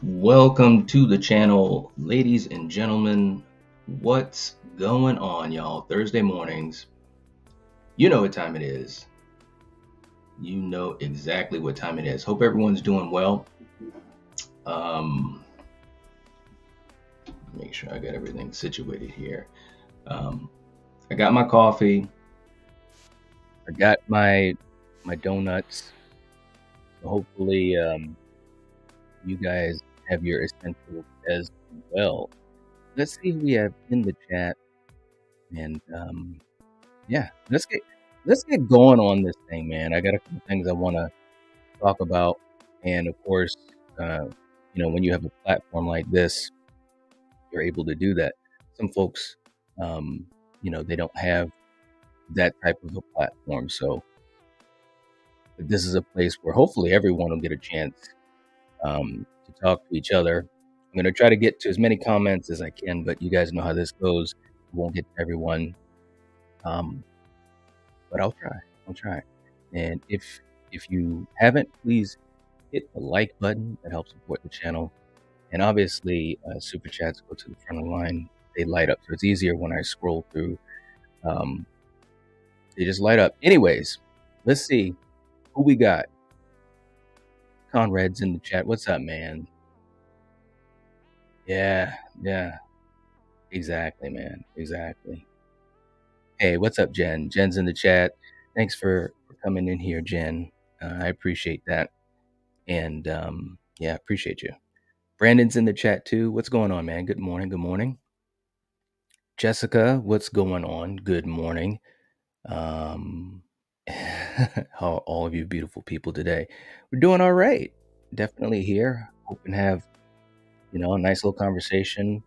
Welcome to the channel, ladies and gentlemen. What's going on, y'all? Thursday mornings. You know what time it is. You know exactly what time it is. Hope everyone's doing well. Make sure I got everything situated here. I got my coffee. I got my donuts. Hopefully, you guys have your essentials as well. Let's see who we have in the chat, and yeah, let's get going on this thing, man. I got a couple things I want to talk about, and of course, uh, when you have a platform like this, you're able to do that. Some folks, they don't have that type of a platform, so but this is a place where hopefully everyone will get a chance to talk to each other. I'm gonna try to get to as many comments as I can, but you guys know how this goes. I won't get to everyone, but I'll try. I'll try. And if you haven't, please hit the like button. That helps support the channel. And obviously, super chats go to the front of the line. They light up, so it's easier when I scroll through. They just light up. Anyways, let's see who we got. Conrad's in the chat. What's up, man? Yeah. Exactly, man. Exactly. Hey, what's up, Jen? Jen's in the chat. Thanks for coming in here, Jen. I appreciate that. And yeah, appreciate you. Brandon's in the chat too. What's going on, man? Good morning. Good morning. Jessica, what's going on? Good morning. How are all of you beautiful people today? We're doing all right. Definitely here. Hope and have, a nice little conversation.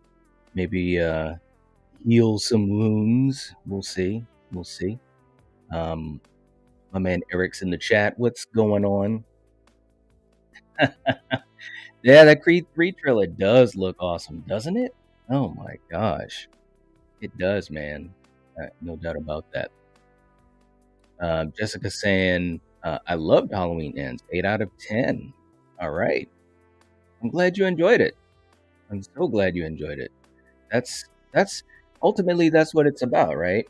Maybe heal some wounds. We'll see. We'll see. My man Eric's in the chat. What's going on? Yeah, that Creed 3 trailer does look awesome, doesn't it? Oh my gosh. It does, man. No doubt about that. Jessica saying, I loved Halloween Ends. 8 out of 10. All right. I'm glad you enjoyed it. I'm so glad you enjoyed it. That's ultimately that's what it's about, right?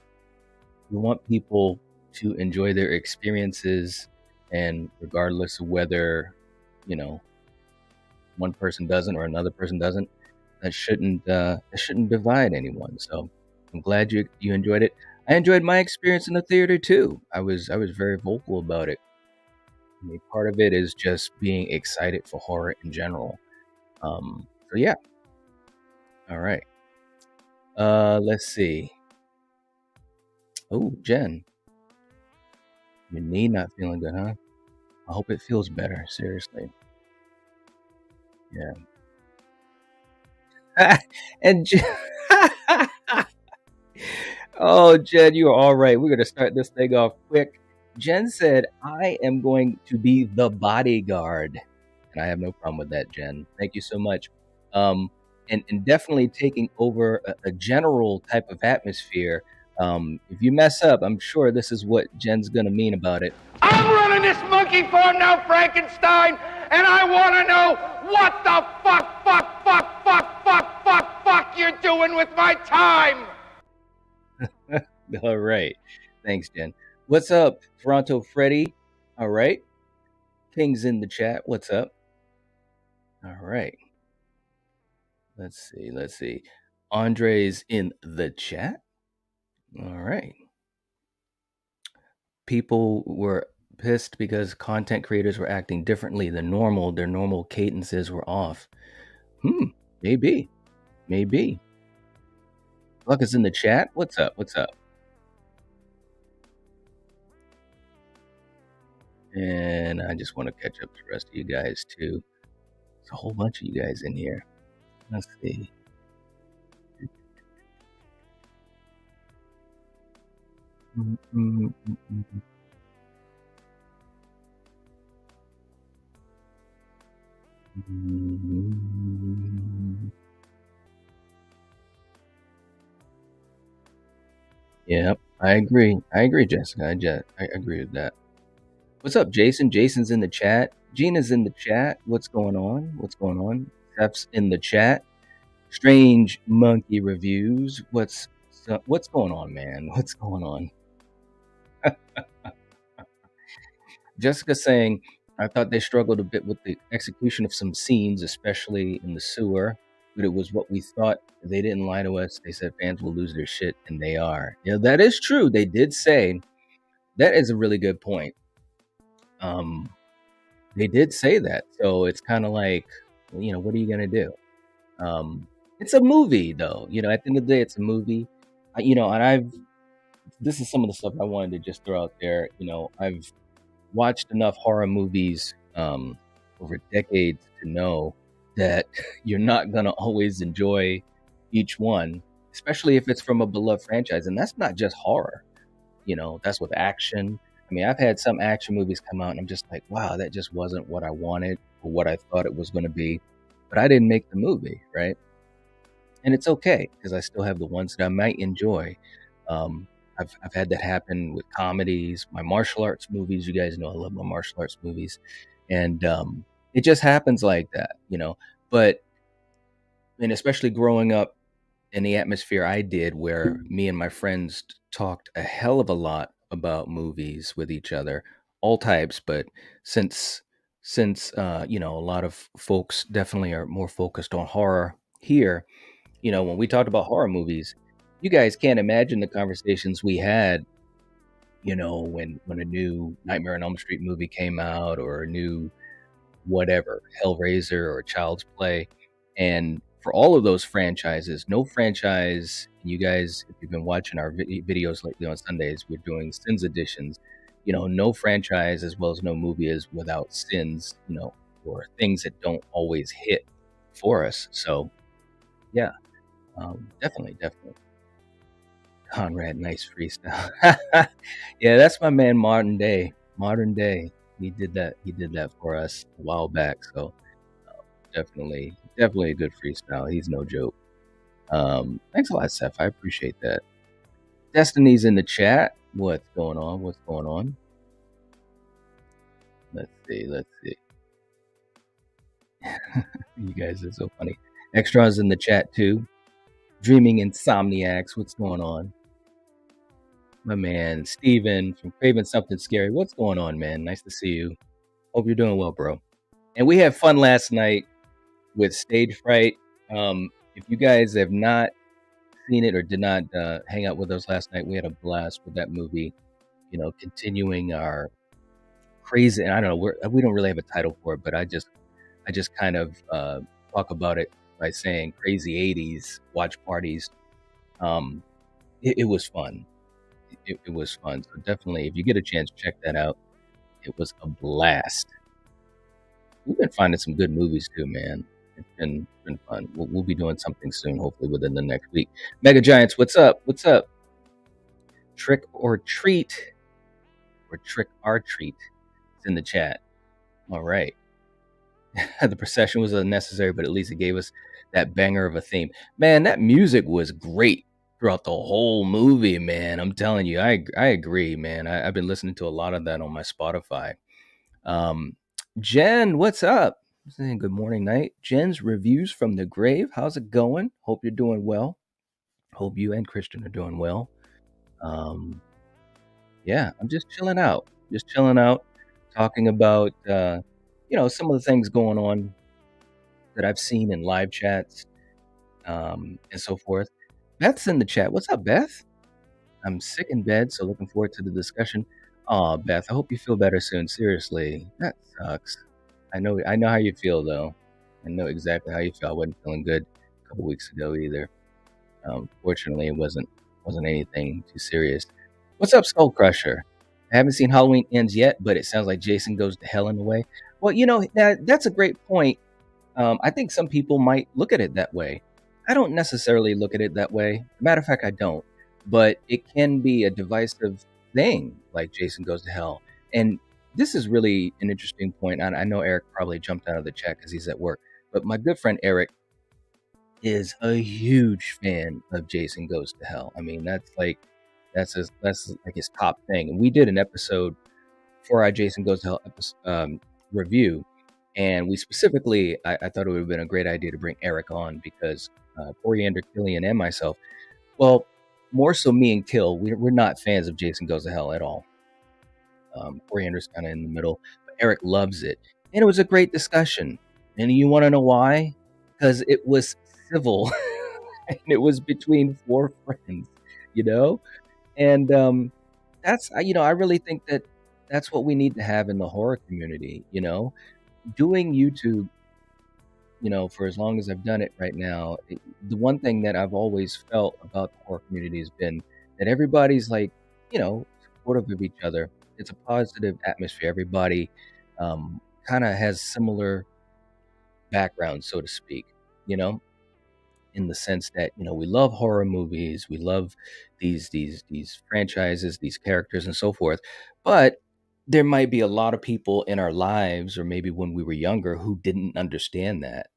You want people to enjoy their experiences, and regardless of whether, one person doesn't or another person doesn't, that shouldn't divide anyone. So I'm glad you enjoyed it. I enjoyed my experience in the theater too. I was very vocal about it. I mean, part of it is just being excited for horror in general. So yeah. All right. Let's see. Oh, Jen, your knee not feeling good, huh? I hope it feels better. Seriously. Yeah. And Jen, oh, Jen, you are all right. We're gonna start this thing off quick. Jen said, I am going to be the bodyguard. And I have no problem with that, Jen. Thank you so much. And definitely taking over a general type of atmosphere. If you mess up, I'm sure this is what Jen's going to mean about it. I'm running this monkey farm now, Frankenstein, and I want to know what the fuck you're doing with my time. All right. Thanks, Jen. What's up, Toronto Freddy? All right. King's in the chat. What's up? All right. Let's see. Andre's in the chat. All right. People were pissed because content creators were acting differently than normal. Their normal cadences were off. Maybe. Luck is in the chat. What's up? And I just want to catch up to the rest of you guys too. There's a whole bunch of you guys in here. Let's see. Yep, I agree, Jessica. I agree with that. What's up, Jason? Jason's in the chat. Gina's in the chat. What's going on? Steph's in the chat. Strange Monkey Reviews. What's going on, man? What's going on? Jessica saying, I thought they struggled a bit with the execution of some scenes, especially in the sewer, but it was what we thought. They didn't lie to us. They said fans will lose their shit, and they are. Yeah, that is true. They did say that is a really good point. They did say that. So it's kind of like, what are you going to do? It's a movie, though. At the end of the day, it's a movie. And this is some of the stuff I wanted to just throw out there. I've watched enough horror movies over decades to know that you're not going to always enjoy each one, especially if it's from a beloved franchise. And that's not just horror. That's with action. I mean, I've had some action movies come out and I'm just like, wow, that just wasn't what I wanted or what I thought it was going to be. But I didn't make the movie, right? And it's okay because I still have the ones that I might enjoy. I've had that happen with comedies, my martial arts movies. You guys know I love my martial arts movies. And it just happens like that, But, and especially growing up in the atmosphere I did where me and my friends talked a hell of a lot about movies with each other, all types. But since a lot of folks definitely are more focused on horror here, when we talked about horror movies, you guys can't imagine the conversations we had, when a new Nightmare on Elm Street movie came out or a new whatever, Hellraiser or Child's Play. And for all of those franchises, no franchise, you guys, if you've been watching our videos lately on Sundays, we're doing sins editions, no franchise as well as no movie is without sins, or things that don't always hit for us. So yeah, definitely. Conrad, nice freestyle. Yeah, that's my man, Modern Day. He did that for us a while back. So definitely a good freestyle. He's no joke. Thanks a lot, Seth. I appreciate that. Destiny's in the chat. What's going on? Let's see. You guys are so funny. Extras in the chat too. Dreaming Insomniacs. What's going on? My man, Steven from Craving Something Scary. What's going on, man? Nice to see you. Hope you're doing well, bro. And we had fun last night with Stage Fright. If you guys have not seen it or did not hang out with us last night, we had a blast with that movie. Continuing our crazy, and I don't know, we don't really have a title for it, but I just kind of talk about it by saying crazy 80s watch parties. It was fun. It was fun. So definitely, if you get a chance, check that out. It was a blast. We've been finding some good movies too, man. It's been fun. We'll be doing something soon, hopefully within the next week. Mega Giants, what's up? Trick or treat, or trick or treat. It's in the chat. All right. The procession was unnecessary, but at least it gave us that banger of a theme. Man, that music was great throughout the whole movie, man. I'm telling you, I agree, man. I've been listening to a lot of that on my Spotify. Jen, what's up? Saying good morning, night. Jen's reviews from the grave. How's it going? Hope you're doing well. Hope you and Christian are doing well. Yeah, I'm just chilling out. Talking about some of the things going on that I've seen in live chats, and so forth. Beth's in the chat. What's up, Beth? I'm sick in bed, so looking forward to the discussion. Oh, Beth, I hope you feel better soon. Seriously, that sucks. I know how you feel, though. I know exactly how you feel. I wasn't feeling good a couple weeks ago either. Fortunately, it wasn't anything too serious. What's up, Skull Crusher? I haven't seen Halloween Ends yet, but it sounds like Jason Goes to Hell in a way. Well, that's a great point. I think some people might look at it that way. I don't necessarily look at it that way. Matter of fact, I don't. But it can be a divisive thing, like Jason Goes to Hell. And this is really an interesting point. I know Eric probably jumped out of the chat because he's at work. But my good friend Eric is a huge fan of Jason Goes to Hell. I mean, that's like his top thing. And we did an episode for our Jason Goes to Hell review. And we specifically, I thought it would have been a great idea to bring Eric on because Coriander, Killian, and myself, well, more so me and Kill, we're not fans of Jason Goes to Hell at all. Coriander's kind of in the middle, but Eric loves it. And it was a great discussion. And you want to know why? Because it was civil and it was between four friends, you know? And that's, I really think that that's what we need to have in the horror community, doing YouTube, for as long as I've done it right now, the one thing that I've always felt about the horror community has been that everybody's like, supportive of each other. It's a positive atmosphere. Everybody kind of has similar backgrounds, so to speak, you know, in the sense that, we love horror movies, we love these franchises, these characters and so forth. But there might be a lot of people in our lives, or maybe when we were younger, who didn't understand that,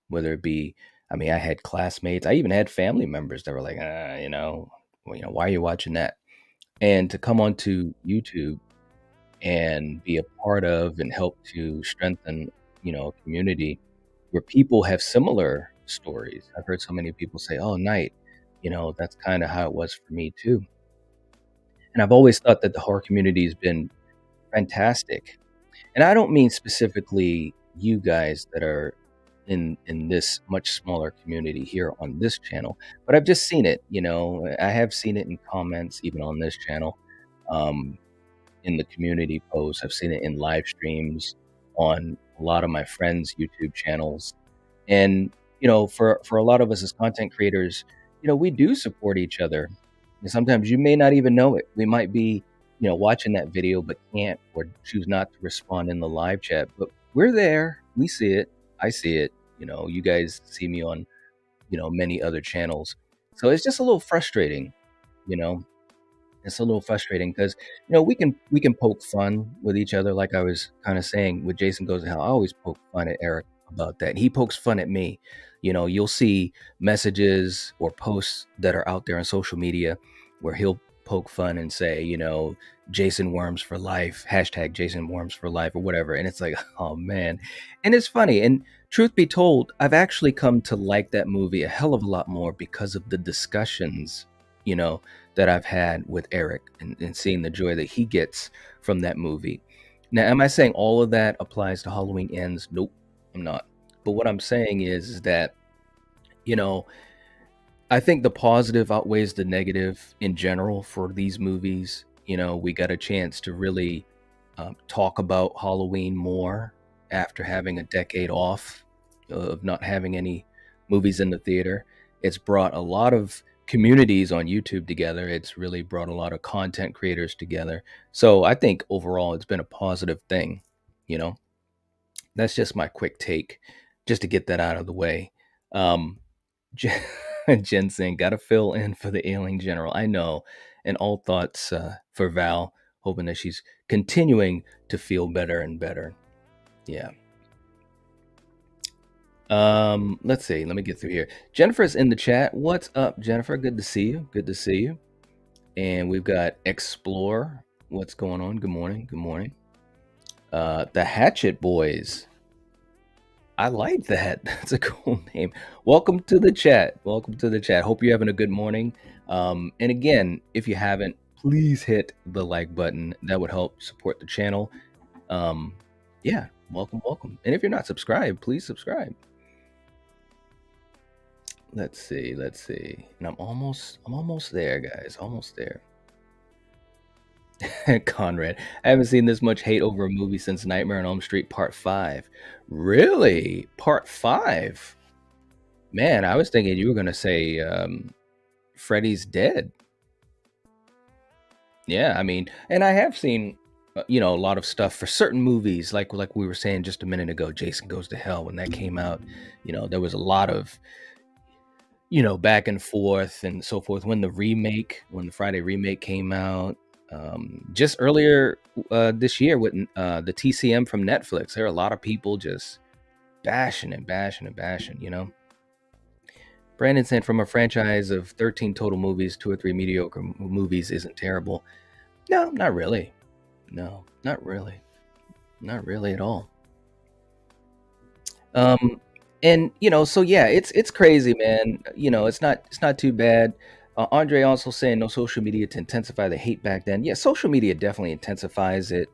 whether it be, I mean, I had classmates, I even had family members that were like, why are you watching that? And to come onto YouTube and be a part of and help to strengthen, a community where people have similar stories. I've heard so many people say, "Oh, Night, that's kind of how it was for me too." And I've always thought that the horror community has been fantastic. And I don't mean specifically you guys that are in this much smaller community here on this channel, but I've just seen it. I have seen it in comments, even on this channel. In the community posts. I've seen it in live streams on a lot of my friends' YouTube channels. And, for a lot of us as content creators, we do support each other. And sometimes you may not even know it. We might be, watching that video, but can't or choose not to respond in the live chat. But we're there. We see it. I see it. You guys see me on, many other channels. So it's just a little frustrating, you know, it's a little frustrating because we can poke fun with each other, like I was kind of saying with Jason Goes to Hell. I always poke fun at Eric about that. He pokes fun at me. You'll see messages or posts that are out there on social media where he'll poke fun and say, Jason Worms for life, hashtag Jason Worms for life, or whatever. And it's like, oh man. And it's funny. And truth be told, I've actually come to like that movie a hell of a lot more because of the discussions, that I've had with Eric and seeing the joy that he gets from that movie. Now, am I saying all of that applies to Halloween Ends? Nope, I'm not. But what I'm saying is that, I think the positive outweighs the negative in general for these movies. We got a chance to really talk about Halloween more after having a decade off of not having any movies in the theater. It's brought a lot of communities on YouTube together. It's really brought a lot of content creators together. So I think overall it's been a positive thing. That's just my quick take, just to get that out of the way. Jen saying, gotta fill in for the ailing general. I know. And all thoughts for Val, hoping that she's continuing to feel better and better. Yeah. Let's see. Let me get through here. Jennifer's in the chat. What's up, Jennifer? Good to see you. Good to see you. And we've got Explore. What's going on? Good morning. Good morning. The Hatchet Boys. I like that. That's a cool name. Welcome to the chat. Welcome to the chat. Hope you're having a good morning. And again, if you haven't, please hit the like button. That would help support the channel. Yeah, welcome. And if you're not subscribed, please subscribe. Let's see. And I'm almost there, guys. Almost there. Conrad, I haven't seen this much hate over a movie since Nightmare on Elm Street Part 5. Really? Part 5? Man, I was thinking you were going to say Freddy's Dead. Yeah, I mean, and I have seen, a lot of stuff for certain movies, like we were saying just a minute ago, Jason Goes to Hell, when that came out, there was a lot of, back and forth and so forth. When the Friday remake came out, just earlier this year with the TCM from Netflix, there are a lot of people just bashing. Brandon said, from a franchise of 13 total movies, 2 or 3 mediocre movies isn't terrible. No, not really. No, not really. Not really at all. Um, and so yeah, it's crazy, man. It's not too bad. Andre also saying no social media to intensify the hate back then. Yeah, social media definitely intensifies it.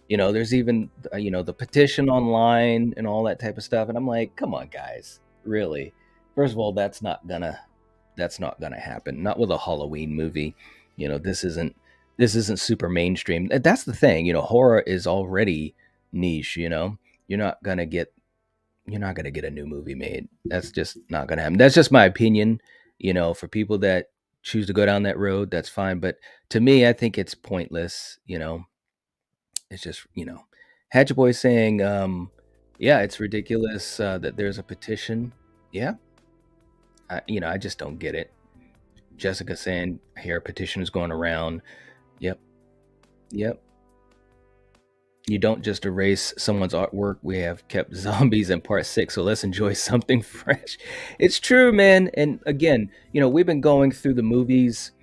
There's even the petition online and all that type of stuff, and I'm like, come on, guys, really? First of all, that's not gonna happen. Not with a Halloween movie. This isn't super mainstream. That's the thing. Horror is already niche. You're not gonna get you're not going to get a new movie made. That's just not going to happen. That's just my opinion. For people that choose to go down that road, that's fine. But to me, I think it's pointless. It's just, Hatchet Boy saying, yeah, it's ridiculous that there's a petition. Yeah. I just don't get it. Jessica saying, here, a petition is going around. Yep. Yep. You don't just erase someone's artwork. We have kept zombies in part 6, so let's enjoy something fresh. It's true, man. And again, we've been going through the movies.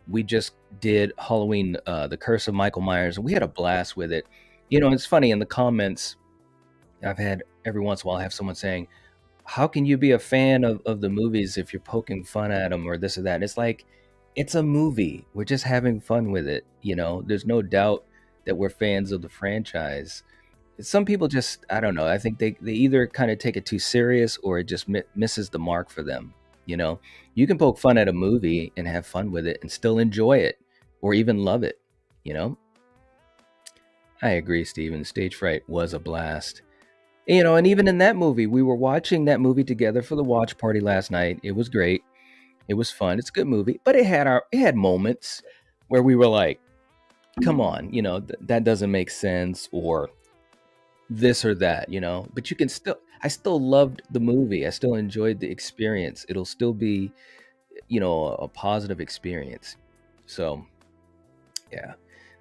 We just did Halloween, The Curse of Michael Myers, and we had a blast with it. It's funny in the comments, I've had every once in a while, I have someone saying, how can you be a fan of the movies if you're poking fun at them or this or that? And it's like, it's a movie. We're just having fun with it. There's no doubt that we're fans of the franchise. Some people just, I don't know. I think they either kind of take it too serious or it just misses the mark for them. You can poke fun at a movie and have fun with it and still enjoy it or even love it. You know, I agree, Steven. Stage Fright was a blast. And even in that movie, we were watching that movie together for the watch party last night. It was great. It was fun. It's a good movie, but it had moments where we were like, "Come on, that doesn't make sense," or this or that, But I still loved the movie. I still enjoyed the experience. It'll still be, a positive experience. So, yeah.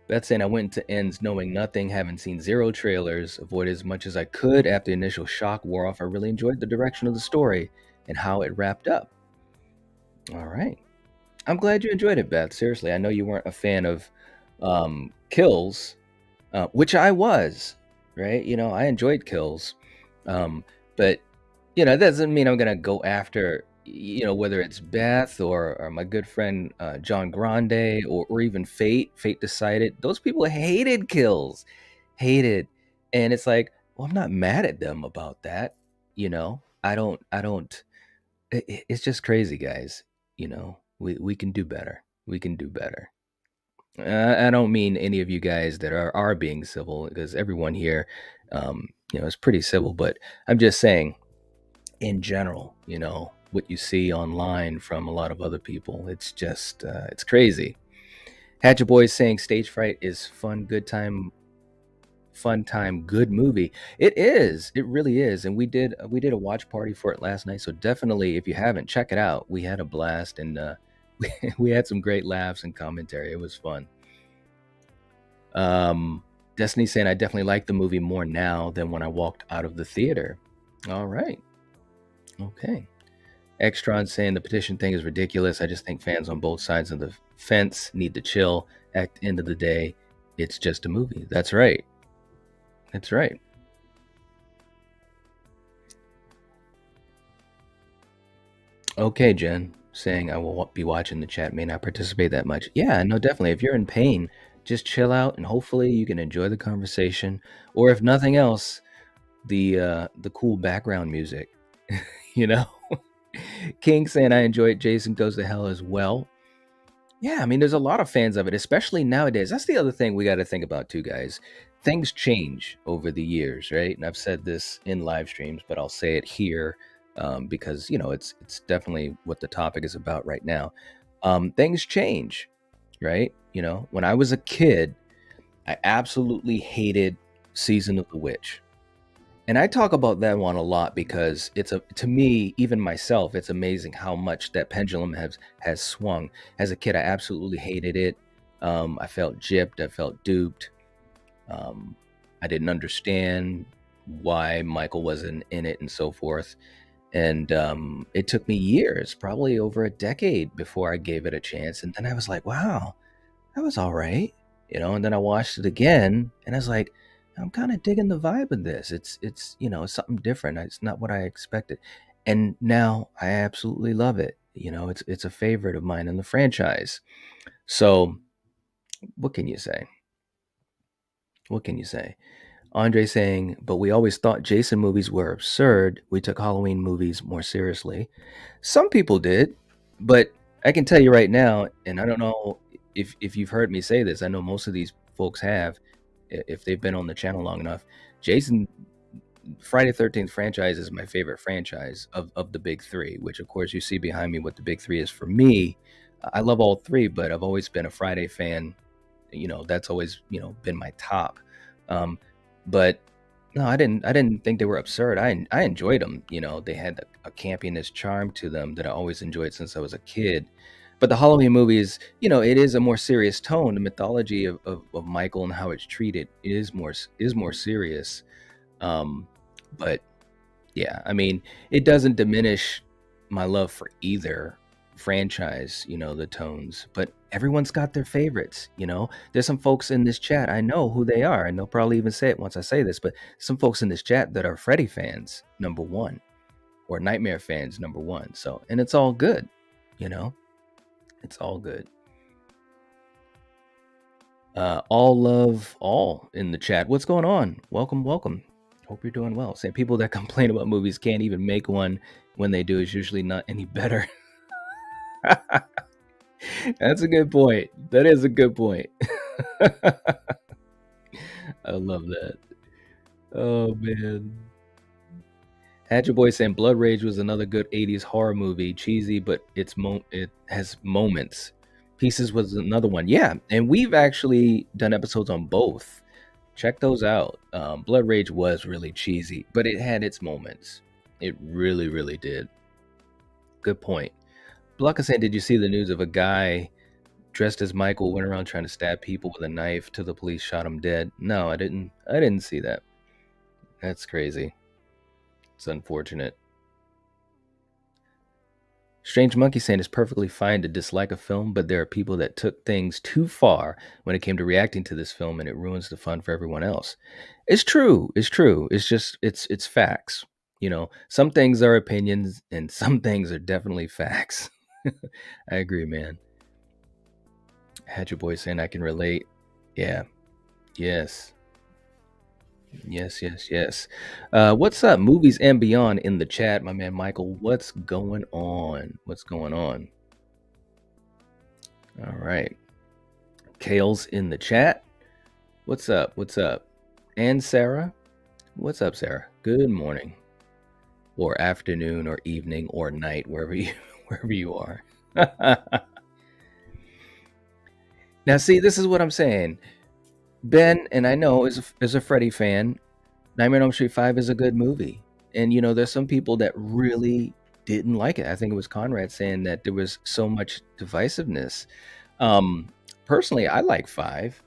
That saying, I went to ends knowing nothing, having seen zero trailers, avoided as much as I could after the initial shock wore off. I really enjoyed the direction of the story and how it wrapped up. All right. I'm glad you enjoyed it, Beth. Seriously, I know you weren't a fan of Kills, which I was, right? I enjoyed Kills. But, that doesn't mean I'm going to go after, whether it's Beth or my good friend John Grande or even Fate Decided. Those people hated Kills, hated. And it's like, well, I'm not mad at them about that. I don't, it's just crazy, guys. We can do better. We can do better. I don't mean any of you guys that are being civil, because everyone here, is pretty civil. But I'm just saying, in general, what you see online from a lot of other people, it's just it's crazy. Hatchet Boy saying Stage Fright is fun time, good movie. It is. It really is. And we did a watch party for it last night. So definitely, if you haven't, check it out. We had a blast, and we had some great laughs and commentary. It was fun. Destiny saying I definitely like the movie more now than when I walked out of the theater. All right. Okay. Extron saying the petition thing is ridiculous. I just think fans on both sides of the fence need to chill. At the end of the day, it's just a movie. That's right. That's right. Okay, Jen saying I will be watching the chat, may not participate that much. Yeah, no, definitely. If you're in pain, just chill out and hopefully you can enjoy the conversation. Or if nothing else, the cool background music. you know? King saying I enjoyed Jason Goes to Hell as well. Yeah, I mean, there's a lot of fans of it, especially nowadays. That's the other thing we got to think about too, guys. Things change over the years, right? And I've said this in live streams, but I'll say it here because it's definitely what the topic is about right now. Things change, right? When I was a kid, I absolutely hated Season of the Witch. And I talk about that one a lot because to me, even myself, it's amazing how much that pendulum has swung. As a kid, I absolutely hated it. I felt gypped. I felt duped. I didn't understand why Michael wasn't in it and so forth. And it took me years, probably over a decade, before I gave it a chance. And then I was like, wow, that was all right. And then I watched it again and I was like, I'm kind of digging the vibe of this. It's it's something different. It's not what I expected, and now I absolutely love it. It's a favorite of mine in the franchise. So what can you say? What can you say? Andre saying, but we always thought Jason movies were absurd. We took Halloween movies more seriously. Some people did, but I can tell you right now, and I don't know if you've heard me say this. I know most of these folks have, if they've been on the channel long enough. Jason Friday 13th franchise is my favorite franchise of the big three, which of course you see behind me what the big three is for me. I love all three, but I've always been a Friday fan. That's always been my top. Um, but no, I didn't think they were absurd. I enjoyed them. They had a campiness charm to them that I always enjoyed since I was a kid. But the Halloween movies, it is a more serious tone. The mythology of Michael and how it's treated is more serious. Um, but yeah, I mean, it doesn't diminish my love for either franchise, the tones, but everyone's got their favorites. There's some folks in this chat, I know who they are, and they'll probably even say it once I say this, but some folks in this chat that are Freddy fans, number one, or Nightmare fans, number one. So, and it's all good, it's all good. All love all in the chat. What's going on? Welcome, welcome. Hope you're doing well. Saying people that complain about movies can't even make one. When they do, is usually not any better. That's a good point. That is a good point. I love that. Oh man. Hatchet Boy saying Blood Rage was another good 80s horror movie. Cheesy, but it has moments. Pieces was another one. Yeah, and we've actually done episodes on both. Check those out. Blood Rage was really cheesy, but it had its moments. It really, really did. Good point. Blanca saying, did you see the news of a guy dressed as Michael went around trying to stab people with a knife till the police shot him dead? No, I didn't. I didn't see that. That's crazy. It's unfortunate. Strange Monkey saying it's perfectly fine to dislike a film, but there are people that took things too far when it came to reacting to this film, and it ruins the fun for everyone else. It's true. It's true. It's just it's facts. Some things are opinions, and some things are definitely facts. I agree, man. Had your boy saying I can relate. Yeah. Yes. Yes, yes, yes. What's up, movies and beyond in the chat, my man Michael? What's going on? What's going on? All right. Kale's in the chat. What's up? What's up? And Sarah. What's up, Sarah? Good morning, or afternoon, or evening, or night, wherever you are. Now, see, this is what I'm saying. Ben, and I know is a Freddy fan. Nightmare on Elm Street 5 is a good movie. And, there's some people that really didn't like it. I think it was Conrad saying that there was so much divisiveness. Personally, I like 5.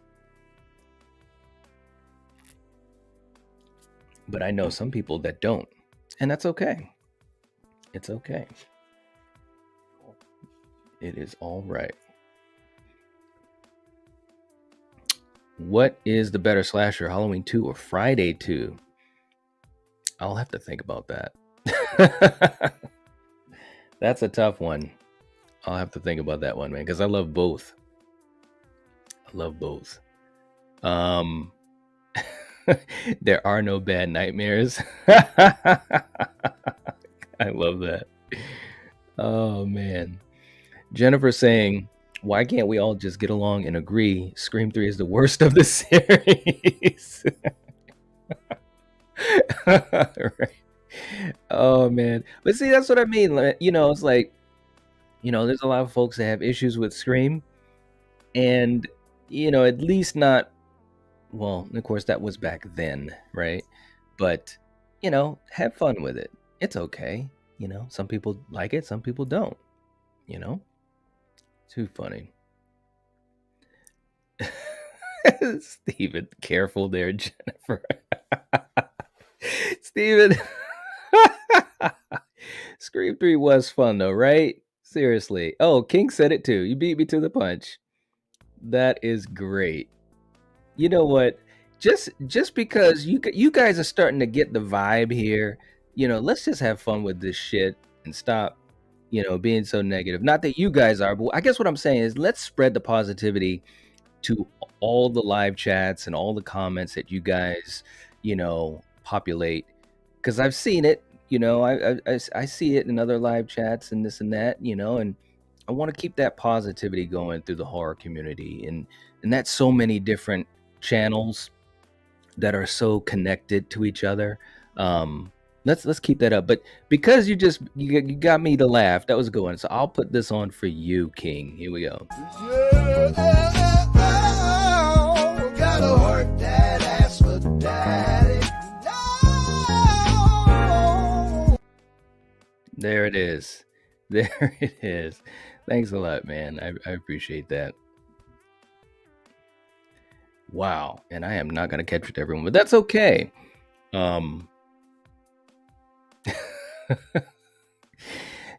But I know some people that don't. And that's okay. It's okay. It is all right. What is the better slasher, Halloween 2 or Friday 2? I'll have to think about that. That's a tough one. I'll have to think about that one, man, because I love both. I love both. There are no bad nightmares. I love that. Oh, man. Jennifer saying, why can't we all just get along and agree Scream 3 is the worst of the series? Right. Oh, man. But see, that's what I mean. It's like, there's a lot of folks that have issues with Scream. And, at least not, well, of course, that was back then, right? But, have fun with it. It's okay. Some people like it, some people don't. Too funny. Steven, careful there, Jennifer. Steven. Scream 3 was fun though, right? Seriously. Oh, King said it too. You beat me to the punch. That is great. You know what? just because you guys are starting to get the vibe here, let's just have fun with this shit and stop, being so negative. Not that you guys are, but I guess what I'm saying is let's spread the positivity to all the live chats and all the comments that you guys, populate. Because I've seen it, I see it in other live chats and this and that, and I want to keep that positivity going through the horror community, and that's so many different channels that are so connected to each other. Let's keep that up. But because you got me to laugh, that was a good one. So I'll put this on for you, King. Here we go. Gotta work that ass for daddy. No. There it is. There it is. Thanks a lot, man. I appreciate that. Wow. And I am not going to catch with everyone, but that's okay.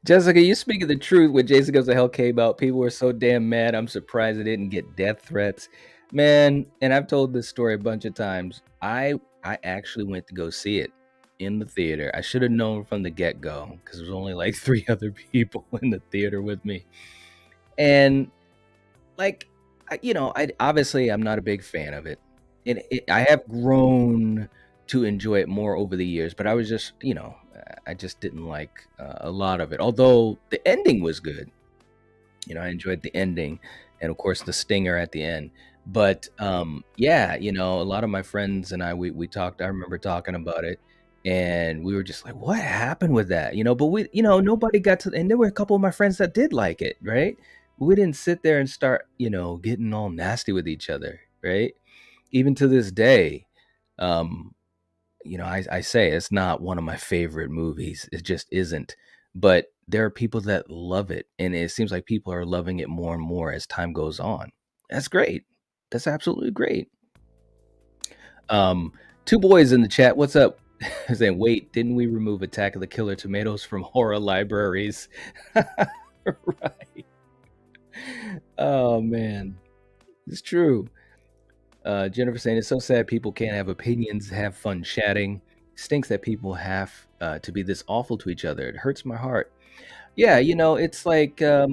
Jessica, you speaking the truth. When Jason Goes to Hell came out, people were so damn mad. I'm surprised they didn't get death threats. Man, and I've told this story a bunch of times. I actually went to go see it in the theater. I should have known from the get-go because there was only like 3 other people in the theater with me. And like, I obviously I'm not a big fan of it. I have grown to enjoy it more over the years, but I was just, I just didn't like a lot of it. Although the ending was good, I enjoyed the ending, and of course the stinger at the end. But yeah, a lot of my friends and we talked. I remember talking about it, and we were just like, "What happened with that?" But we, nobody got to. And there were a couple of my friends that did like it, right? We didn't sit there and start, getting all nasty with each other, right? Even to this day, I say it's not one of my favorite movies. It just isn't. But there are people that love it, and it seems like people are loving it more and more as time goes on. That's great. That's absolutely great. 2 boys in the chat. What's up? Saying, wait, didn't we remove Attack of the Killer Tomatoes from horror libraries? Right. Oh man, it's true. Jennifer saying it's so sad people can't have opinions, have fun chatting. Stinks that people have to be this awful to each other. It hurts my heart. Yeah, it's like I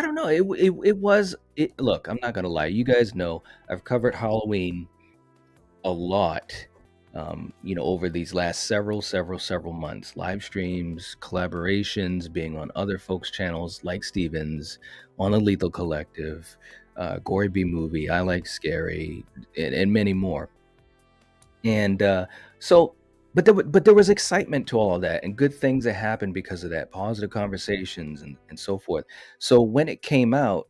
don't know. It was. Look, I'm not gonna lie. You guys know I've covered Halloween a lot. Over these last several months, live streams, collaborations, being on other folks' channels like Steven's, on a Lethal Collective, Gory B Movie, I Like Scary, and many more. And but there was excitement to all of that, and good things that happened because of that, positive conversations and so forth. So when it came out,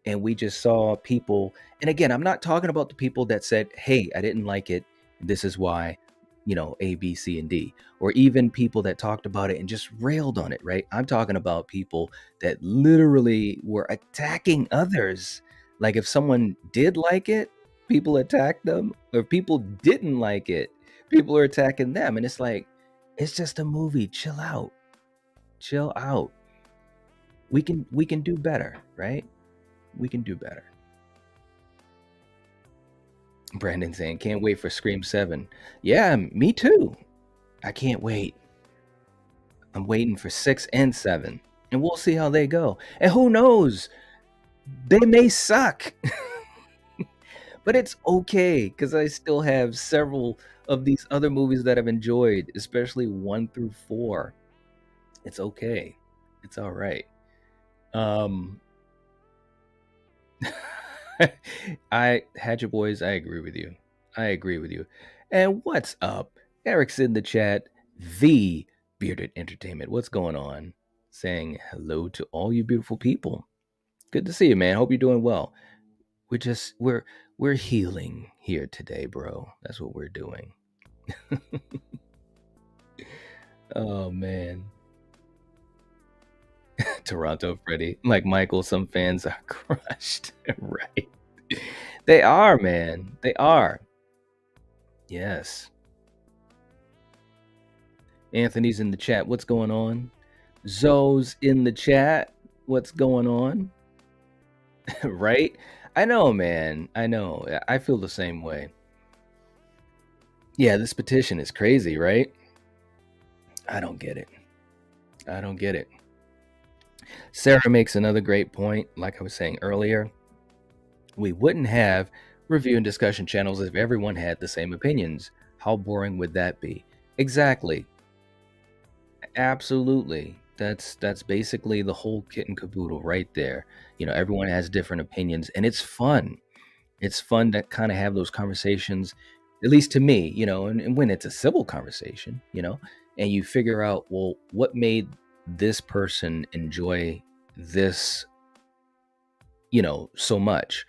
and we just saw people, and again, I'm not talking about the people that said, "Hey, I didn't like it. This is why." A, B, C, and D, or even people that talked about it and just railed on it, right? I'm talking about people that literally were attacking others. Like if someone did like it, people attacked them, or people didn't like it, people are attacking them. And it's like, it's just a movie. Chill out. We can do better, right? We can do better. Brandon saying, can't wait for Scream 7. Yeah, me too. I can't wait. I'm waiting for 6 and 7. And we'll see how they go. And who knows? They may suck. But it's okay, because I still have several of these other movies that I've enjoyed, especially 1 through 4. It's okay. It's all right. Hatchet Boys, I agree with you. And what's up? Eric's in the chat. The Bearded Entertainment. What's going on? Saying hello to all you beautiful people. Good to see you, man. Hope you're doing well. We're healing here today, bro. That's what we're doing. Oh man. Toronto Freddy. Like Michael, some fans are crushed. Right. They are, man. They are. Yes. Anthony's in the chat. What's going on? Zoe's in the chat. What's going on? Right? I know, man. I know. I feel the same way. Yeah, this petition is crazy, right? I don't get it. I don't get it. Sarah makes another great point. Like I was saying earlier, we wouldn't have review and discussion channels if everyone had the same opinions. How boring would that be? Exactly. Absolutely. That's basically the whole kit and caboodle right there. Everyone has different opinions, and it's fun. It's fun to kind of have those conversations, at least to me, and when it's a civil conversation, and you figure out, well, what made this person enjoy this, so much,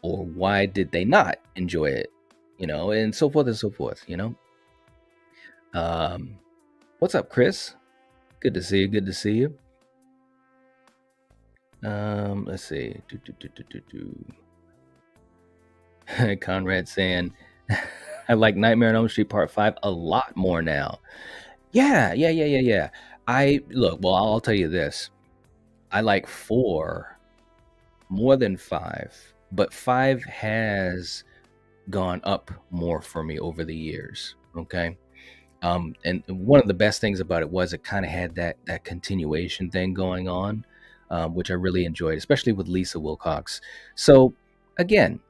or why did they not enjoy it, and so forth and so forth. What's up, Chris? Good to see you. Good to see you. Let's see. Conrad saying, I like Nightmare on Elm Street Part 5 a lot more now. Yeah. Well, I'll tell you this. I like 4 more than 5, but 5 has gone up more for me over the years. Okay. And one of the best things about it was it kind of had that continuation thing going on, which I really enjoyed, especially with Lisa Wilcox. So again,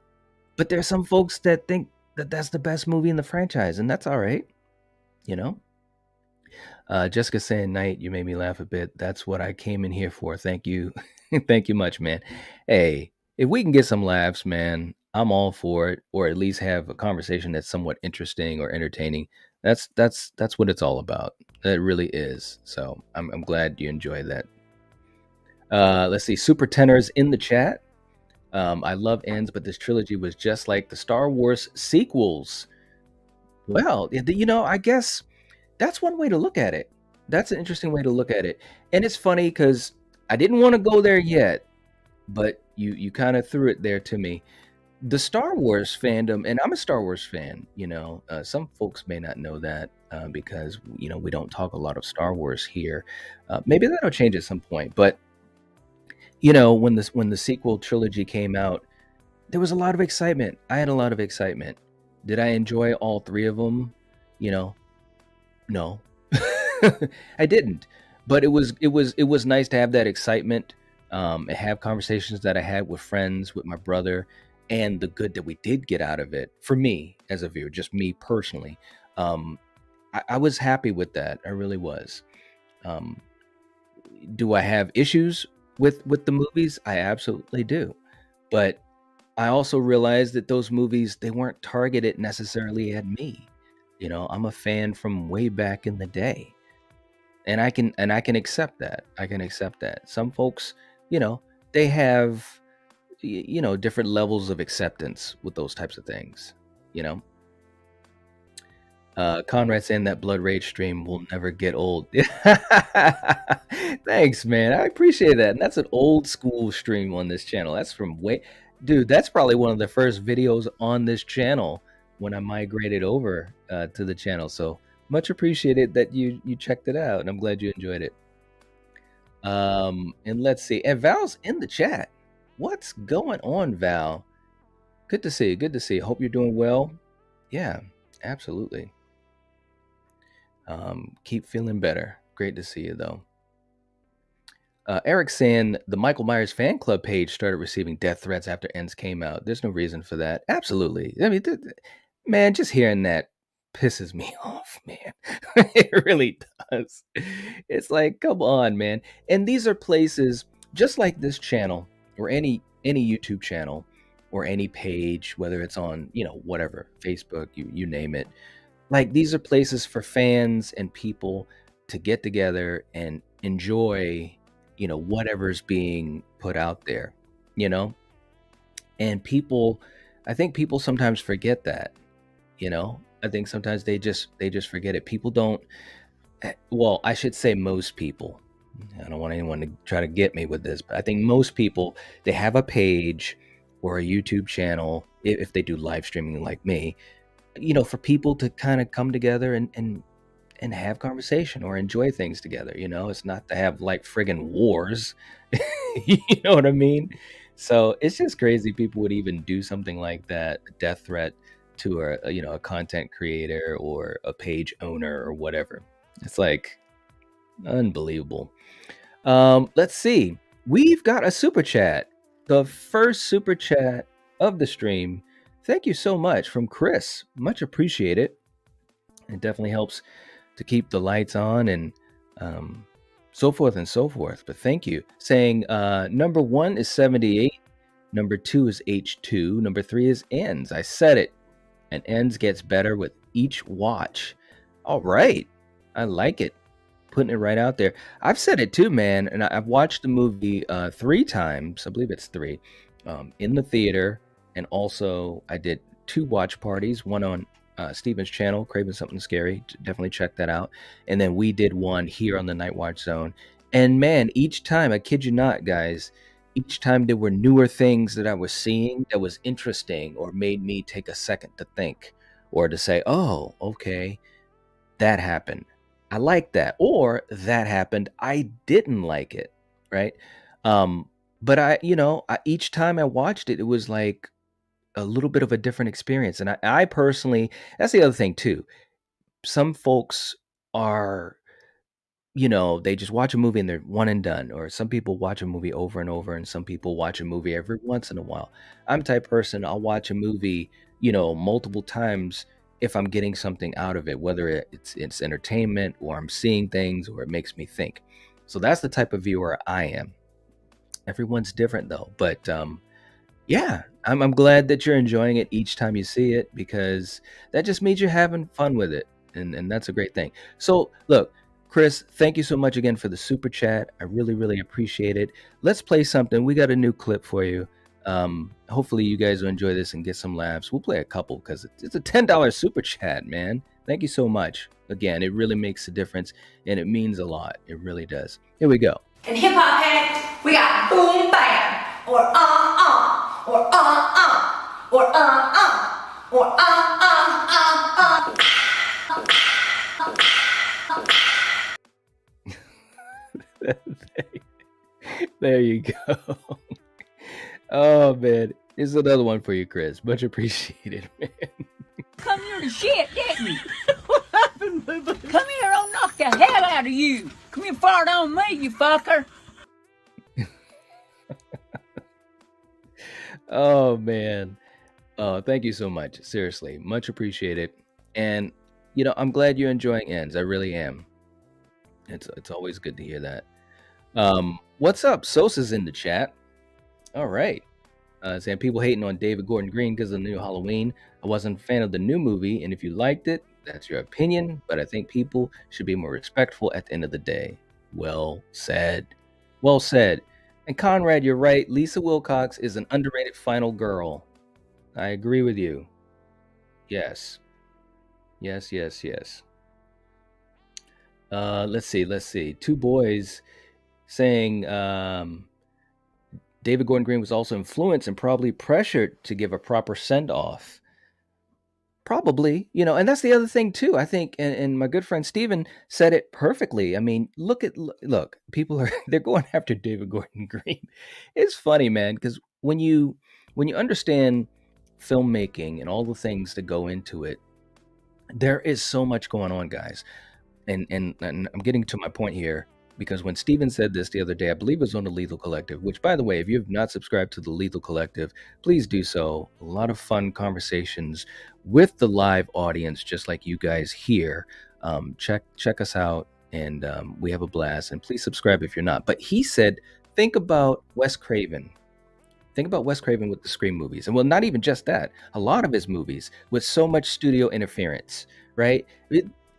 but there's some folks that think that that's the best movie in the franchise, and that's all right. Jessica saying, Night, you made me laugh a bit. That's what I came in here for. Thank you. Thank you much, man. Hey, if we can get some laughs, man, I'm all for it, or at least have a conversation that's somewhat interesting or entertaining. That's what it's all about. It really is. So I'm glad you enjoyed that. Let's see. Super Tenors in the chat. I love ends, but this trilogy was just like the Star Wars sequels. Well, I guess that's one way to look at it. That's an interesting way to look at it. And it's funny because I didn't want to go there yet, but you kind of threw it there to me. The Star Wars fandom, and I'm a Star Wars fan, some folks may not know that because, we don't talk a lot of Star Wars here. Maybe that'll change at some point. But, when the sequel trilogy came out, there was a lot of excitement. I had a lot of excitement. Did I enjoy all 3 of them? No. I didn't. But it was nice to have that excitement, and have conversations that I had with friends, with my brother, and the good that we did get out of it. For me as a viewer, just me personally, I was happy with that. I really was. Do I have issues with the movies? I absolutely do. But I also realized that those movies, they weren't targeted necessarily at me. I'm a fan from way back in the day. And I can accept that. I can accept that. Some folks, they have different levels of acceptance with those types of things. Conrad saying that Blood Rage stream will never get old. Thanks, man. I appreciate that. And that's an old school stream on this channel. That's from dude, that's probably one of the first videos on this channel when I migrated over to the channel. So much appreciated that you checked it out, and I'm glad you enjoyed it. And let's see. And Val's in the chat. What's going on, Val? Good to see you. Good to see you. Hope you're doing well. Yeah, absolutely. Keep feeling better. Great to see you, though. Eric saying the Michael Myers fan club page started receiving death threats after Ends came out. There's no reason for that. Absolutely. I mean, man, just hearing that pisses me off, man. It really does. It's like, come on, man. And these are places just like this channel or any YouTube channel or any page, whether it's on, whatever, Facebook, you name it. Like, these are places for fans and people to get together and enjoy, whatever's being put out there, and I think people sometimes forget that, I think sometimes they just forget it. People don't, well, I should say most people. I don't want anyone to try to get me with this, but I think most people, they have a page or a YouTube channel, if they do live streaming like me, for people to kind of come together and have conversation or enjoy things together. It's not to have like friggin' wars. You know what I mean? So it's just crazy people would even do something like that, a death threat, to a content creator or a page owner or whatever. It's like unbelievable. Let's see. We've got a super chat. The first super chat of the stream. Thank you so much from Chris. Much appreciated. It definitely helps to keep the lights on and so forth and so forth. But thank you. Saying number 1 is 78. Number 2 is H2. Number 3 is Ends. I said it. And Ends gets better with each watch. All right. I like it. Putting it right out there. I've said it too, man. And I've watched the movie 3 times. I believe it's 3 in the theater. And also I did 2 watch parties, one on Steven's channel, Craving Something Scary. Definitely check that out. And then we did one here on the Nightwatch Zone. And man, each time, I kid you not, guys, each time there were newer things that I was seeing that was interesting or made me take a second to think or to say, oh, okay, that happened. I like that. Or that happened. I didn't like it. Right. But each time I watched it, it was like a little bit of a different experience. And I personally, that's the other thing too. Some folks are, they just watch a movie and they're one and done. Or some people watch a movie over and over, and some people watch a movie every once in a while. I'm the type of person, I'll watch a movie, multiple times if I'm getting something out of it, whether it's entertainment or I'm seeing things or it makes me think. So that's the type of viewer I am. Everyone's different though. But yeah, I'm glad that you're enjoying it each time you see it, because that just means you're having fun with it. And that's a great thing. So look, Chris, thank you so much again for the super chat. I really, really appreciate it. Let's play something. We got a new clip for you. Hopefully you guys will enjoy this and get some laughs. We'll play a couple because it's a $10 super chat, man. Thank you so much. Again, it really makes a difference and it means a lot. It really does. Here we go. In hip hop head, we got boom bam, or or There you go. Oh man, here's another one for you, Chris. Much appreciated, man. Come here to shit, didn't you? What happened, baby? Come here, I'll knock the hell out of you. Come here, fart on me, you fucker. Oh man. Oh, thank you so much. Seriously, much appreciated. And I'm glad you're enjoying Ends. I really am. It's always good to hear that. What's up? Sosa's in the chat. All right. Saying people hating on David Gordon Green because of the new Halloween. I wasn't a fan of the new movie, and if you liked it, that's your opinion, but I think people should be more respectful at the end of the day. Well said. Well said. And Conrad, you're right. Lisa Wilcox is an underrated final girl. I agree with you. Yes. Yes. Let's see. Two boys saying David Gordon Green was also influenced and probably pressured to give a proper send-off. Probably, and that's the other thing too. I think, and my good friend Steven said it perfectly. I mean, look, people they're going after David Gordon Green. It's funny, man, because when you understand filmmaking and all the things that go into it, there is so much going on, guys. And I'm getting to my point here, because when Steven said this the other day, I believe it was on the Lethal Collective, which, by the way, if you have not subscribed to the Lethal Collective, please do so. A lot of fun conversations with the live audience, just like you guys here. Check us out, and we have a blast. And please subscribe if you're not. But he said, think about Wes Craven. Think about Wes Craven with the Scream movies. And well, not even just that. A lot of his movies with so much studio interference, right?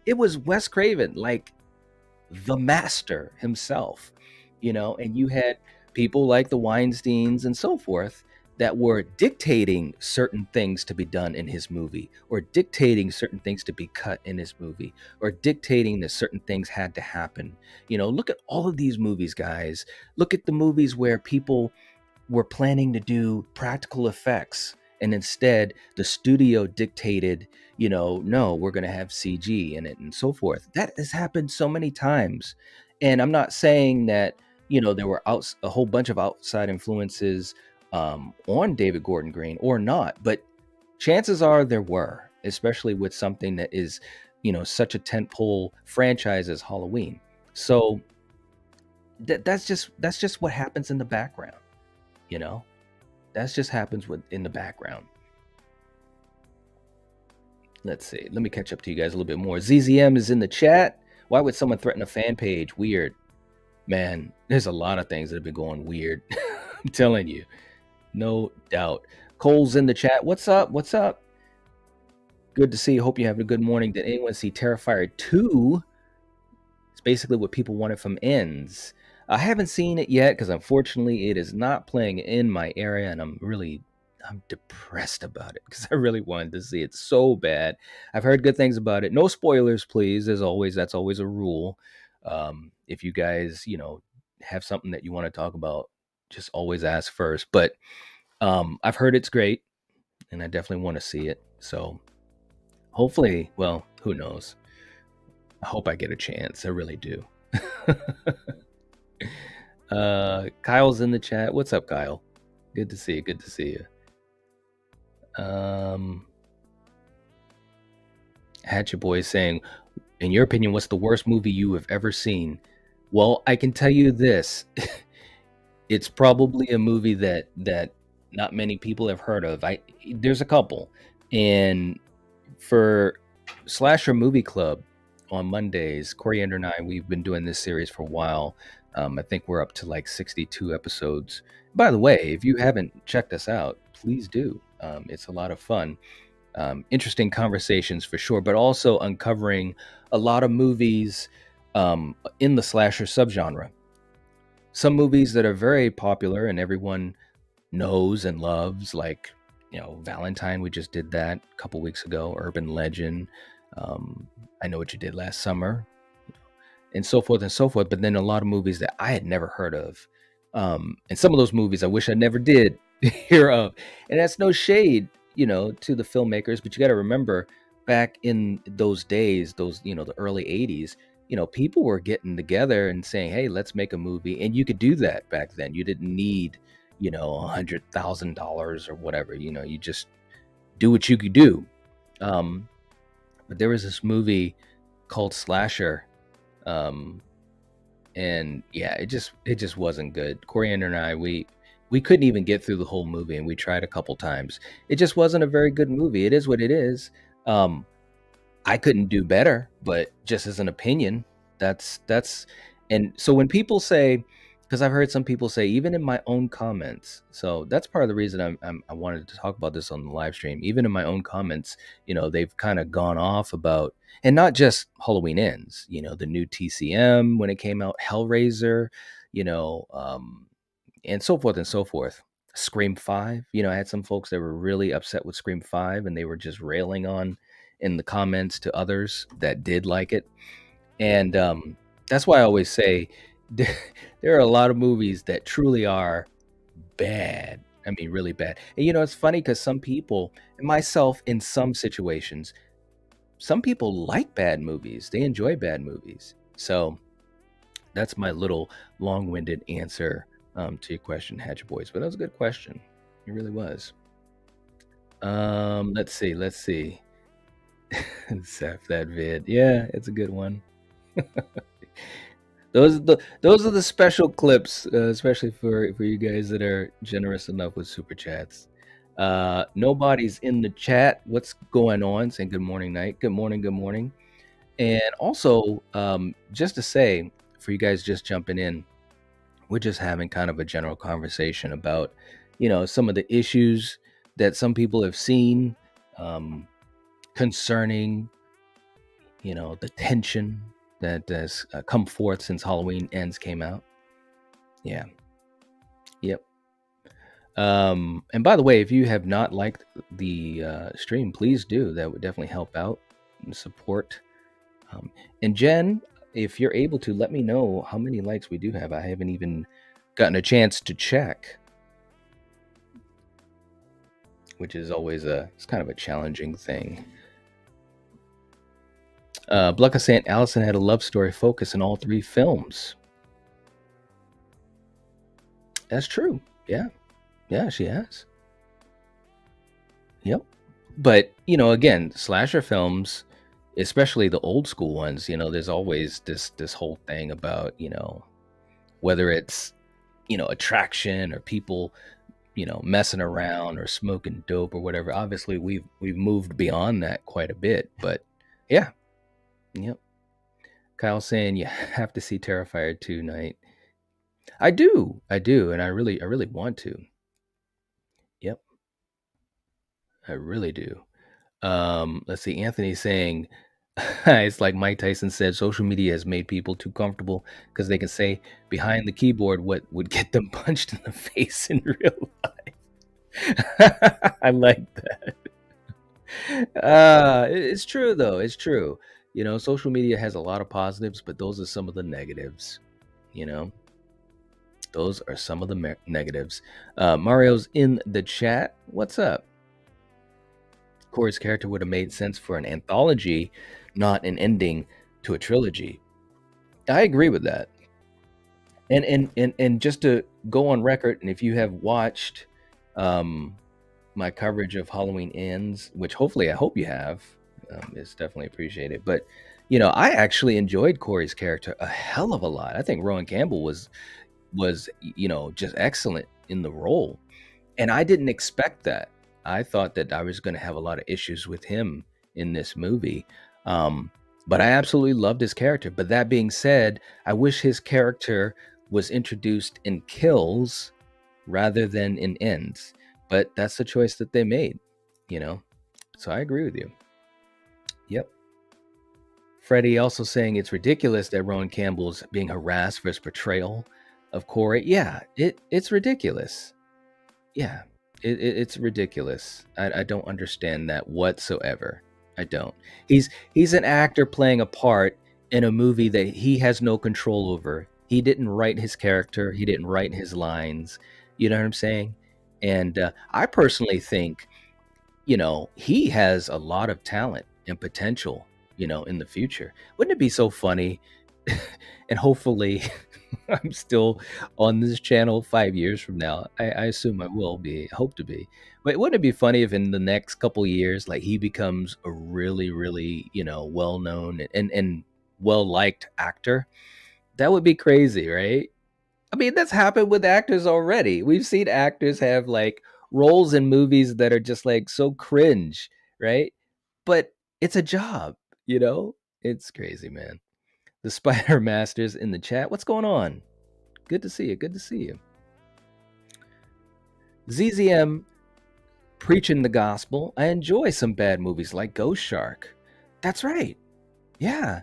It was Wes Craven, like the master himself, and you had people like the Weinsteins and so forth that were dictating certain things to be done in his movie, or dictating certain things to be cut in his movie, or dictating that certain things had to happen. Look at all of these movies, guys. Look at the movies where people were planning to do practical effects, and instead the studio dictated, no, we're going to have CG in it and so forth. That has happened so many times. And I'm not saying that, there were a whole bunch of outside influences on David Gordon Green or not, but chances are there were, especially with something that is, such a tentpole franchise as Halloween. So that's just what happens in the background, That's just happens in the background. Let's see. Let me catch up to you guys a little bit more. ZZM is in the chat. Why would someone threaten a fan page? Weird. Man, there's a lot of things that have been going weird. I'm telling you. No doubt. Cole's in the chat. What's up? What's up? Good to see you. Hope you have a good morning. Did anyone see Terrifier 2? It's basically what people wanted from Ends. I haven't seen it yet because unfortunately it is not playing in my area, and I'm depressed about it because I really wanted to see it so bad. I've heard good things about it. No spoilers, please. As always, that's always a rule. If you guys, have something that you want to talk about, just always ask first. But I've heard it's great, and I definitely want to see it. So hopefully, well, who knows? I hope I get a chance. I really do. Kyle's in the chat. What's up, Kyle? Good to see you. Good to see you. Hatchet Boy saying, in your opinion, what's the worst movie you have ever seen? Well, I can tell you this. It's probably a movie that not many people have heard of. There's a couple. And for Slasher Movie Club on Mondays, Coriander and I, we've been doing this series for a while. I think we're up to like 62 episodes. By the way, if you haven't checked us out, please do. It's a lot of fun. Interesting conversations for sure, but also uncovering a lot of movies in the slasher subgenre. Some movies that are very popular and everyone knows and loves, like, Valentine, we just did that a couple weeks ago, Urban Legend, I Know What You Did Last Summer, and so forth and so forth. But then a lot of movies that I had never heard of. And some of those movies I wish I never did hear of. And that's no shade, to the filmmakers, but you got to remember back in those days, the early 80s, people were getting together and saying, hey, let's make a movie. And you could do that back then. You didn't need, $100,000 or whatever, you just do what you could do. But there was this movie called Slasher. And yeah, it just wasn't good. Coriander and I, we couldn't even get through the whole movie, and we tried a couple times. It just wasn't a very good movie. It is what it is. I couldn't do better, but just as an opinion, that's, and so when people say, because I've heard some people say, even in my own comments, so that's part of the reason I wanted to talk about this on the live stream. Even in my own comments, they've kind of gone off about, and not just Halloween Ends, the new TCM when it came out, Hellraiser, and so forth and so forth. Scream 5, I had some folks that were really upset with Scream 5, and they were just railing on in the comments to others that did like it. And that's why I always say there are a lot of movies that truly are bad. I mean, really bad. And it's funny because some people, and myself in some situations, some people like bad movies. They enjoy bad movies. So that's my little long-winded answer to your question, Hatchet Boys. But that was a good question. It really was. Let's see. Seth, that vid. Yeah, it's a good one. Those are the special clips, especially for you guys that are generous enough with super chats. Nobody's in the chat. What's going on? Saying good morning, night. Good morning. And also, just to say, for you guys just jumping in, we're just having kind of a general conversation about, some of the issues that some people have seen concerning, the tension that has come forth since Halloween Ends came out. Yeah. Yep. And by the way, if you have not liked the stream, please do. That would definitely help out and support. And Jen, if you're able to, let me know how many likes we do have. I haven't even gotten a chance to check, which is always it's kind of a challenging thing. Blucka saying Allison had a love story focus in all 3 films. That's true. Yeah, she has. Yep. But again, slasher films, especially the old school ones, there's always this whole thing about whether it's attraction or people messing around or smoking dope or whatever. Obviously, we've moved beyond that quite a bit, but yeah, yep. Kyle saying you have to see Terrifier 2 night. I do, and I really want to. Yep, I really do. Let's see. Anthony saying it's like Mike Tyson said, social media has made people too comfortable because they can say behind the keyboard what would get them punched in the face in real life. I like that. It's true though. It's true. Social media has a lot of positives, but those are some of the negatives. You know, those are some of the negatives. Mario's in the chat. What's up? Corey's character would have made sense for an anthology, not an ending to a trilogy. I agree with that. And just to go on record, and if you have watched my coverage of Halloween Ends, which hopefully I hope you have, it's definitely appreciated. But I actually enjoyed Corey's character a hell of a lot. I think Rowan Campbell was just excellent in the role, and I didn't expect that. I thought that I was going to have a lot of issues with him in this movie. But I absolutely loved his character. But that being said, I wish his character was introduced in kills rather than in ends. But that's the choice that they made, So I agree with you. Yep. Freddie also saying it's ridiculous that Rowan Campbell's being harassed for his portrayal of Corey. Yeah, it's ridiculous. Yeah. It's ridiculous. I don't understand that whatsoever. I don't. He's an actor playing a part in a movie that he has no control over. He didn't write his character. He didn't write his lines. You know what I'm saying? And I personally think, he has a lot of talent and potential, in the future. Wouldn't it be so funny? And hopefully I'm still on this channel 5 years from now. I assume I will be, hope to be. But wouldn't it be funny if in the next couple years, like he becomes a really, really, well-known and well-liked actor? That would be crazy, right? I mean, that's happened with actors already. We've seen actors have like roles in movies that are just like so cringe, right? But it's a job, It's crazy, man. The Spider Masters in the chat. What's going on? Good to see you. Good to see you. ZZM preaching the gospel. I enjoy some bad movies like Ghost Shark. That's right. Yeah.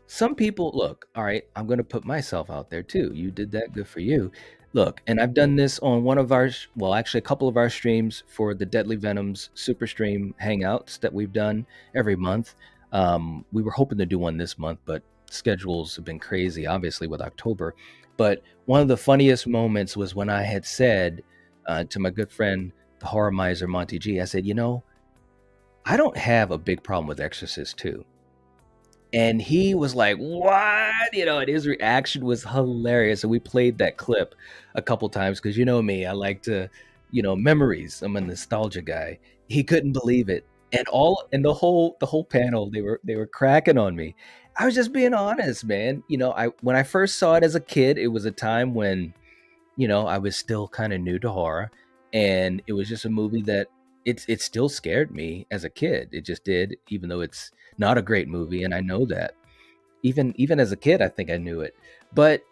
Some people, look, all right, I'm going to put myself out there too. You did that. Good for you. Look, and I've done this on one of our, well, actually a couple of our streams for the Deadly Venoms Super Stream Hangouts that we've done every month. We were hoping to do one this month, but schedules have been crazy, obviously, with October. But one of the funniest moments was when I had said to my good friend, the horror miser Monty G, I said, I don't have a big problem with Exorcist 2. And he was like, what? And his reaction was hilarious. And we played that clip a couple times because me, I like to, memories. I'm a nostalgia guy. He couldn't believe it. And the whole panel, they were cracking on me. I was just being honest, man. When I first saw it as a kid, it was a time when, I was still kind of new to horror. And it was just a movie that it still scared me as a kid. It just did, even though it's not a great movie, and I know that. Even as a kid, I think I knew it. But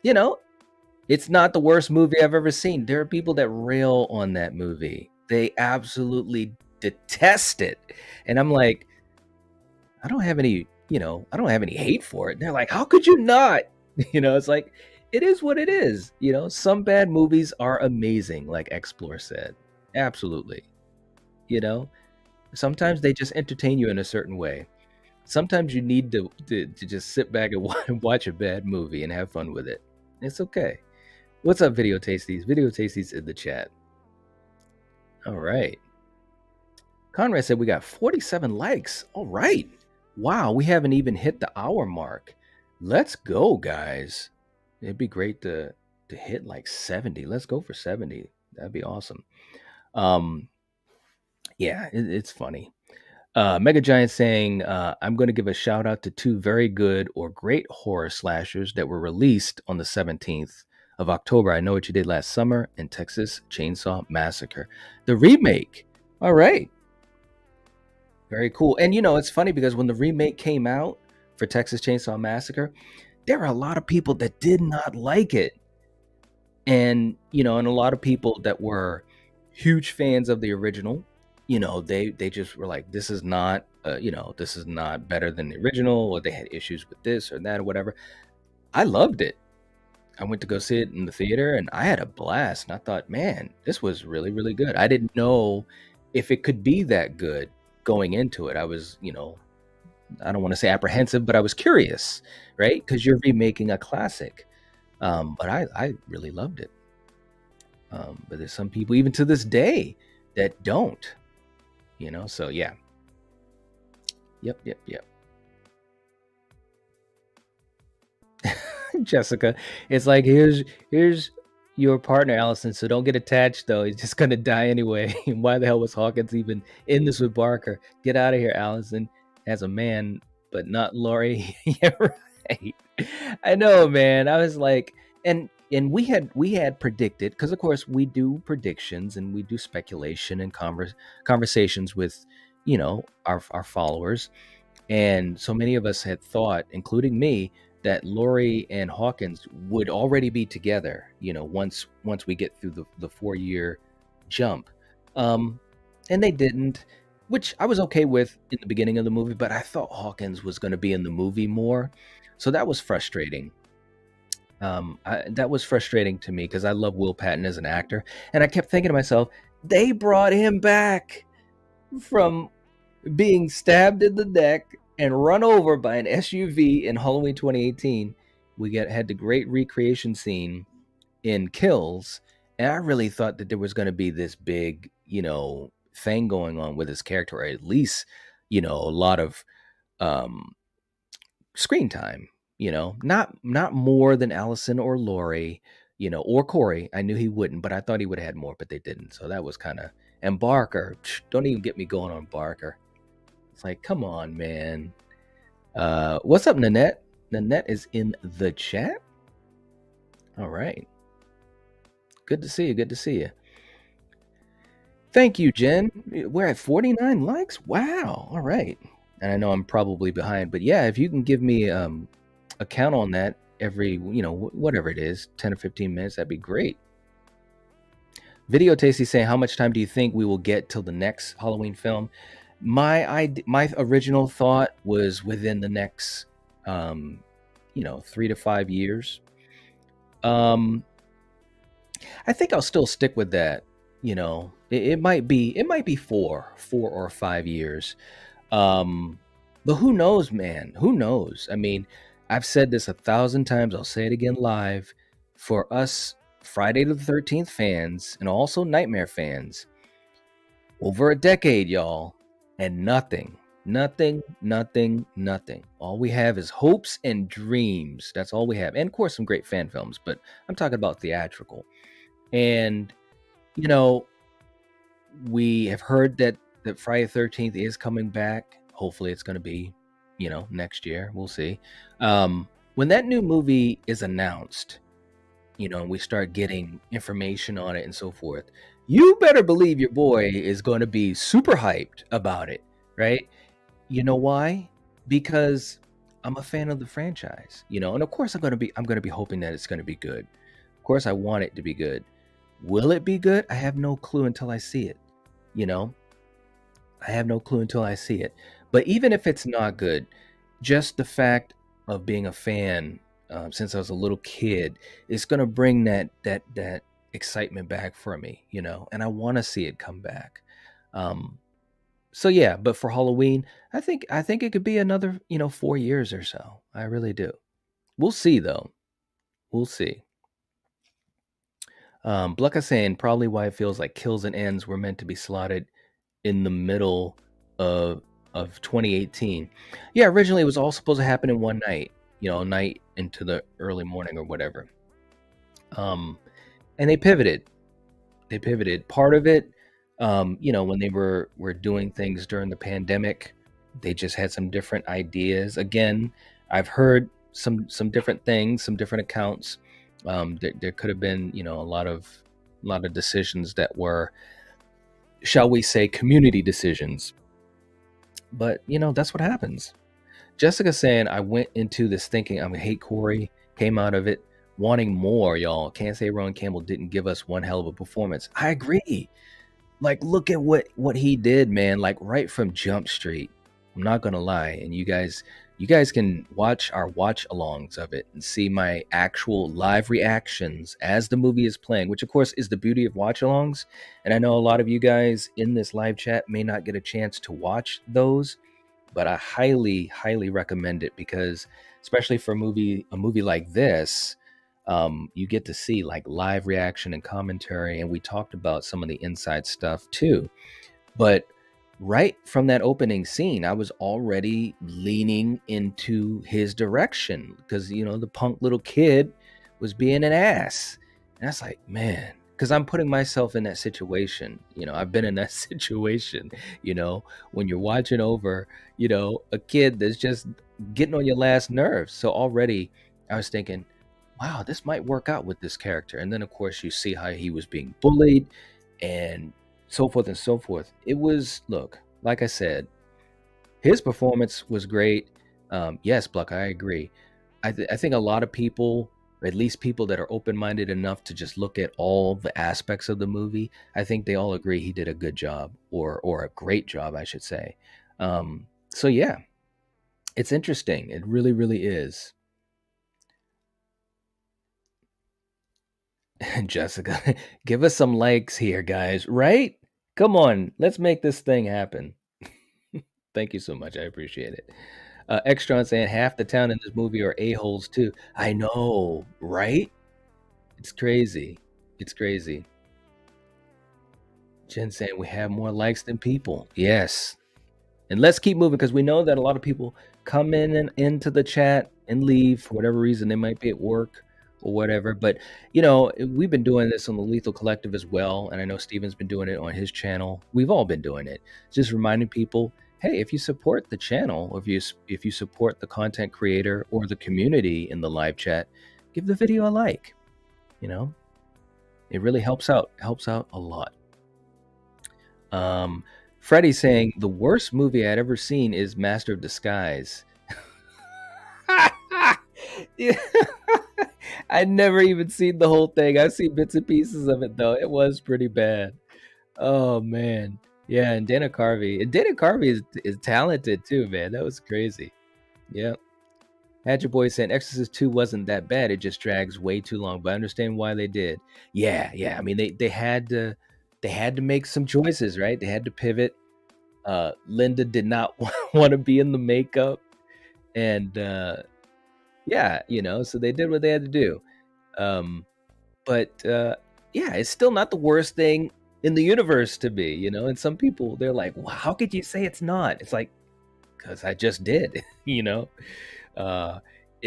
it's not the worst movie I've ever seen. There are people that rail on that movie. They absolutely detest it, and I'm like, I don't have any hate for it. And they're like, how could you not? It's like, it is what it is. Some bad movies are amazing, like Explore said. Absolutely. Sometimes they just entertain you in a certain way. Sometimes you need to just sit back and watch a bad movie and have fun with it. It's okay. What's up, Video Tasties? Video Tasties in the chat. All right. Conrad said we got 47 likes. All right. Wow, we haven't even hit the hour mark. Let's go, guys. It'd be great to hit like 70. Let's go for 70. That'd be awesome. Yeah, it's funny. Mega Giant saying, I'm going to give a shout out to 2 very good or great horror slashers that were released on the 17th of October. I Know What You Did Last Summer and Texas Chainsaw Massacre. The remake. All right. Very cool. And it's funny because when the remake came out for Texas Chainsaw Massacre, there were a lot of people that did not like it. And and a lot of people that were huge fans of the original, they just were like, this is not this is not better than the original, or they had issues with this or that or whatever. I loved it. I went to go see it in the theater and I had a blast, and I thought, man, this was really, really good. I didn't know if it could be that good going into it. I was, I don't want to say apprehensive, but I was curious, right? Because you're remaking a classic. But I really loved it. But there's some people even to this day that don't, so yeah. Yep. Jessica, it's like, here's your partner, Allison, so don't get attached though. He's just gonna die anyway. Why the hell was Hawkins even in this with Barker? Get out of here, Allison, as a man, but not Laurie. Yeah, right. I know, man. I was like, and we had predicted, because of course we do predictions and we do speculation and conversations with our followers, and so many of us had thought, including me, that Laurie and Hawkins would already be together, once we get through the 4-year jump. And they didn't, which I was okay with in the beginning of the movie, but I thought Hawkins was going to be in the movie more. So that was frustrating. That was frustrating to me because I love Will Patton as an actor. And I kept thinking to myself, they brought him back from being stabbed in the neck and run over by an SUV in Halloween 2018. We had the great recreation scene in Kills, and I really thought that there was going to be this big, thing going on with his character, or at least, a lot of screen time. Not more than Allison or Laurie, or Corey. I knew he wouldn't, but I thought he would have had more, but they didn't. So that was kind of. And Barker, don't even get me going on Barker. It's like, come on, man. What's up, Nanette? Nanette is in the chat. All right. Good to see you. Thank you, Jen. We're at 49 likes. Wow. All right. And I know I'm probably behind, but yeah, if you can give me a count on that every, whatever it is, 10 or 15 minutes, that'd be great. Video Tasty saying, how much time do you think we will get till the next Halloween film? My original thought was within the next 3 to 5 years. I think I'll still stick with that. It might be 4 or 5 years. But who knows, man? Who knows? I mean, I've said this 1,000 times. I'll say it again live. For us Friday the 13th fans, and also Nightmare fans, over a decade, y'all, and nothing. All we have is hopes and dreams. That's all we have. And of course, some great fan films, but I'm talking about theatrical. And, we have heard that Friday the 13th is coming back. Hopefully it's going to be, next year. We'll see. When that new movie is announced, and we start getting information on it and so forth, you better believe your boy is going to be super hyped about it, right? You know why? Because I'm a fan of the franchise, and of course I'm going to be hoping that it's going to be good. Of course I want it to be good. Will it be good? I have no clue until I see it. I have no clue until I see it. But even if it's not good, just the fact of being a fan since I was a little kid, it's going to bring that excitement back for me, and I want to see it come back. So yeah, but for Halloween, I think it could be another, 4 years or so. I really do. We'll see though. We'll see. Blucka saying probably why it feels like Kills and Ends were meant to be slotted in the middle of 2018. Yeah, originally it was all supposed to happen in one night, night into the early morning or whatever. And they pivoted. Part of it When they were doing things during the pandemic, they just had some different ideas. Again, I've heard some different things, some different accounts. There could have been, a lot of decisions that were, shall we say, community decisions. But that's what happens. Jessica saying, I went into this thinking I'm gonna hate Corey, came out of it wanting more, y'all. Can't say Ron Campbell didn't give us one hell of a performance. I agree. Like, look at what he did, man. Like, right from Jump Street. I'm not gonna lie, and you guys can watch our watch alongs of it and see my actual live reactions as the movie is playing, which of course is the beauty of watch alongs. And I know a lot of you guys in this live chat may not get a chance to watch those, but I highly, highly recommend it, because especially for a movie like this, you get to see like live reaction and commentary, and we talked about some of the inside stuff too. But right from that opening scene, I was already leaning into his direction, because the punk little kid was being an ass, and I was like, man, because I'm putting myself in that situation. I've been in that situation. When you're watching over a kid that's just getting on your last nerves. So already I was thinking, wow, this might work out with this character. And then of course you see how he was being bullied and so forth and so forth. It was, look, like I said, his performance was great. Yes, Pluck, I agree. I think a lot of people, or at least people that are open-minded enough to just look at all the aspects of the movie, I think they all agree he did a good job, or a great job, I should say. So yeah, it's interesting. It really, really is. Jessica, give us some likes here, guys, right? Come on, let's make this thing happen. Thank you so much. I appreciate it. Extron saying half the town in this movie are a-holes too. I know, right? It's crazy. It's crazy. Jen saying we have more likes than people. Yes. And let's keep moving, because we know that a lot of people come in and into the chat and leave for whatever reason. They might be at work or whatever. But, we've been doing this on the Lethal Collective as well. And I know Steven's been doing it on his channel. We've all been doing it. Just reminding people, hey, if you support the channel, or if you support the content creator or the community in the live chat, give the video a like. It really helps out a lot. Freddie saying the worst movie I'd ever seen is Master of Disguise. Yeah. I'd never even seen the whole thing. I've seen bits and pieces of it though. It was pretty bad. Oh man. Yeah, and Dana Carvey is talented too, man. That was crazy. Yeah. Hatcher Boy saying Exorcist 2 wasn't that bad. It just drags way too long, but I understand why they did. Yeah. I mean, they had to make some choices, right? They had to pivot. Linda did not want to be in the makeup, and so they did what they had to do. But it's still not the worst thing in the universe to be, and some people, they're like, well, how could you say it's not? It's like, because I just did. It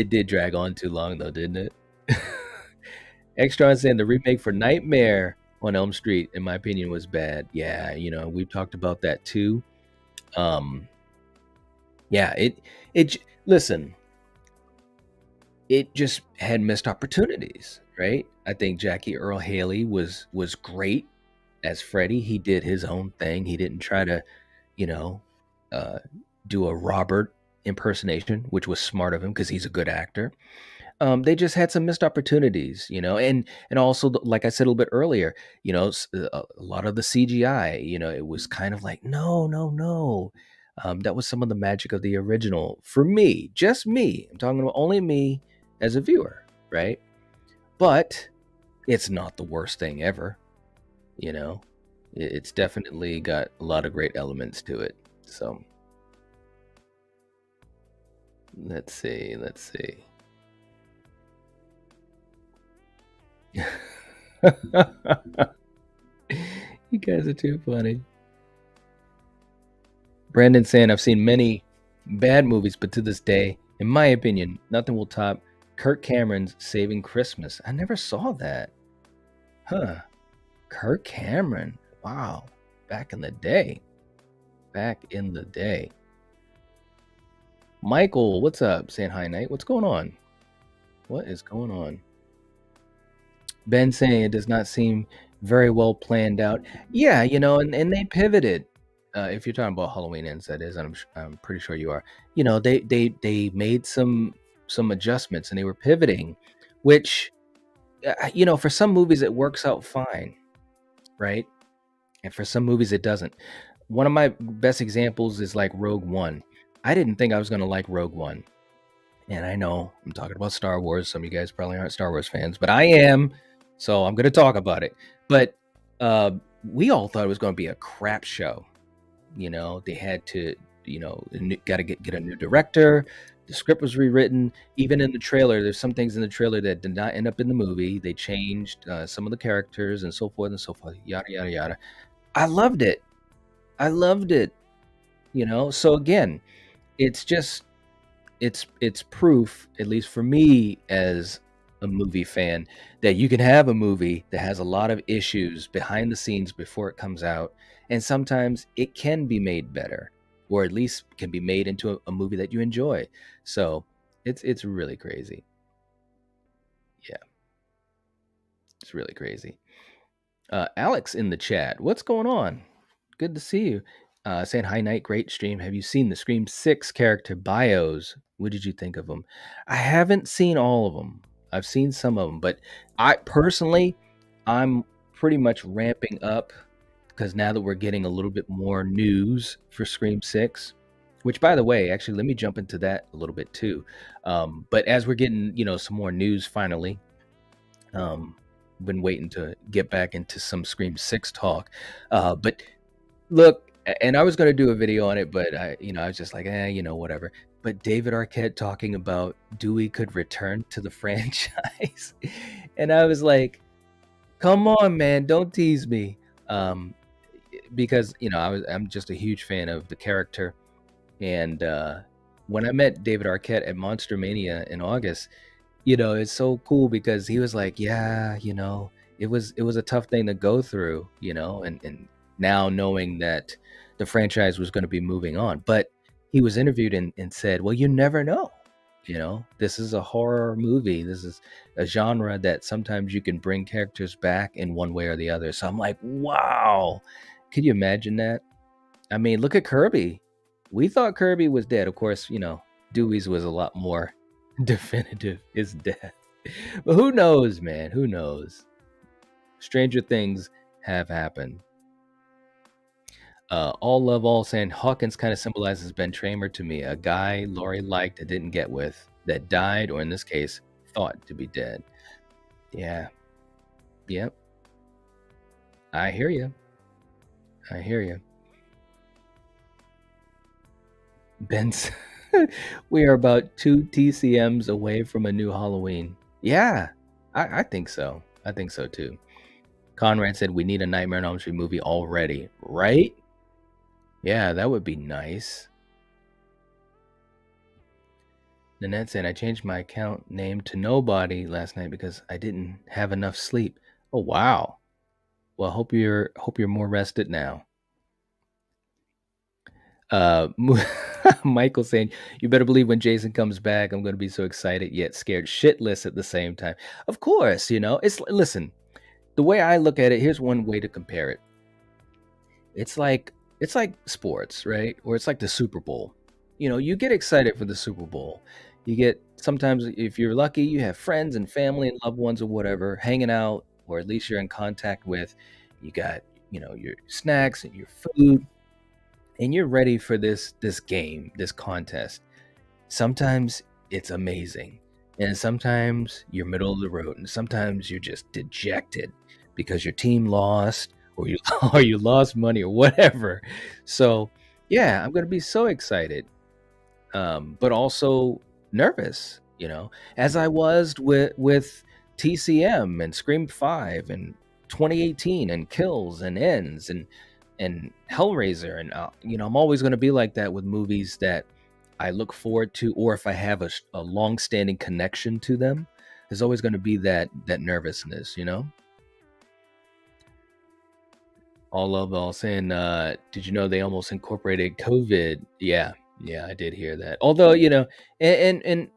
did drag on too long though, didn't it? Extron saying the remake for Nightmare on Elm Street, in my opinion, was bad. Yeah, we've talked about that too. Listen, it just had missed opportunities, right? I think Jackie Earl Haley was great as Freddy. He did his own thing. He didn't try to, do a Robert impersonation, which was smart of him because he's a good actor. They just had some missed opportunities, and also, like I said a little bit earlier, a lot of the CGI, it was kind of like, no. That was some of the magic of the original for me, just me. I'm talking about only me as a viewer, right? But it's not the worst thing ever, It's definitely got a lot of great elements to it. So let's see. You guys are too funny. Brandon saying, I've seen many bad movies, but to this day, in my opinion, nothing will top Kirk Cameron's Saving Christmas. I never saw that. Huh. Kirk Cameron. Wow. Back in the day. Back in the day. Michael, what's up? Saying hi, Night. What's going on? What is going on? Ben saying it does not seem very well planned out. Yeah, and they pivoted. If you're talking about Halloween Ends, that is, I'm pretty sure you are. They made some adjustments and they were pivoting, which for some movies it works out fine, right? And for some movies it doesn't. One of my best examples is like Rogue One. I didn't think I was going to like Rogue One. And I know I'm talking about Star Wars. Some of you guys probably aren't Star Wars fans, but I am. So I'm going to talk about it. But we all thought it was going to be a crap show. They had to, got to get a new director. The script was rewritten. Even in the trailer, there's some things in the trailer that did not end up in the movie. They changed some of the characters and so forth, yada, yada, yada. I loved it. So again, it's just, it's proof, at least for me as a movie fan, that you can have a movie that has a lot of issues behind the scenes before it comes out, and sometimes it can be made better, or at least can be made into a movie that you enjoy. So it's really crazy. Yeah, it's really crazy. Alex in the chat, what's going on? Good to see you. Saying hi, Night. Great stream. Have you seen the Scream 6 character bios? What did you think of them? I haven't seen all of them. I've seen some of them, but I'm pretty much ramping up because now that we're getting a little bit more news for Scream 6, which, by the way, actually, let me jump into that a little bit too. But as we're getting, some more news finally, been waiting to get back into some Scream 6 talk. But look, and I was going to do a video on it, but I was just like, whatever. But David Arquette talking about Dewey could return to the franchise. And I was like, come on, man, don't tease me. Because, I'm just a huge fan of the character. And when I met David Arquette at Monster Mania in August, it's so cool because he was like, yeah, it was a tough thing to go through, and now knowing that the franchise was going to be moving on. But he was interviewed and said, well, you never know. This is a horror movie. This is a genre that sometimes you can bring characters back in one way or the other. So I'm like, wow. Could you imagine that? I mean, look at Kirby. We thought Kirby was dead. Of course, Dewey's was a lot more definitive, his death. But who knows, man? Who knows? Stranger things have happened. All Love All saying Hawkins kind of symbolizes Ben Tramer to me, a guy Laurie liked and didn't get with, that died, or in this case, thought to be dead. Yeah. Yep. I hear you. Ben's we are about 2 TCMs away from a new Halloween. Yeah, I think so. I think so too. Conrad said we need a Nightmare on Elm Street movie already, right? Yeah, that would be nice. Nanette said I changed my account name to Nobody last night because I didn't have enough sleep. Oh wow. Well, hope you're more rested now. Michael saying you better believe when Jason comes back, I'm going to be so excited yet scared shitless at the same time. Of course, listen. The way I look at it, here's one way to compare it. It's like sports, right? Or it's like the Super Bowl. You get excited for the Super Bowl. You get, sometimes if you're lucky, you have friends and family and loved ones or whatever hanging out, or at least you're in contact with. You got, your snacks and your food, and you're ready for this game, this contest. Sometimes it's amazing, and sometimes you're middle of the road, and sometimes you're just dejected because your team lost, or you lost money or whatever. So yeah, I'm going to be so excited, but also nervous, as I was with TCM and Scream 5 and 2018 and Kills and Ends and Hellraiser. And, I'm always going to be like that with movies that I look forward to, or if I have a long-standing connection to them, there's always going to be that nervousness, All of all saying, did you know they almost incorporated COVID? Yeah, I did hear that. Although, and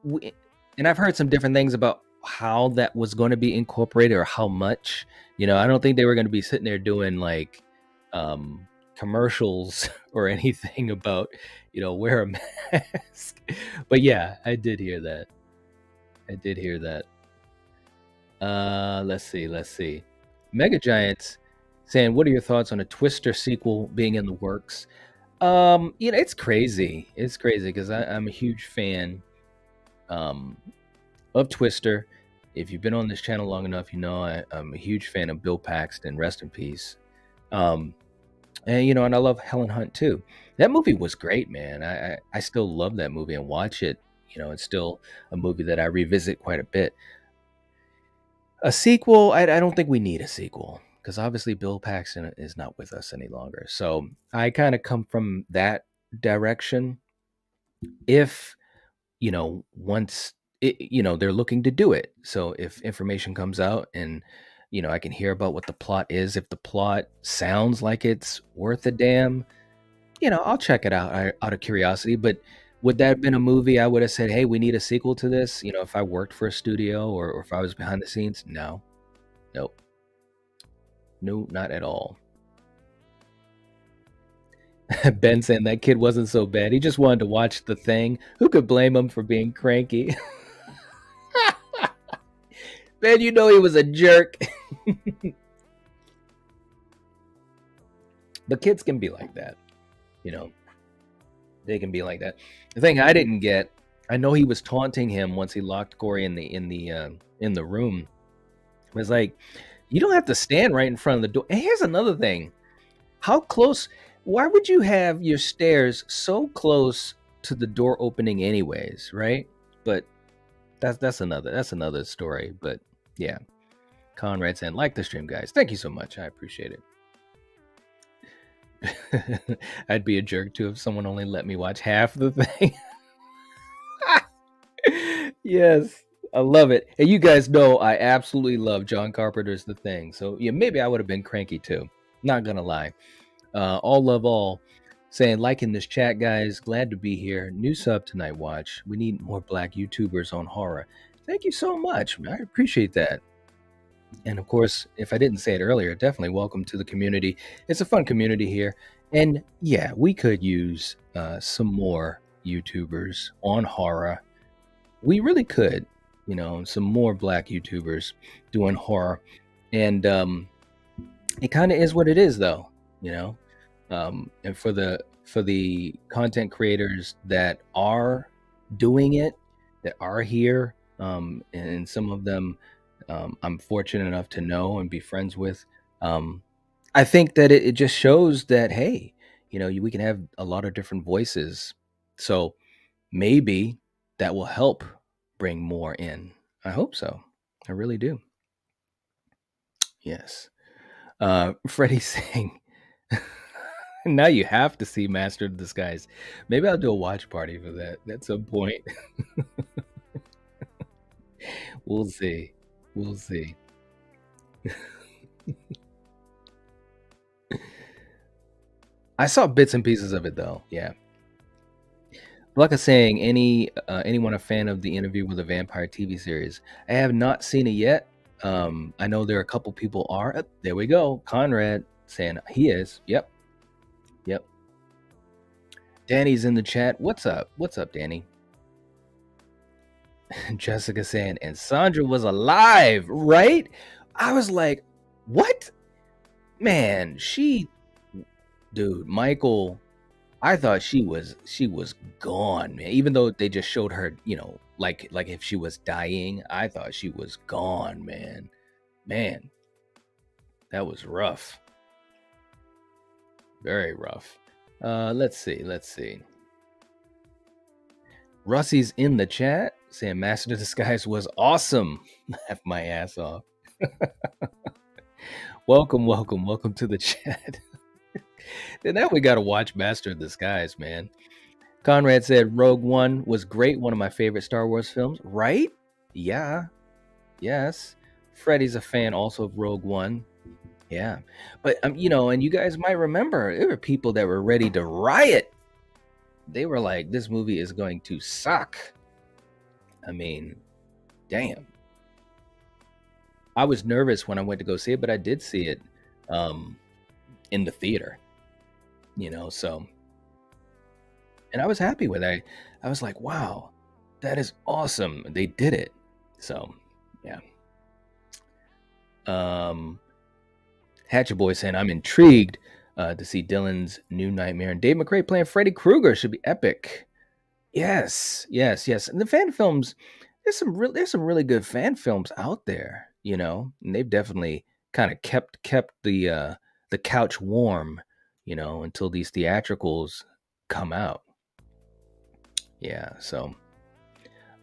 I've heard some different things about how that was going to be incorporated or how much. I don't think they were going to be sitting there doing like commercials or anything about, wear a mask. But yeah, I did hear that. Let's see. Mega Giants saying, what are your thoughts on a Twister sequel being in the works? It's crazy. It's crazy because I'm a huge fan of Twister. If you've been on this channel long enough, I'm a huge fan of Bill Paxton. Rest in peace. And I love Helen Hunt too. That movie was great, man. I still love that movie and watch it. It's still a movie that I revisit quite a bit. A sequel, I don't think we need a sequel because obviously Bill Paxton is not with us any longer. So I kind of come from that direction. If, once they're looking to do it. So if information comes out and, I can hear about what the plot is, if the plot sounds like it's worth a damn, I'll check it out of curiosity. But would that have been a movie I would have said, hey, we need a sequel to this? If I worked for a studio or if I was behind the scenes? No. Nope. No, not at all. Ben saying that kid wasn't so bad. He just wanted to watch The Thing. Who could blame him for being cranky? Ben, he was a jerk. But kids can be like that. They can be like that. The thing I didn't get, I know he was taunting him once he locked Corey in the room. It was like, you don't have to stand right in front of the door. And here's another thing. How close? Why would you have your stairs so close to the door opening anyways, right? But that's another story. But yeah. Conrad saying, like the stream, guys. Thank you so much. I appreciate it. I'd be a jerk too if someone only let me watch half the thing. Yes, I love it. And you guys know I absolutely love John Carpenter's The Thing. So yeah, maybe I would have been cranky too. Not gonna lie. All love all saying, like in this chat, guys, glad to be here. New sub to Nightwatch. We need more black YouTubers on horror. Thank you so much. I appreciate that. And of course, if I didn't say it earlier, definitely welcome to the community. It's a fun community here. And yeah, we could use some more YouTubers on horror. We really could, some more black YouTubers doing horror. And it kind of is what it is, though, and for the content creators that are doing it, that are here, and some of them I'm fortunate enough to know and be friends with. I think that it just shows that, hey, we can have a lot of different voices. So maybe that will help bring more in. I hope so. I really do. Yes. Freddie saying, now you have to see Master of Disguise. Maybe I'll do a watch party for that at some point. We'll see. I saw bits and pieces of it though. Yeah. Like I was saying, anyone a fan of the Interview with a Vampire TV series? I have not seen it yet. I know there are a couple people are. There we go. Conrad saying he is. Yep. Danny's in the chat. What's up, Danny? Jessica saying, and Sandra was alive, right? I was like, what? Man, dude, Michael, I thought she was gone, man. Even though they just showed her, like if she was dying, I thought she was gone, man. Man, that was rough. Very rough. Let's see. Rusty's in the chat saying Master of Disguise was awesome. Laugh my ass off. Welcome to the chat. And now we got to watch Master of Disguise, man. Conrad said Rogue One was great. One of my favorite Star Wars films. Right? Yeah. Yes. Freddie's a fan also of Rogue One. Yeah. But and you guys might remember there were people that were ready to riot. They were like, this movie is going to suck. I mean, damn. I was nervous when I went to go see it, but I did see it in the theater. So, and I was happy with it. I was like, wow, that is awesome. They did it. So, yeah. Hatchet Boy saying, I'm intrigued to see Dylan's new Nightmare, and Dave McRae playing Freddy Krueger should be epic. Yes. And the fan films, there's some really good fan films out there, and they've definitely kind of kept the couch warm, until these theatricals come out. Yeah. So,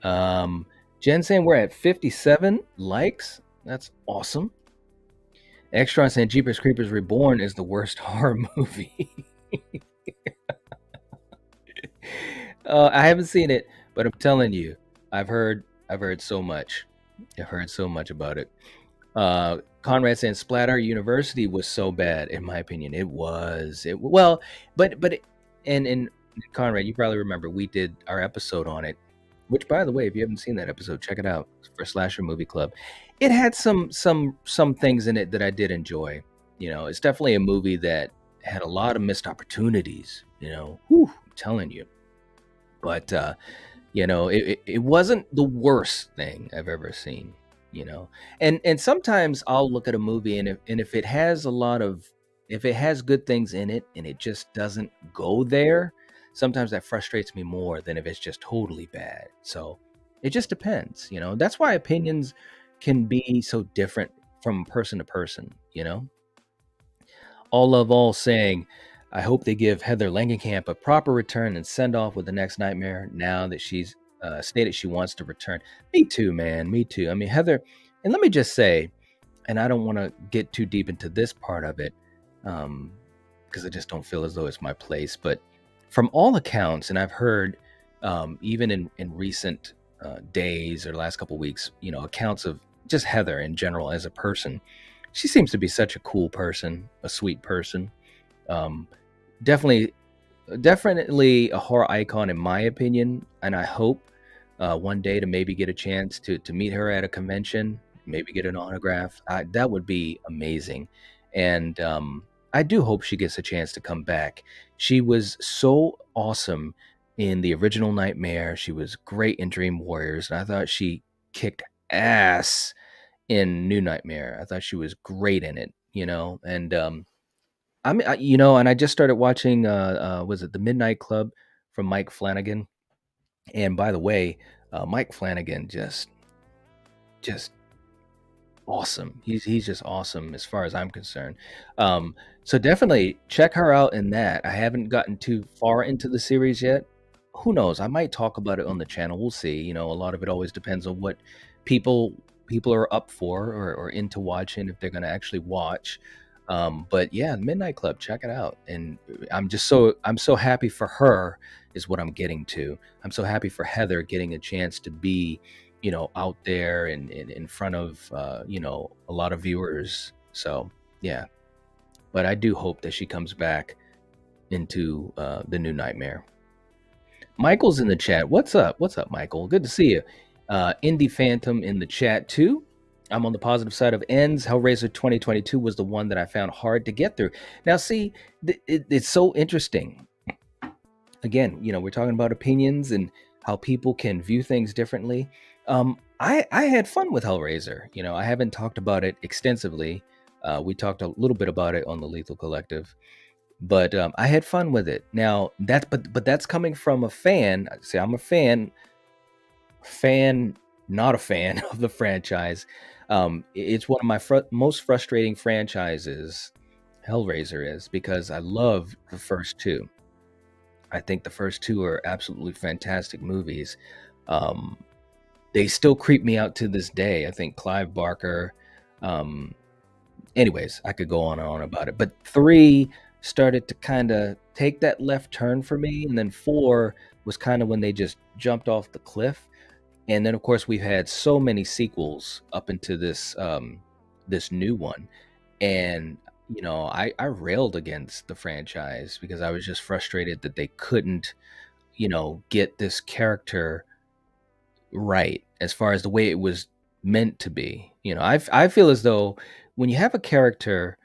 Jen saying we're at 57 likes. That's awesome. Extron saying Jeepers Creepers Reborn is the worst horror movie. I haven't seen it, but I'm telling you, I've heard so much. I've heard so much about it. Conrad saying Splatter University was so bad, in my opinion. It was. And Conrad, you probably remember we did our episode on it. Which, by the way, if you haven't seen that episode, check it out for Slasher Movie Club. It had some things in it that I did enjoy. It's definitely a movie that had a lot of missed opportunities. I'm telling you. But it wasn't the worst thing I've ever seen. And sometimes I'll look at a movie and if it has if it has good things in it and it just doesn't go there, sometimes that frustrates me more than if it's just totally bad. So it just depends, That's why opinions can be so different from person to person, All Love All saying, I hope they give Heather Langenkamp a proper return and send off with the next Nightmare now that she's stated she wants to return. Me too, man. Me too. I mean, Heather, and let me just say, and I don't want to get too deep into this part of it because I just don't feel as though it's my place, but from all accounts, and I've heard even in recent days or last couple of weeks, accounts of just Heather in general as a person. She seems to be such a cool person, a sweet person. Definitely a horror icon in my opinion, and I hope one day to maybe get a chance to meet her at a convention, maybe get an autograph. That would be amazing. And I do hope she gets a chance to come back. She was so awesome in the original Nightmare. She was great in Dream Warriors, and I thought she kicked ass in New Nightmare. I thought she was great in it, and and I just started watching was it The Midnight Club from Mike Flanagan? And by the way, Mike Flanagan just awesome. He's just awesome as far as I'm concerned. So definitely check her out in that. I haven't gotten too far into the series yet. Who knows? I might talk about it on the channel. We'll see. A lot of it always depends on what people are up for or into watching, if they're going to actually watch. But yeah, Midnight Club, check it out. And I'm so happy for her is what I'm getting to. I'm so happy for Heather getting a chance to be, out there and in front of, a lot of viewers. So yeah, but I do hope that she comes back into the new Nightmare. Michael's in the chat. What's up, Michael? Good to see you. Indie Phantom in the chat too. I'm on the positive side of ends. Hellraiser 2022 was the one that I found hard to get through. Now, see, it's so interesting. Again, we're talking about opinions and how people can view things differently. I had fun with Hellraiser. I haven't talked about it extensively. We talked a little bit about it on the Lethal Collective, but I had fun with it. Now, that's coming from a fan. See, I'm a fan, not a fan of the franchise. It's one of my most frustrating franchises, Hellraiser is, because I love the first two. I think the first two are absolutely fantastic movies. They still creep me out to this day. I think Clive Barker. Anyways, I could go on and on about it. But 3 started to kind of take that left turn for me. And then 4 was kind of when they just jumped off the cliff. And then, of course, we've had so many sequels up into this this new one. And I railed against the franchise because I was just frustrated that they couldn't get this character right as far as the way it was meant to be. I feel as though when you have a character,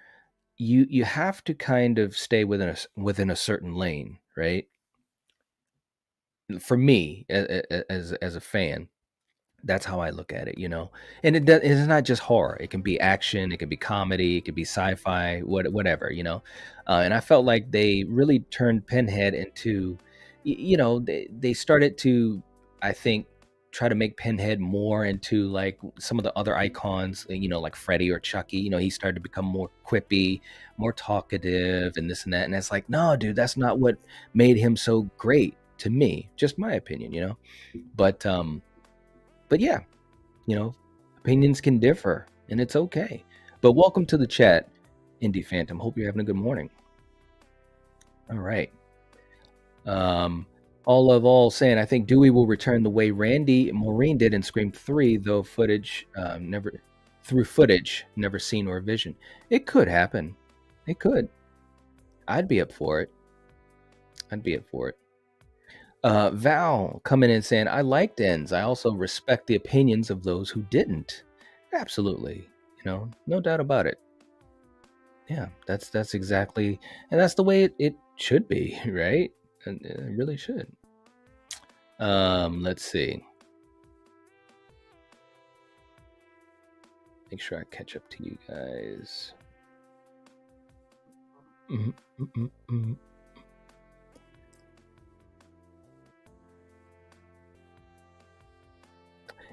you have to kind of stay within a certain lane, right? For me, as a fan, that's how I look at it. And it's not just horror. It can be action, it can be comedy, it could be sci-fi, whatever. And I felt like they really turned Pinhead into, they started to, I think, try to make Pinhead more into like some of the other icons, like Freddy or Chucky. He started to become more quippy, more talkative, and this and that. And it's like, no, dude, that's not what made him so great to me. Just my opinion. But but yeah, you know, opinions can differ, and it's okay. But welcome to the chat, Indie Phantom. Hope you're having a good morning. All right. All saying, I think Dewey will return the way Randy Maureen did in Scream 3, though through footage never seen or vision. It could happen. It could. I'd be up for it. Val coming in saying, I liked ends. I also respect the opinions of those who didn't. Absolutely. No doubt about it. Yeah, that's exactly, and that's the way it should be, right? And it really should. Let's see. Make sure I catch up to you guys.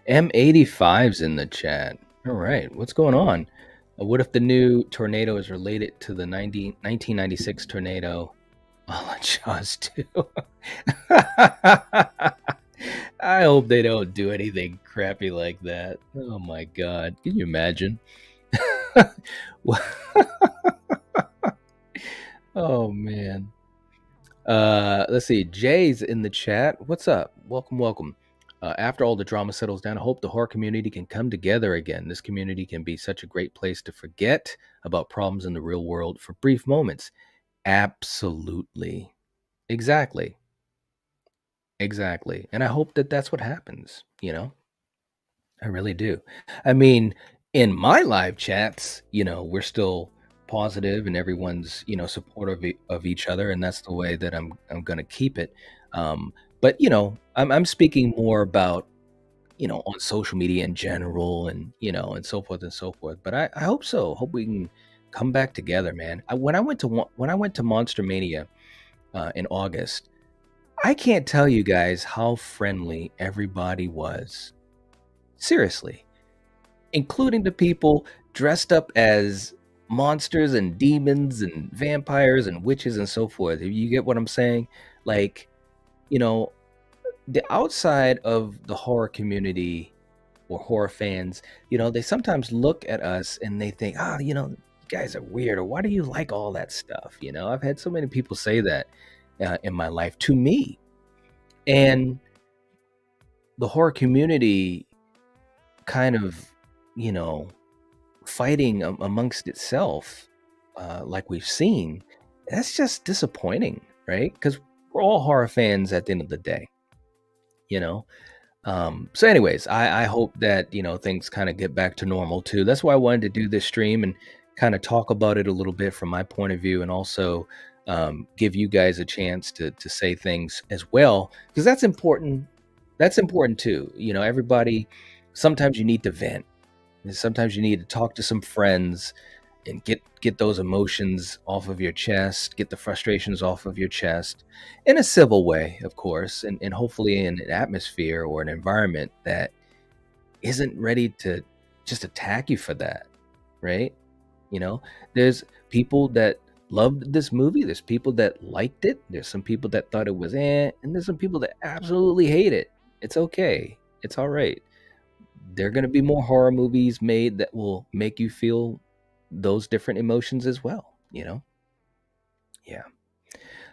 M85's in the chat. All right, what's going on? What if the new tornado is related to the 1996 tornado? Oh, Jaws 2. I hope they don't do anything crappy like that. Oh my god. Can you imagine? Oh man. Let's see. Jay's in the chat. What's up? Welcome. After all the drama settles down, I hope the horror community can come together again. This community can be such a great place to forget about problems in the real world for brief moments. Absolutely. Exactly. And I hope that that's what happens, I really do. I mean, in my live chats, we're still positive and everyone's, supportive of each other, and that's the way that I'm going to keep it. But I'm speaking more about on social media in general, and and so forth and so forth. But I hope so. Hope we can come back together, man. When I went to Monster Mania in August, I can't tell you guys how friendly everybody was. Seriously, including the people dressed up as monsters and demons and vampires and witches and so forth. You get what I'm saying? Like, the outside of the horror community or horror fans, they sometimes look at us and they think, you guys are weird, or why do you like all that stuff? I've had so many people say that in my life to me. And the horror community kind of, fighting amongst itself, like we've seen, that's just disappointing, right? Because we're all horror fans at the end of the day, So anyways, I hope that, things kind of get back to normal too. That's why I wanted to do this stream and kind of talk about it a little bit from my point of view, and also give you guys a chance to say things as well, because that's important. That's important too. Everybody, sometimes you need to vent, and sometimes you need to talk to some friends and get those emotions off of your chest, get the frustrations off of your chest in a civil way, of course, and hopefully in an atmosphere or an environment that isn't ready to just attack you for that, right? There's people that loved this movie, there's people that liked it, there's some people that thought it was and there's some people that absolutely hate it. It's okay. It's all right. There are going to be more horror movies made that will make you feel those different emotions as well, Yeah.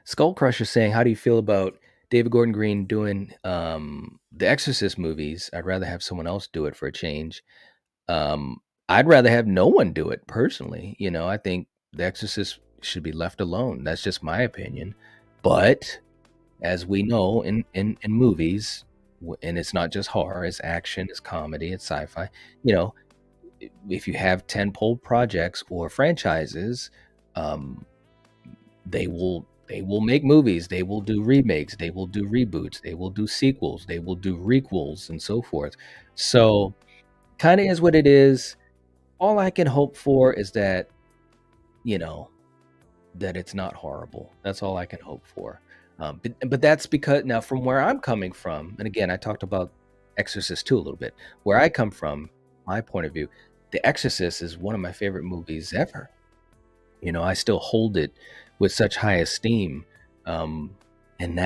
Skull Crusher saying, how do you feel about David Gordon Green doing the Exorcist movies? I'd rather have someone else do it for a change. I'd rather have no one do it personally. I think The Exorcist should be left alone. That's just my opinion. But as we know in movies, and it's not just horror, it's action, it's comedy, it's sci-fi, you know, if you have tentpole projects or franchises, um, they will make movies, they will do remakes, they will do reboots, they will do sequels, they will do requels, and so forth. So kind of is what it is. All I can hope for is that you know that it's not horrible. That's all I can hope for. But that's because now, from where I'm coming from, and again, I talked about Exorcist 2 a little bit. Where I come from, my point of view, The Exorcist is one of my favorite movies ever. I still hold it with such high esteem, um, and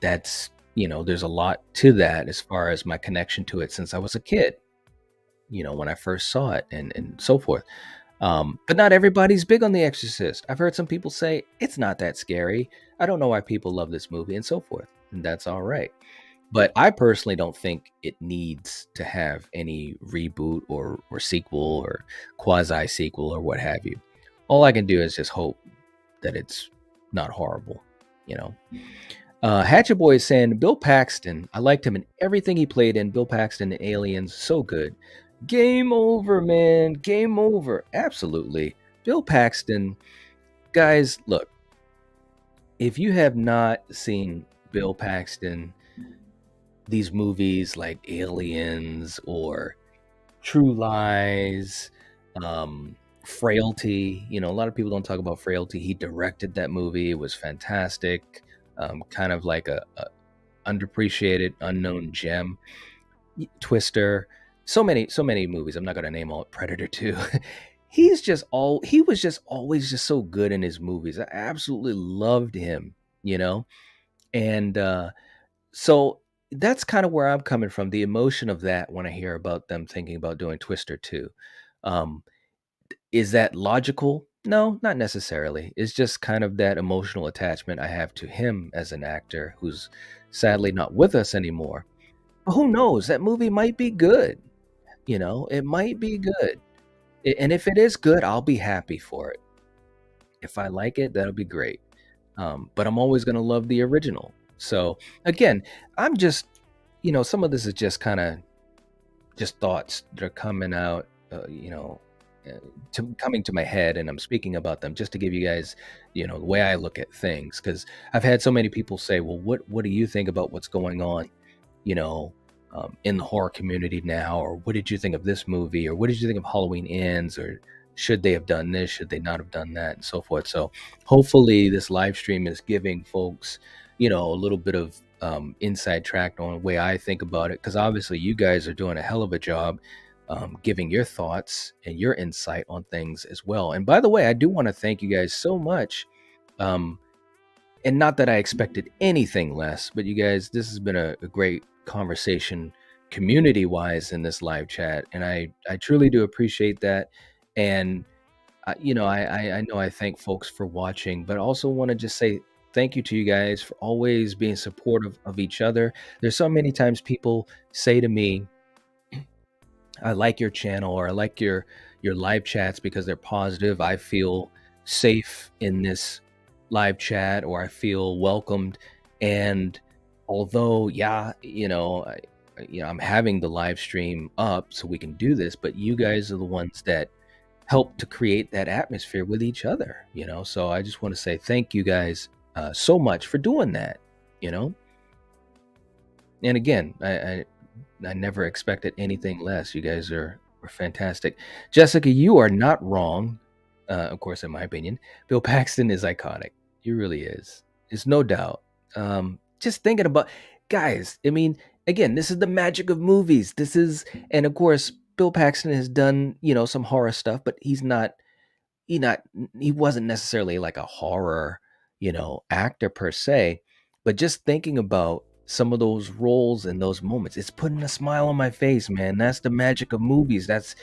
that's there's a lot to that as far as my connection to it since I was a kid. When I first saw it, and so forth. But not everybody's big on The Exorcist. I've heard some people say it's not that scary. I don't know why people love this movie, and so forth. And that's all right. But I personally don't think it needs to have any reboot or sequel or quasi sequel or what have you. All I can do is just hope that it's not horrible. Hatchet Boy is saying Bill Paxton. I liked him in everything he played in. Bill Paxton in Aliens, so good. Game over, man. Game over. Absolutely. Bill Paxton. Guys, look. If you have not seen Bill Paxton, these movies like Aliens or True Lies, Frailty, a lot of people don't talk about Frailty. He directed that movie. It was fantastic. Kind of like a underappreciated, unknown gem. Twister. So many movies. I'm not going to name all. Predator 2. He was just always just so good in his movies. I absolutely loved him, and so that's kind of where I'm coming from. The emotion of that when I hear about them thinking about doing Twister 2. Is that logical? No, not necessarily. It's just kind of that emotional attachment I have to him as an actor who's sadly not with us anymore. But who knows? That movie might be good. It might be good. And if it is good, I'll be happy for it. If I like it, that'll be great. But I'm always going to love the original. So again, I'm just, some of this is just kind of just thoughts that are coming out, coming to my head, and I'm speaking about them just to give you guys, the way I look at things. Because I've had so many people say, well, what do you think about what's going on, in the horror community now, or what did you think of this movie, or what did you think of Halloween Ends, or should they have done this, should they not have done that, and so forth. So hopefully this live stream is giving folks a little bit of inside track on the way I think about it, because obviously you guys are doing a hell of a job giving your thoughts and your insight on things as well. And by the way, I do want to thank you guys so much, and not that I expected anything less, but you guys, this has been a great conversation community wise in this live chat, and I truly do appreciate that. And I know I thank folks for watching, but also want to just say thank you to you guys for always being supportive of each other. There's so many times people say to me, I like your channel, or I like your live chats because they're positive. I feel safe in this live chat, or I feel welcomed. And although, I'm having the live stream up so we can do this, but you guys are the ones that help to create that atmosphere with each other, so I just want to say thank you guys so much for doing that, and again, I never expected anything less. You guys are fantastic. Jessica, you are not wrong. Of course, in my opinion, Bill Paxton is iconic. He really is. There's no doubt. Just thinking about, guys, I mean, again, this is the magic of movies. And of course, Bill Paxton has done, some horror stuff, but he wasn't necessarily like a horror, actor per se. But just thinking about some of those roles and those moments, it's putting a smile on my face, man. That's the magic of movies. That's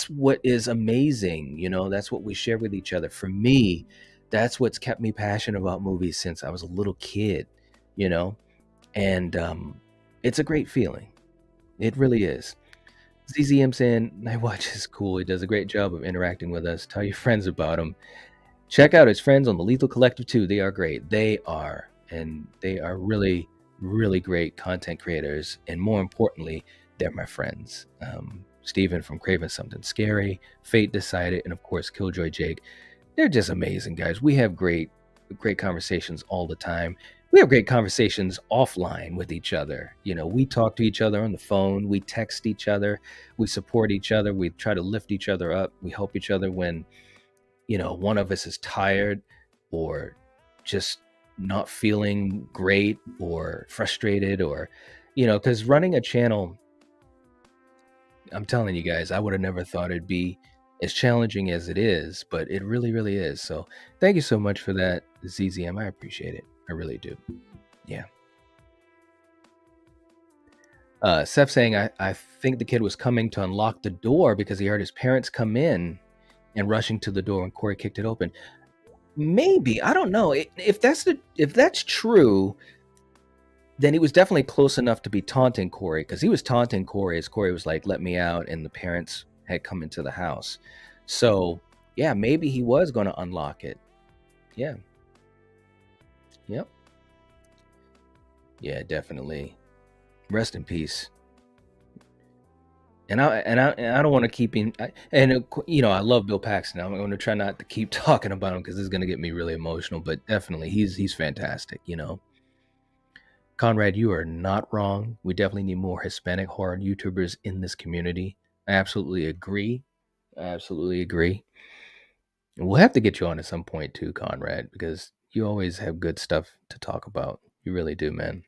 what is amazing. That's what we share with each other. For me, that's what's kept me passionate about movies since I was a little kid, and it's a great feeling. It really is. ZZM saying Nightwatch is cool. He does a great job of interacting with us. Tell your friends about him. Check out his friends on the Lethal Collective too. They are great. They are, and they are really, really great content creators. And more importantly, they're my friends. Steven from Craven Something Scary, Fate Decided, and of course Killjoy Jake. They're just amazing guys. We have great conversations all the time. We have great conversations offline with each other. You know, we talk to each other on the phone, we text each other, we support each other, we try to lift each other up, we help each other when, you know, one of us is tired or just not feeling great or frustrated, or, you know, because running a channel, I'm telling you guys, I would have never thought it'd be as challenging as it is, but it really, really is. So thank you so much for that, ZZM. I appreciate it. I really do. Yeah. Seth saying, I think the kid was coming to unlock the door because he heard his parents come in and rushing to the door when Corey kicked it open. Maybe, I don't know. If that's true, then he was definitely close enough to be taunting Corey, because he was taunting Corey as Corey was like, let me out, and the parents had come into the house. So yeah, maybe he was going to unlock it. Yeah. Yep. Yeah, definitely. Rest in peace. And I don't want to keep him. You know, I love Bill Paxton. I'm going to try not to keep talking about him because this is going to get me really emotional. But definitely, he's fantastic. You know, Conrad, you are not wrong. We definitely need more Hispanic horror YouTubers in this community. I absolutely agree. And we'll have to get you on at some point too, Conrad, because you always have good stuff to talk about. You really do, man.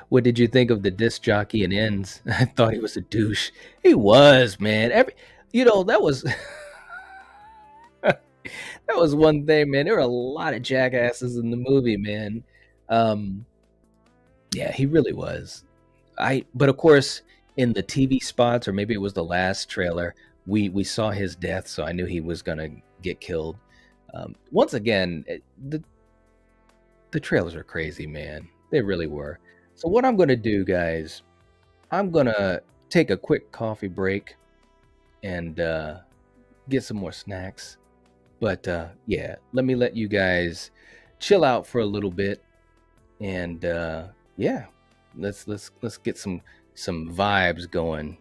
What did you think of the disc jockey and ends? I thought he was a douche. He was, man. That was that was one thing, man. There were a lot of jackasses in the movie, man. Yeah, he really was. But of course, in the TV spots, or maybe it was the last trailer, we saw his death, so I knew he was gonna get killed. Once again, the trailers are crazy, man. They really were. So what I'm gonna do, guys, I'm gonna take a quick coffee break and get some more snacks. But yeah, let you guys chill out for a little bit, and yeah, let's get some vibes going.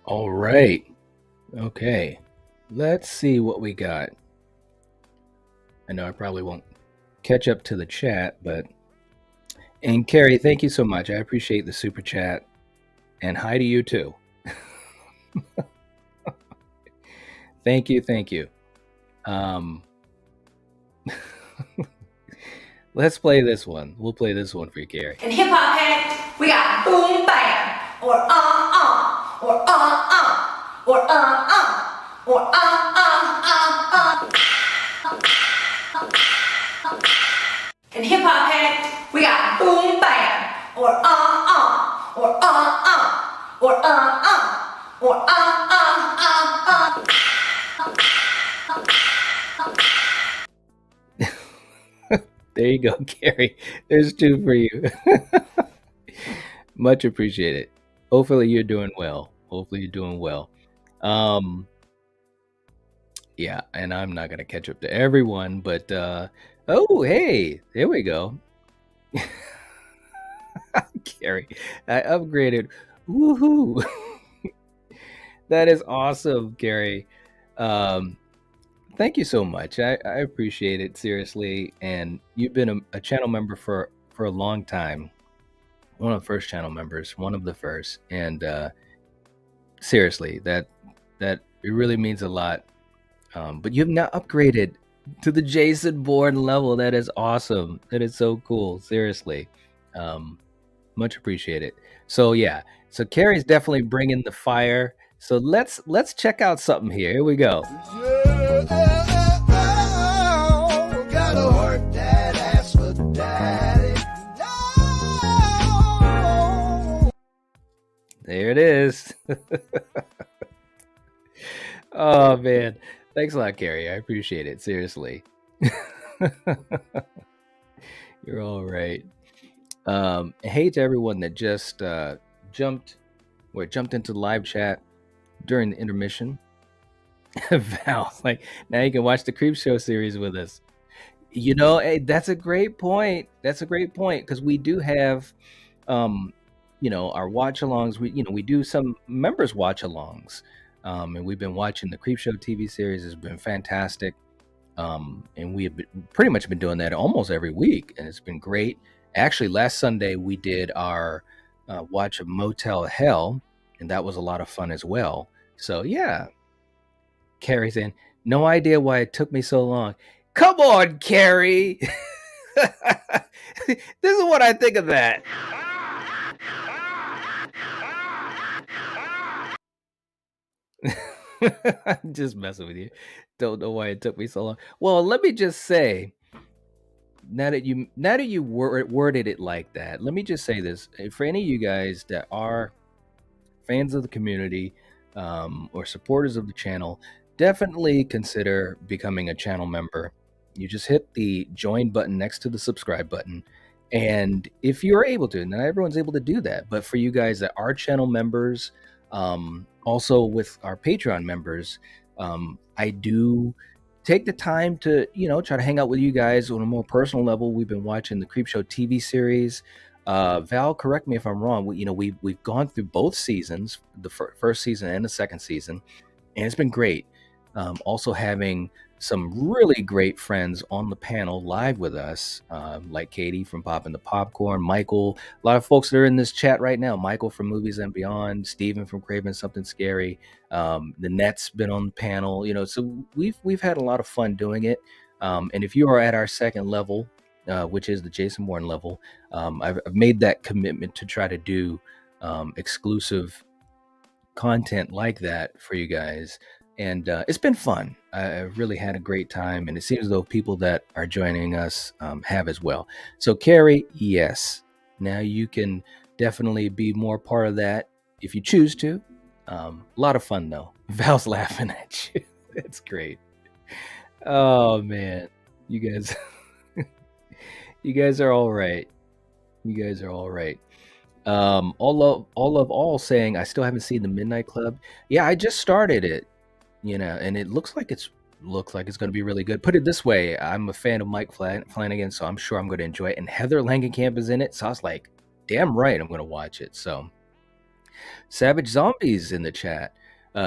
All right. Okay. Let's see what we got. I know I probably won't catch up to the chat, but. And Carrie, thank you so much. I appreciate the super chat. And hi to you too. Thank you. Let's play this one. We'll play this one for you, Carrie. In hip hop head, we got boom bam, or or or or In hip hop head, we got boom bam, or or or There you go, Carrie. There's two for you. Much appreciated. Hopefully you're doing well. Yeah, and I'm not gonna catch up to everyone, but oh hey, there we go. Carrie, I upgraded. Woohoo! That is awesome, Carrie. Thank you so much. I appreciate it, seriously. And you've been a channel member for a long time. One of the first channel members, one of the first. And seriously, that it really means a lot. But you've now upgraded to the Jason Bourne level. That is awesome. That is so cool. Seriously. Much appreciated. So yeah, so Carrie's definitely bringing the fire. So let's check out something here. Here we go. Gotta work that ass for daddy. There it is. Oh man, thanks a lot, Carrie. I appreciate it. Seriously. You're all right. Hey to everyone that just jumped into the live chat during the intermission. Val's like, now you can watch the Creep Show series with us. You know, hey, that's a great point. Because we do have our watch-alongs. We do some members watch-alongs. And we've been watching the Creep Show TV series. It's been fantastic. And we have pretty much been doing that almost every week, and it's been great. Actually, last Sunday we did our watch of Motel Hell, and that was a lot of fun as well. So yeah, Carrie's in. No idea why it took me so long. Come on, Carrie. This is what I think of that. I'm just messing with you. Don't know why it took me so long. Well, let me just say, now that you worded it like that, let me just say this. For any of you guys that are fans of the community or supporters of the channel, definitely consider becoming a channel member. You just hit the join button next to the subscribe button. And if you're able to, not everyone's able to do that, but for you guys that are channel members, also with our Patreon members, I do take the time to, try to hang out with you guys on a more personal level. We've been watching the Creep Show TV series. Val, correct me if I'm wrong. We've gone through both seasons, the first season and the second season, and it's been great. Also having some really great friends on the panel live with us, like Katie from Poppin' the Popcorn, Michael, a lot of folks that are in this chat right now, Michael from Movies and Beyond, Steven from Craving Something Scary, the Net's been on the panel, so we've had a lot of fun doing it. And if you are at our second level, which is the Jason Bourne level, I've made that commitment to try to do exclusive content like that for you guys. And it's been fun. I've really had a great time, and it seems as though people that are joining us have as well. So, Carrie, yes, now you can definitely be more part of that if you choose to. A lot of fun, though. Val's laughing at you. That's great. Oh, man. You guys, you guys are all right. All saying, I still haven't seen the Midnight Club. Yeah, I just started it. And it looks like it's going to be really good. Put it this way, I'm a fan of Mike Flanagan, so I'm sure I'm going to enjoy it. And Heather Langenkamp is in it, so I was like, damn right, I'm going to watch it. So Savage Zombies in the chat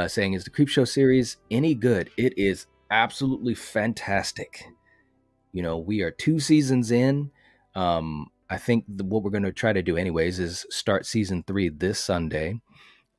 saying, is the Creepshow series any good? It is absolutely fantastic. You know, we are 2 seasons in. I think what we're going to try to do anyways is start season 3 this Sunday.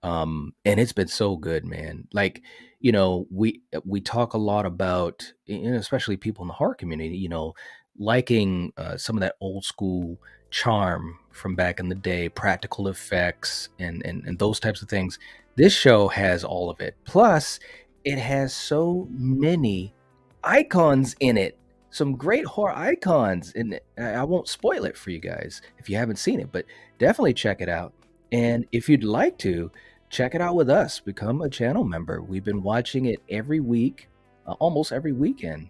And it's been so good, man. Like, you know, we talk a lot about, especially people in the horror community, you know, liking some of that old school charm from back in the day, practical effects and those types of things. This show has all of it. Plus, it has so many icons in it. Some great horror icons, and I won't spoil it for you guys if you haven't seen it, but definitely check it out. And if you'd like to, check it out with us. Become a channel member. We've been watching it every week, almost every weekend.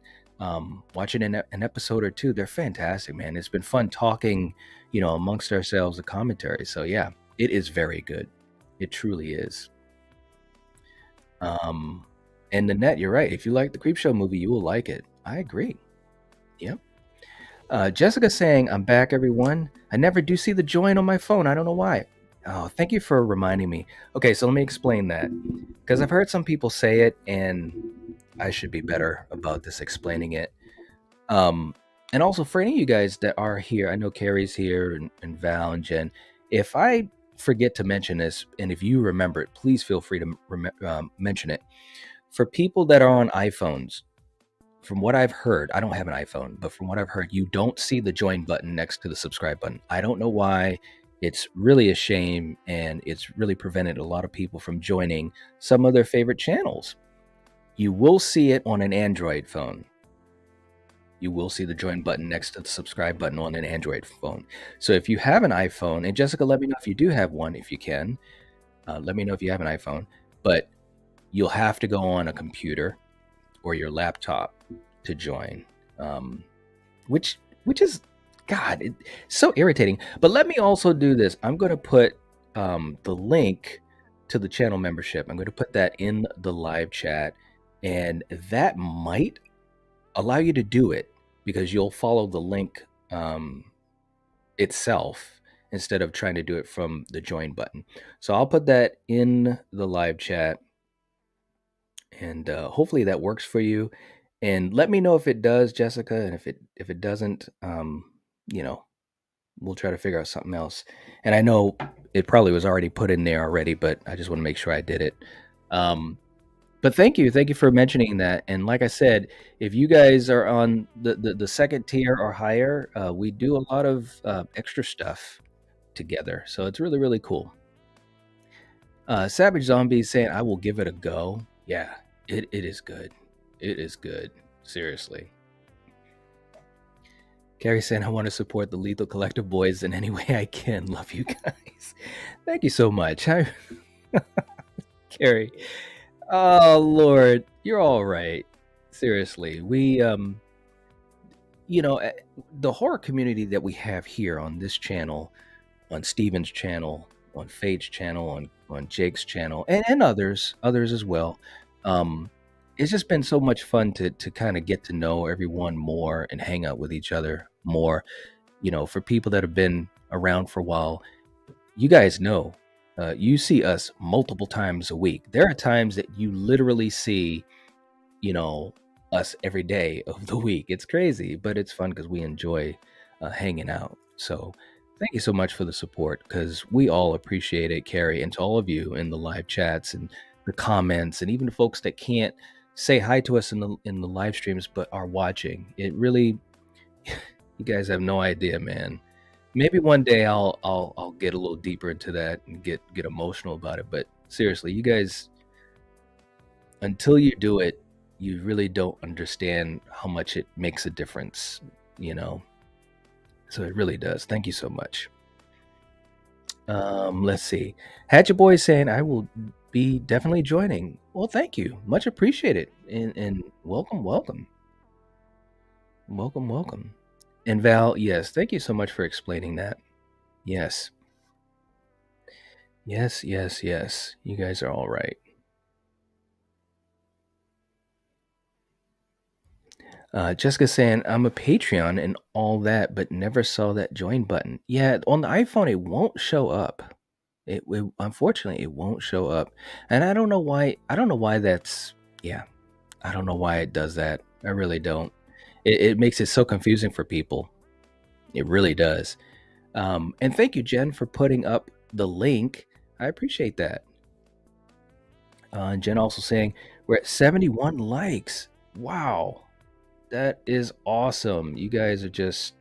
Watching an episode or two. They're fantastic, man. It's been fun talking, you know, amongst ourselves, the commentary. So yeah, it is very good. It truly is. And Nanette, you're right. If you like the Creepshow movie, you will like it. I agree. Yep. Jessica saying, I'm back, everyone. I never do see the join on my phone. I don't know why. Oh, thank you for reminding me. Okay, so let me explain that. Because I've heard some people say it, and I should be better about this explaining it. And also, for any of you guys that are here, I know Carrie's here, and Val and Jen. If I forget to mention this, and if you remember it, please feel free to mention it. For people that are on iPhones, from what I've heard, I don't have an iPhone, but from what I've heard, you don't see the join button next to the subscribe button. I don't know why. It's really a shame, and it's really prevented a lot of people from joining some of their favorite channels. You will see it on an Android phone. You will see the join button next to the subscribe button on an Android phone. So if you have an iPhone, and Jessica, let me know if you do have one, if you can. Let me know if you have an iPhone. But you'll have to go on a computer or your laptop to join, which is, God, it's so irritating. But let me also do this. I'm going to put the link to the channel membership. I'm going to put that in the live chat, and that might allow you to do it because you'll follow the link itself instead of trying to do it from the join button. So I'll put that in the live chat, and hopefully that works for you. And let me know if it does, Jessica, and if it doesn't, you know, we'll try to figure out something else. And I know it probably was already put in there already, but I just want to make sure I did it. But thank you for mentioning that. And like I said, if you guys are on the second tier or higher, we do a lot of extra stuff together, so it's really, really cool. Savage Zombie saying, I will give it a go. Yeah, it is good. It is good. Seriously. Carrie saying, I want to support the Lethal Collective boys in any way I can. Love you guys. Thank you so much. Carrie. Oh, Lord. You're all right. Seriously. We, you know, the horror community that we have here on this channel, on Steven's channel, on Fade's channel, on Jake's channel, and others as well. It's just been so much fun to kind of get to know everyone more and hang out with each other more. You know, for people that have been around for a while, you guys know, you see us multiple times a week. There are times that you literally see, you know, us every day of the week. It's crazy, but it's fun because we enjoy hanging out. So thank you so much for the support, because we all appreciate it, Carrie, and to all of you in the live chats and the comments, and even the folks that can't say hi to us in the live streams but are watching. It really, you guys have no idea, man. Maybe one day I'll get a little deeper into that and get emotional about it. But seriously, you guys, until you do it, you really don't understand how much it makes a difference, you know. So it really does. Thank you so much. Let's see. Hatchet Boy saying, I will be definitely joining. Well, thank you. Much appreciated. And welcome. And Val, yes, thank you so much for explaining that. Yes. You guys are all right. Jessica saying, I'm a Patreon and all that, but never saw that join button. Yeah, on the iPhone, it won't show up. Unfortunately it won't show up, and I don't know why. I don't know why that's. Yeah, I don't know why it does that. I really don't. It makes it so confusing for people. It really does. And thank you, Jen, for putting up the link. I appreciate that. And Jen also saying we're at 71 likes. Wow, that is awesome. You guys are just,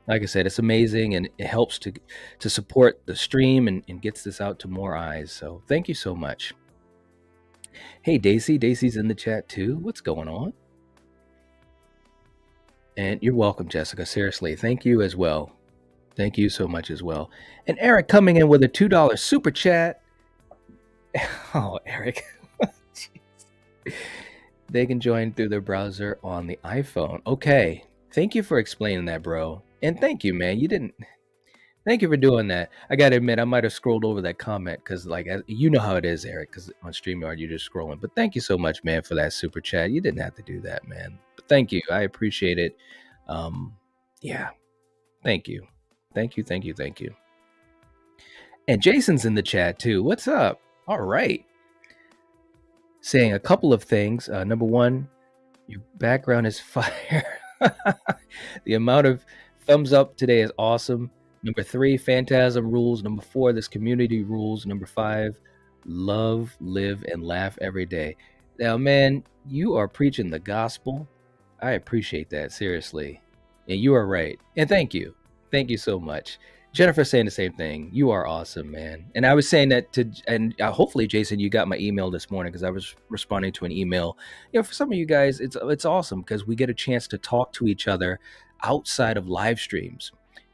like I said, it's amazing, and it helps to support the stream and gets this out to more eyes. So thank you so much. Hey, Daisy. Daisy's in the chat too. What's going on? And you're welcome, Jessica. Seriously, thank you as well. Thank you so much as well. And Eric coming in with a $2 super chat. Oh, Eric. Jeez. They can join through their browser on the iPhone. Okay. Thank you for explaining that, bro. And thank you, man. Thank you for doing that. I got to admit, I might have scrolled over that comment because, like, you know how it is, Eric, because on StreamYard, you're just scrolling. But thank you so much, man, for that super chat. You didn't have to do that, man. But thank you. I appreciate it. Yeah. Thank you. Thank you. Thank you. Thank you. And Jason's in the chat, too. What's up? All right. Saying a couple of things. Number one, your background is fire. The amount of thumbs up today is awesome. Number 3, Phantasm rules. Number 4, this community rules. Number 5, love, live, and laugh every day. Now, man, you are preaching the gospel. I appreciate that, seriously. And you are right. And thank you. Thank you so much. Jennifer saying the same thing. You are awesome, man. And I was saying that and hopefully, Jason, you got my email this morning because I was responding to an email. You know, for some of you guys, it's awesome because we get a chance to talk to each other outside of live streams.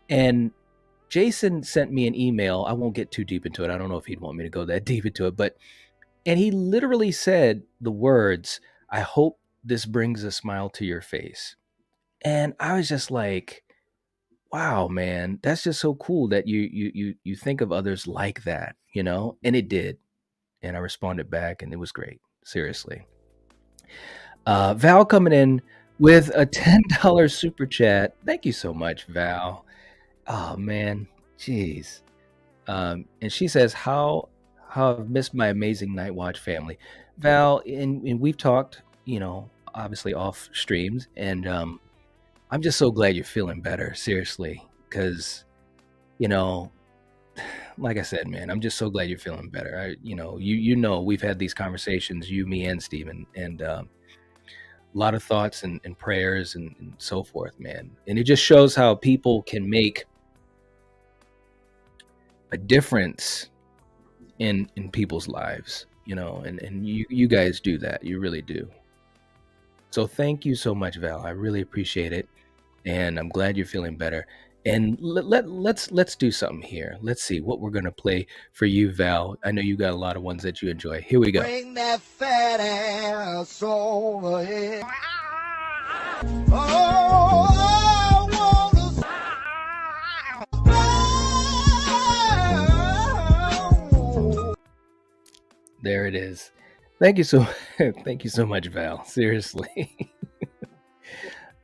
And Jason sent me an email. I won't get too deep into it. I don't know if he'd want me to go that deep into it, and he literally said the words, "I hope this brings a smile to your face." And I was just like, wow, man, that's just so cool that you think of others like that, you know? And it did. And I responded back, and it was great. Seriously. Val coming in with a $10 super chat. Thank you so much, Val. Oh, man. Jeez. And she says, how I've missed my amazing Nightwatch family. Val, and we've talked, you know, obviously off streams, and I'm just so glad you're feeling better, seriously, because, you know, like I said, man, I'm just so glad you're feeling better. You know, we've had these conversations, you, me, and Steven, and a lot of thoughts and prayers and so forth, man. And it just shows how people can make a difference in people's lives, you know, and you guys do that. You really do. So thank you so much, Val. I really appreciate it. And I'm glad you're feeling better. And let's do something here. Let's see what we're going to play for you, Val. I know you got a lot of ones that you enjoy. Here we go. Bring that fat ass over here. Oh, I wanna... There it is. Thank you so much, Val. Seriously.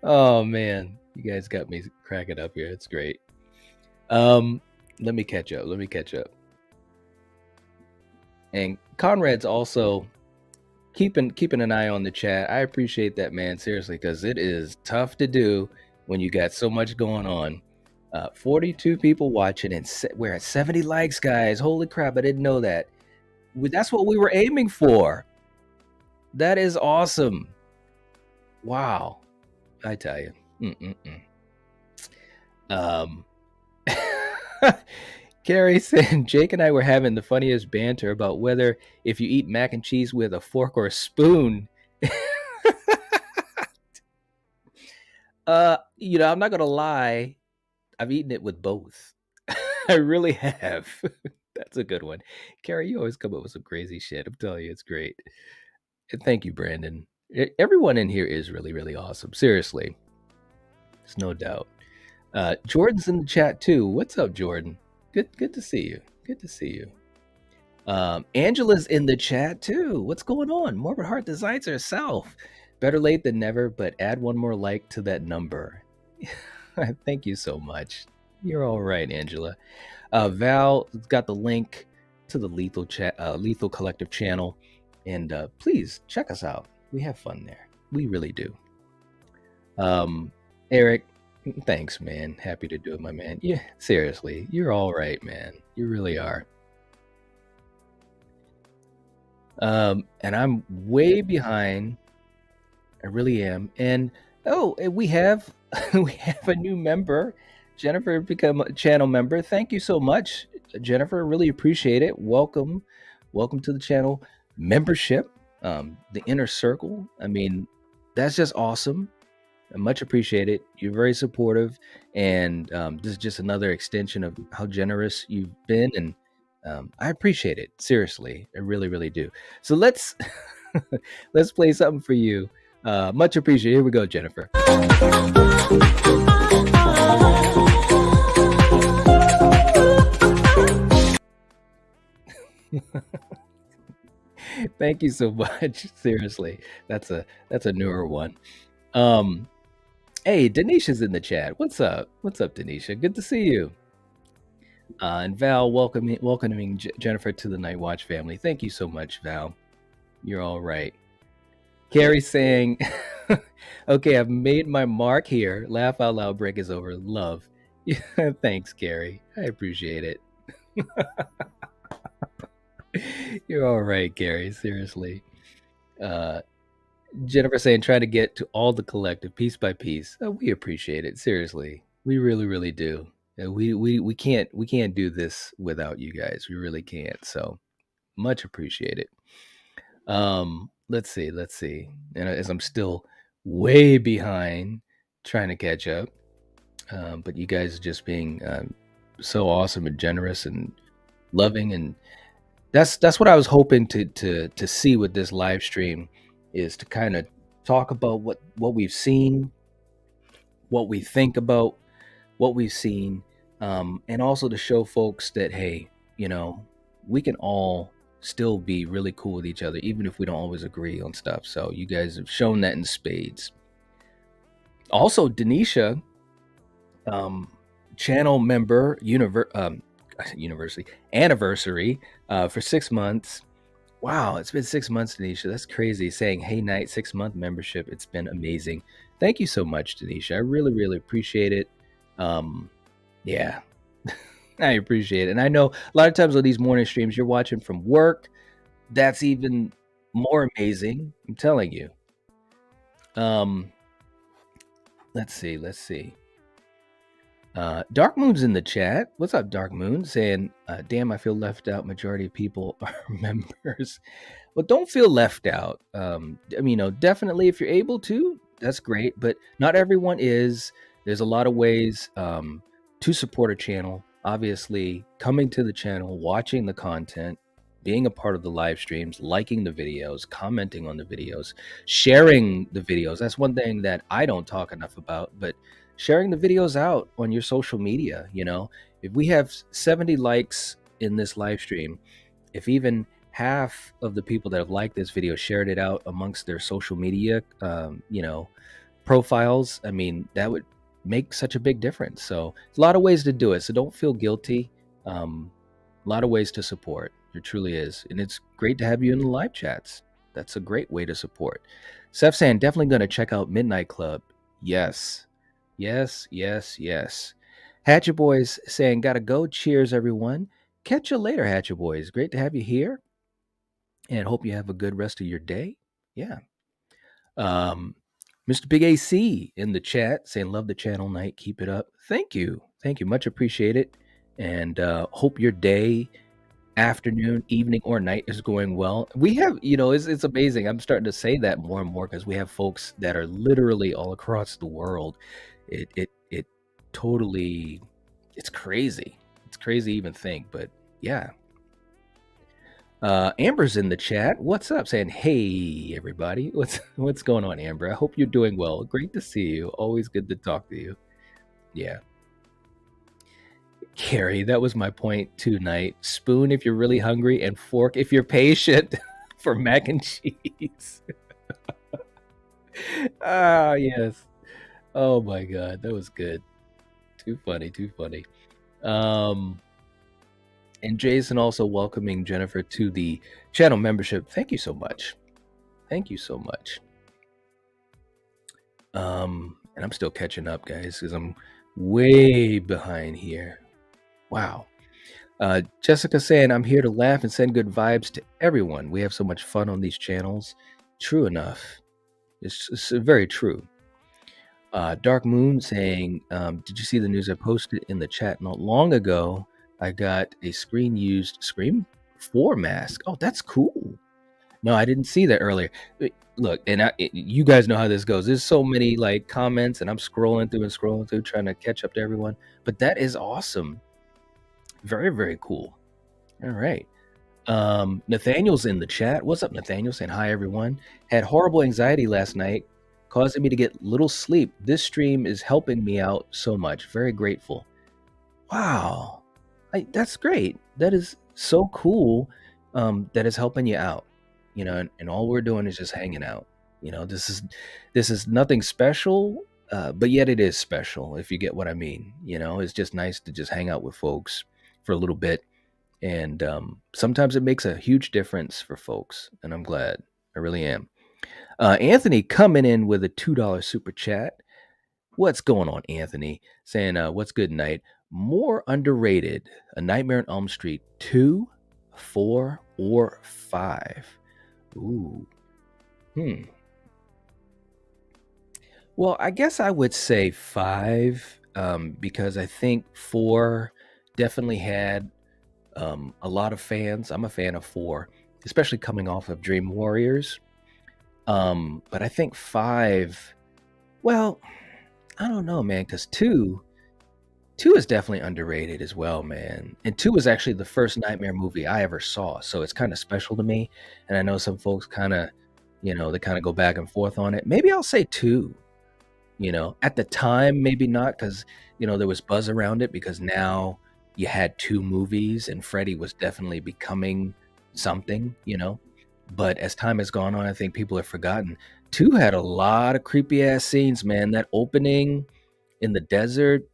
Oh, man. You guys got me cracking up here. It's great. Let me catch up. And Conrad's also keeping an eye on the chat. I appreciate that, man. Seriously, because it is tough to do when you got so much going on. 42 people watching, and we're at 70 likes, guys. Holy crap, I didn't know that. That's what we were aiming for. That is awesome. Wow. I tell you. Carrie said Jake and I were having the funniest banter about whether if you eat mac and cheese with a fork or a spoon. You know, I'm not gonna lie, I've eaten it with both. I really have. That's a good one. Carrie, you always come up with some crazy shit. I'm telling you, it's great. And thank you, Brandon. Everyone in here is really, really awesome. Seriously. There's no doubt. Jordan's in the chat too. What's up, Jordan? Good to see you. Good to see you. Angela's in the chat too. What's going on? Morbid Heart Designs herself. Better late than never, but add one more like to that number. Thank you so much. You're all right, Angela. Val got the link to the Lethal Collective channel, and please check us out. We have fun there. We really do. Eric, thanks, man. Happy to do it, my man. Yeah, seriously, you're all right, man. You really are. And I'm way behind. I really am. And we have we have a new member. Jennifer become a channel member. Thank you so much, Jennifer. Really appreciate it. Welcome to the channel membership. The inner circle. I mean, that's just awesome. I much appreciate it. You're very supportive, and this is just another extension of how generous you've been, and I appreciate it. Seriously, I really, really do. So let's let's play something for you. Much appreciated. Here we go, Jennifer. Thank you so much. Seriously, that's a newer one. Hey, Denisha's in the chat. What's up? What's up, Denisha? Good to see you. And Val welcoming Jennifer to the Nightwatch family. Thank you so much, Val. You're all right. Carrie saying, okay, I've made my mark here. Laugh out loud, break is over. Love. Thanks, Carrie. I appreciate it. You're all right, Carrie. Seriously. Jennifer saying, trying to get to all the collective piece by piece. We appreciate it. Seriously. We really, really do. We can't do this without you guys. We really can't. So much appreciated. Let's see. And as I'm still way behind trying to catch up, but you guys just being so awesome and generous and loving, and that's what I was hoping to see with this live stream, is to kind of talk about what we've seen, what we think about what we've seen, and also to show folks that, hey, we can all still be really cool with each other, even if we don't always agree on stuff. So you guys have shown that in spades. Also, Denisha, channel member, anniversary for 6 months. Wow, it's been 6 months, Denisha. That's crazy. Saying, hey, Night, 6-month membership. It's been amazing. Thank you so much, Denisha. I really, really appreciate it. Yeah, I appreciate it. And I know a lot of times on these morning streams, you're watching from work. That's even more amazing. I'm telling you. Let's see. Dark Moon's in the chat. What's up, Dark Moon? Saying, damn, I feel left out. Majority of people are members. Well, don't feel left out. Definitely if you're able to, that's great. But not everyone is. There's a lot of ways to support a channel. Obviously, coming to the channel, watching the content, being a part of the live streams, liking the videos, commenting on the videos, sharing the videos. That's one thing that I don't talk enough about, but sharing the videos out on your social media. If we have 70 likes in this live stream, if even half of the people that have liked this video shared it out amongst their social media, profiles, that would make such a big difference. So there's a lot of ways to do it. So don't feel guilty. A lot of ways to support. There truly is. And it's great to have you in the live chats. That's a great way to support. Seth saying, definitely going to check out Midnight Club. Yes. Hatchet Boys saying, gotta go. Cheers, everyone. Catch you later, Hatchet Boys. Great to have you here. And hope you have a good rest of your day. Yeah. Mr. Big AC in the chat saying, love the channel, Night. Keep it up. Thank you. Much appreciated. And hope your day, afternoon, evening, or night is going well. We have, it's amazing. I'm starting to say that more and more because we have folks that are literally all across the world. It totally, it's crazy. It's crazy to even think, but yeah. Amber's in the chat. What's up? Saying, hey, everybody. What's going on, Amber? I hope you're doing well. Great to see you. Always good to talk to you. Yeah. Carrie, that was my point tonight. Spoon if you're really hungry, and fork if you're patient for mac and cheese. Yes. Oh my God, that was good. Too funny. And Jason also welcoming Jennifer to the channel membership. Thank you so much. Thank you so much. And I'm still catching up, guys, because I'm way behind here. Wow. Jessica saying, I'm here to laugh and send good vibes to everyone. We have so much fun on these channels. True enough. It's very true. Dark Moon saying, did you see the news I posted in the chat not long ago? I got a screen-used Scream 4 mask. Oh, that's cool. No, I didn't see that earlier. Look, and you guys know how this goes. There's so many like comments, and I'm scrolling through, trying to catch up to everyone. But that is awesome. Very, very cool. All right. Nathaniel's in the chat. What's up, Nathaniel? Saying hi, everyone. Had horrible anxiety last night, causing me to get little sleep. This stream is helping me out so much. Very grateful. Wow. That's great. That is so cool. That is helping you out. You know, and all we're doing is just hanging out. You know, this is nothing special, but yet it is special, if you get what I mean. You know, it's just nice to just hang out with folks for a little bit. And sometimes it makes a huge difference for folks. And I'm glad. I really am. Anthony coming in with a $2 super chat. What's going on, Anthony? Saying, what's good, Night? More underrated, A Nightmare on Elm Street 2, 4, or 5? Ooh. Well, I guess I would say 5, because I think 4 definitely had a lot of fans. I'm a fan of 4, especially coming off of Dream Warriors. But I think 5, well, I don't know, man, because 2 is definitely underrated as well, man. And 2 was actually the first Nightmare movie I ever saw, so it's kind of special to me. And I know some folks kind of, you know, they kind of go back and forth on it. Maybe I'll say 2. You know, at the time, maybe not, because, you know, there was buzz around it because now you had 2 movies and Freddy was definitely becoming something, you know. But as time has gone on, I think people have forgotten. 2 had a lot of creepy ass scenes, man. That opening in the desert,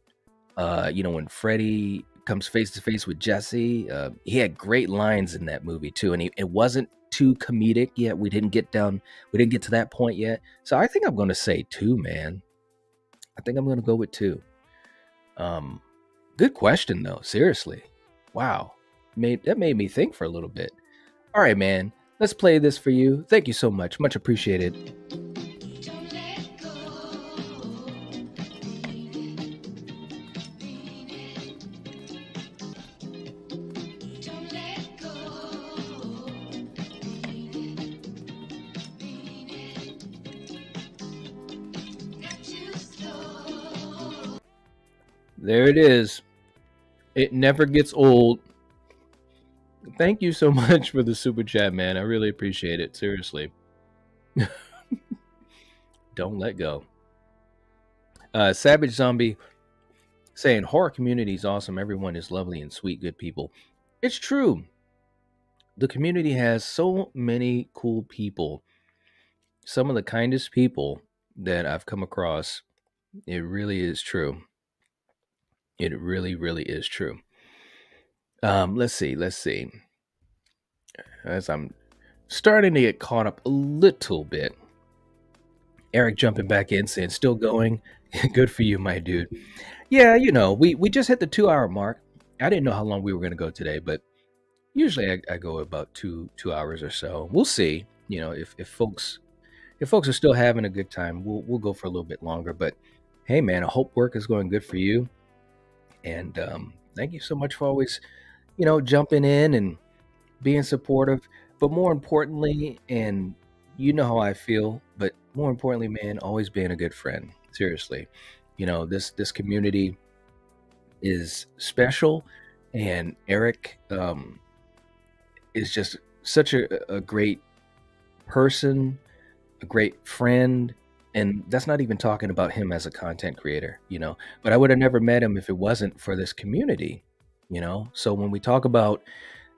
you know, when Freddy comes face to face with Jesse, he had great lines in that movie too. And it wasn't too comedic yet. We didn't get to that point yet. So I think I'm going to say 2, man. I think I'm going to go with 2. Good question though. Seriously. Wow. That made me think for a little bit. All right, man. Let's play this for you. Thank you so much. Much appreciated. There it is. It never gets old. Thank you so much for the super chat, man. I really appreciate it. Seriously. Don't let go. Savage Zombie saying, horror community is awesome. Everyone is lovely and sweet, good people. It's true. The community has so many cool people. Some of the kindest people that I've come across. It really is true. It really, really is true. Let's see. As I'm starting to get caught up a little bit. Eric jumping back in saying, still going? Good for you, my dude. Yeah, you know, we just hit the 2-hour mark. I didn't know how long we were going to go today, but usually I go about two hours or so. We'll see. You know, if folks are still having a good time, we'll go for a little bit longer. But hey, man, I hope work is going good for you. And thank you so much for always, you know, jumping in and being supportive. But more importantly, and you know how I feel, but more importantly, man, always being a good friend. Seriously. You know, this community is special. And Eric is just such a great person, a great friend. And that's not even talking about him as a content creator, you know, but I would have never met him if it wasn't for this community, you know? So when we talk about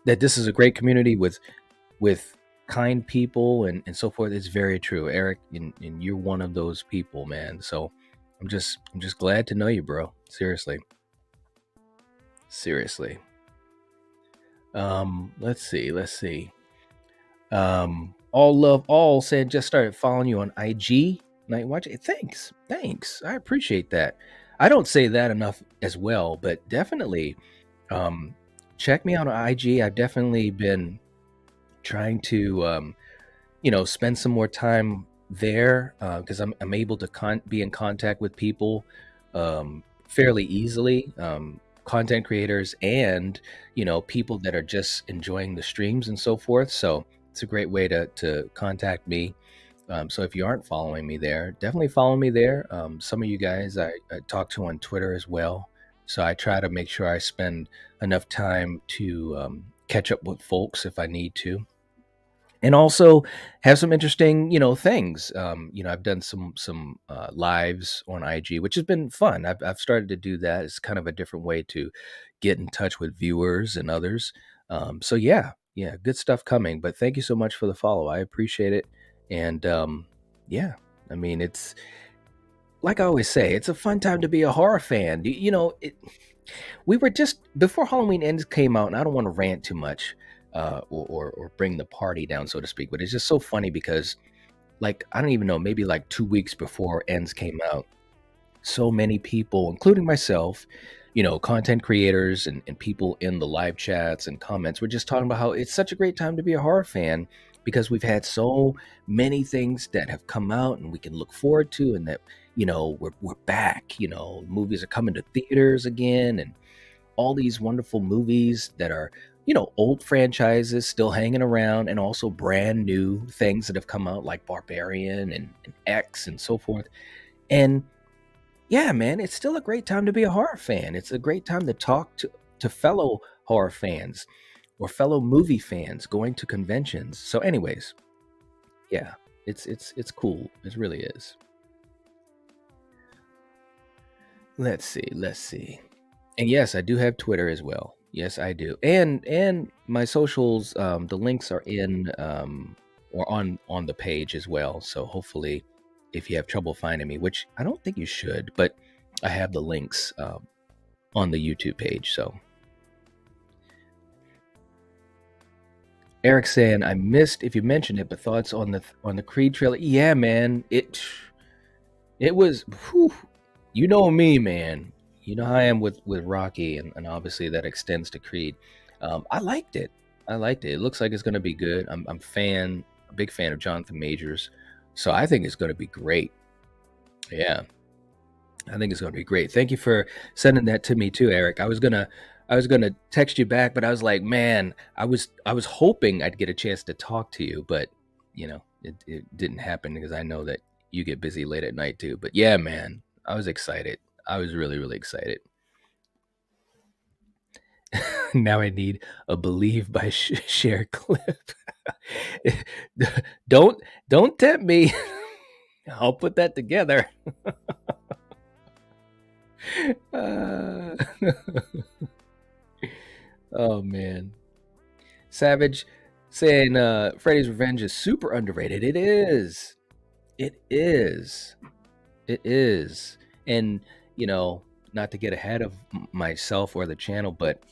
that, this is a great community with kind people and so forth, it's very true, Eric. And you're one of those people, man. So I'm just glad to know you, bro. Seriously. Let's see. All love all said just started following you on IG. Nightwatch. Thanks. I appreciate that. I don't say that enough as well, but definitely um check me out on IG. I've definitely been trying to spend some more time there because I'm able to be in contact with people fairly easily, content creators and people that are just enjoying the streams and so forth. So it's a great way to contact me. So if you aren't following me there, definitely follow me there. Some of you guys I talk to on Twitter as well. So I try to make sure I spend enough time to catch up with folks if I need to, and also have some interesting things. I've done some lives on IG, which has been fun. I've started to do that. It's kind of a different way to get in touch with viewers and others. So yeah, good stuff coming. But thank you so much for the follow. I appreciate it. And yeah, I mean, it's like I always say, it's a fun time to be a horror fan. We were just before Halloween Ends came out, and I don't want to rant too much or bring the party down, so to speak. But it's just so funny because, like, I don't even know, maybe like 2 weeks before Ends came out, so many people, including myself, content creators and people in the live chats and comments were just talking about how it's such a great time to be a horror fan because we've had so many things that have come out and we can look forward to, and that we're back. Movies are coming to theaters again, and all these wonderful movies that are old franchises still hanging around, and also brand new things that have come out like Barbarian and X and so forth. And yeah, man, it's still a great time to be a horror fan. It's a great time to talk to fellow horror fans or fellow movie fans going to conventions. So anyways, yeah, it's cool. It really is. Let's see. And yes, I do have Twitter as well. Yes, I do. And my socials, the links are in or on the page as well. So hopefully, if you have trouble finding me, which I don't think you should, but I have the links on the YouTube page. So Eric saying, I missed if you mentioned it, but thoughts on the Creed trailer. Yeah, man, it was. Whew, you know me, man. You know how I am with Rocky, and obviously that extends to Creed. I liked it. It looks like it's going to be good. I'm a big fan of Jonathan Majors, so I think it's going to be great. Yeah, I think it's going to be great. Thank you for sending that to me too, Eric. I was gonna text you back, but I was like, man, I was hoping I'd get a chance to talk to you, but it didn't happen because I know that you get busy late at night too. But yeah, man, I was excited. I was really, really excited. Now I need a Believe by Share clip. Don't tempt me. I'll put that together. Oh man. Savage saying Freddy's Revenge is super underrated. It is. And not to get ahead of myself or the channel, but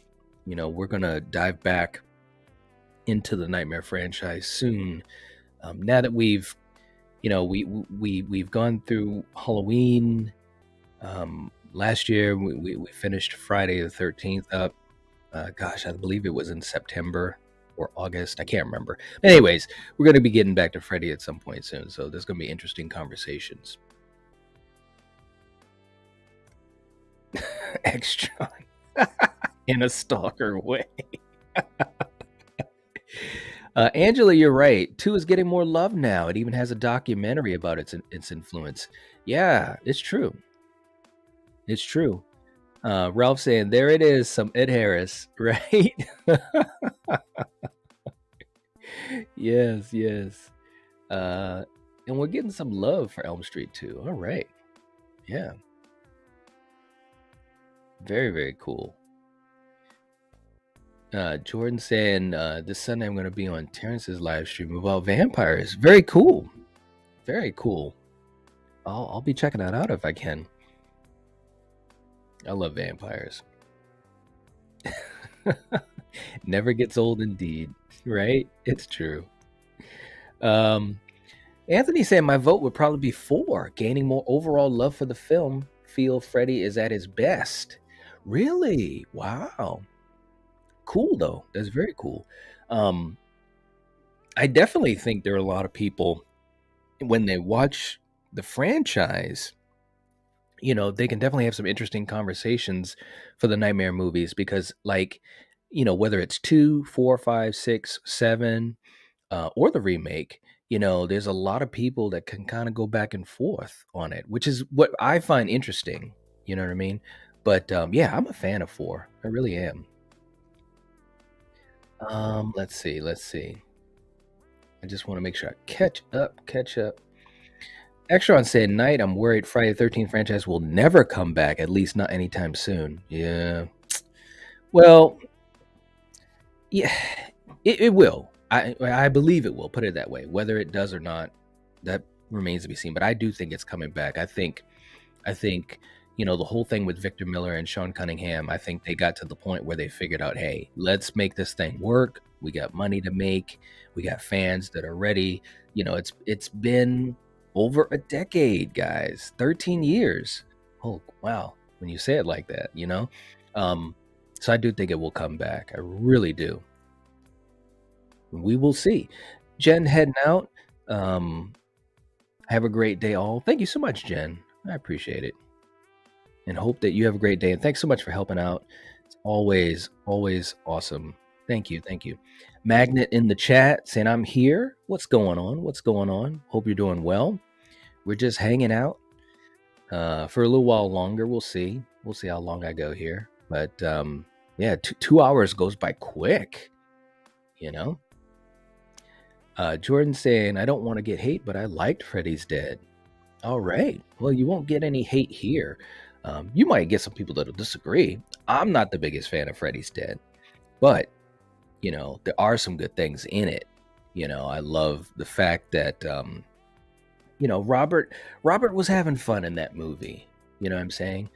we're gonna dive back into the Nightmare franchise soon. Now that we've gone through Halloween. Last year we finished Friday the 13th up. Gosh, I believe it was in September or August. I can't remember. Anyways, we're going to be getting back to Freddy at some point soon, so there's going to be interesting conversations. Extra in a stalker way. Angela, you're right. 2 is getting more love now. It even has a documentary about its influence. Yeah, it's true. It's true. Ralph saying, there it is, some Ed Harris, right? Yes. And we're getting some love for Elm Street too. All right. Yeah. Very, very cool. Jordan saying, this Sunday I'm going to be on Terrence's live stream about vampires. Very cool. Very cool. I'll be checking that out if I can. I love vampires. Never gets old indeed, right? It's true. Um, Anthony said my vote would probably be 4. Gaining more overall love for the film. Feel Freddy is at his best. Really? Wow. Cool though. That's very cool. Um, I definitely think there are a lot of people when they watch the franchise, they can definitely have some interesting conversations for the Nightmare movies because, like, whether it's 2, 4, 5, 6, 7, or the remake, there's a lot of people that can kind of go back and forth on it, which is what I find interesting. You know what I mean? But yeah, I'm a fan of 4. I really am. Let's see. I just want to make sure I catch up. Extron said, Night, I'm worried Friday the 13th franchise will never come back, at least not anytime soon. Yeah. Well, yeah, it will. I believe it will, put it that way. Whether it does or not, that remains to be seen. But I do think it's coming back. I think, the whole thing with Victor Miller and Sean Cunningham, I think they got to the point where they figured out, hey, let's make this thing work. We got money to make. We got fans that are ready. It's been over a decade, guys. 13 years. Oh, wow. When you say it like that, So I do think it will come back. I really do. We will see. Jen heading out. Have a great day, all. Thank you so much, Jen. I appreciate it. And hope that you have a great day. And thanks so much for helping out. It's always awesome. Thank you. Magnet in the chat saying, I'm here. What's going on? Hope you're doing well. We're just hanging out for a little while longer. We'll see how long I go here. But yeah, 2 hours goes by quick, Jordan saying, I don't want to get hate, but I liked Freddy's Dead. All right. Well, you won't get any hate here. You might get some people that'll disagree. I'm not the biggest fan of Freddy's Dead, but there are some good things in it. I love the fact that Robert was having fun in that movie. You know what I'm saying?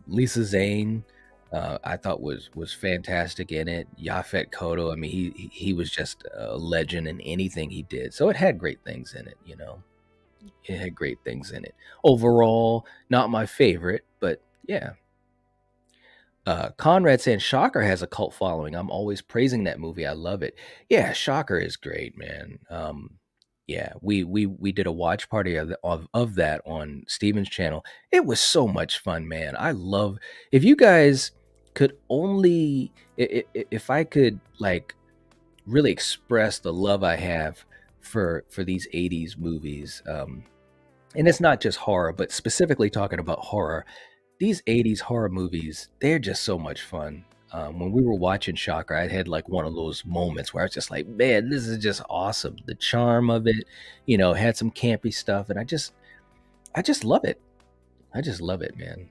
Lisa Zane, I thought was fantastic in it. Yaphet Kotto, I mean, he was just a legend in anything he did. So it had great things in it. It had great things in it. Overall, not my favorite, but yeah. Conrad saying Shocker has a cult following. I'm always praising that movie. I love it. Yeah, Shocker is great, man. Yeah, we did a watch party of that on Steven's channel. It was so much fun, man. I love, if you guys could only, if I could like really express the love I have for these 80s movies, and it's not just horror, but specifically talking about horror, these 80s horror movies, they're just so much fun. When we were watching Shocker, I had like one of those moments where I was just like, man, this is just awesome. The charm of it, had some campy stuff, and I just love it. I just love it, man.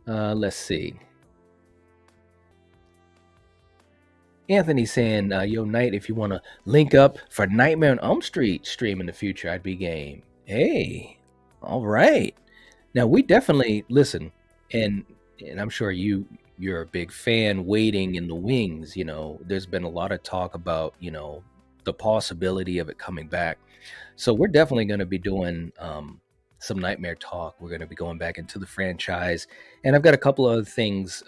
Let's see. Anthony saying, yo, Night, if you want to link up for Nightmare on Elm Street stream in the future, I'd be game. Hey, all right. Now, we definitely, listen, and I'm sure you're a big fan waiting in the wings. There's been a lot of talk about, the possibility of it coming back. So we're definitely going to be doing some Nightmare talk. We're going to be going back into the franchise. And I've got a couple of other things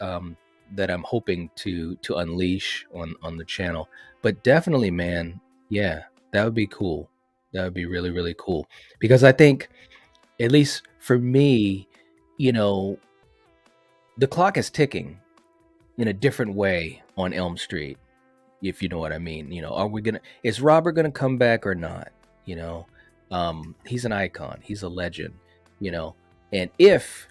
that I'm hoping to unleash on the channel. But definitely, man, yeah, that would be cool. That would be really, really cool. Because I think, at least for me, the clock is ticking in a different way on Elm Street, if you know what I mean. Is Robert gonna come back or not? He's an icon, he's a legend, and if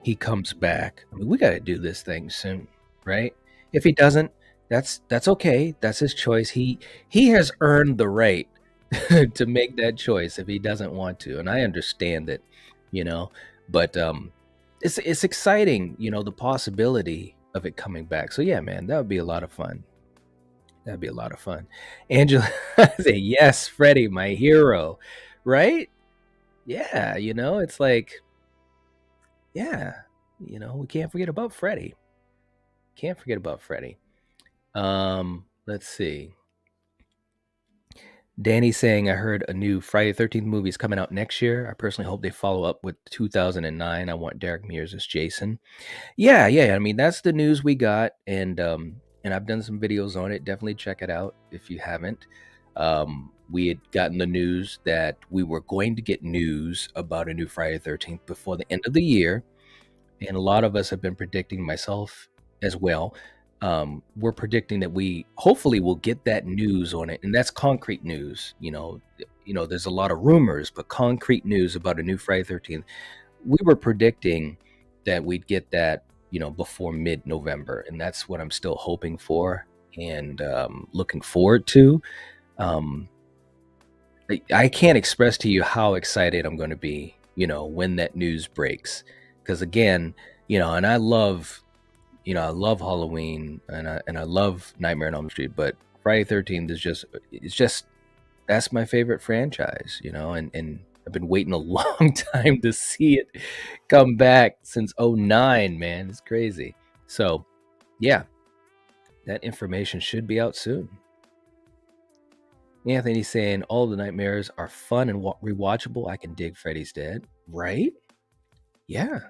he comes back, I mean, we got to do this thing soon, right? If he doesn't, that's okay. That's his choice. He has earned the right to make that choice if he doesn't want to, and I understand it, but it's exciting, the possibility of it coming back. So yeah, man, that would be a lot of fun. That'd be a lot of fun. Angela say, yes, Freddy, my hero, right? Yeah, it's like, yeah, we can't forget about Freddy. Let's see. Danny saying, I heard a new Friday 13th movie is coming out next year. I personally hope they follow up with 2009. I want Derek Mears as Jason. Yeah. I mean, that's the news we got, and I've done some videos on it. Definitely check it out if you haven't. We had gotten the news that we were going to get news about a new Friday 13th before the end of the year, and a lot of us have been predicting, myself as well. We're predicting that we hopefully will get that news on it, and that's concrete news. There's a lot of rumors, but concrete news about a new Friday 13th. We were predicting that we'd get that, before mid-November, and that's what I'm still hoping for and looking forward to. I can't express to you how excited I'm going to be, when that news breaks, because again, and I love Halloween, and I love Nightmare on Elm Street, but Friday 13th it's just that's my favorite franchise, and I've been waiting a long time to see it come back since 2009, man. It's crazy. So, yeah, that information should be out soon. Anthony's saying all the nightmares are fun and rewatchable. I can dig Freddy's Dead. Right? Yeah,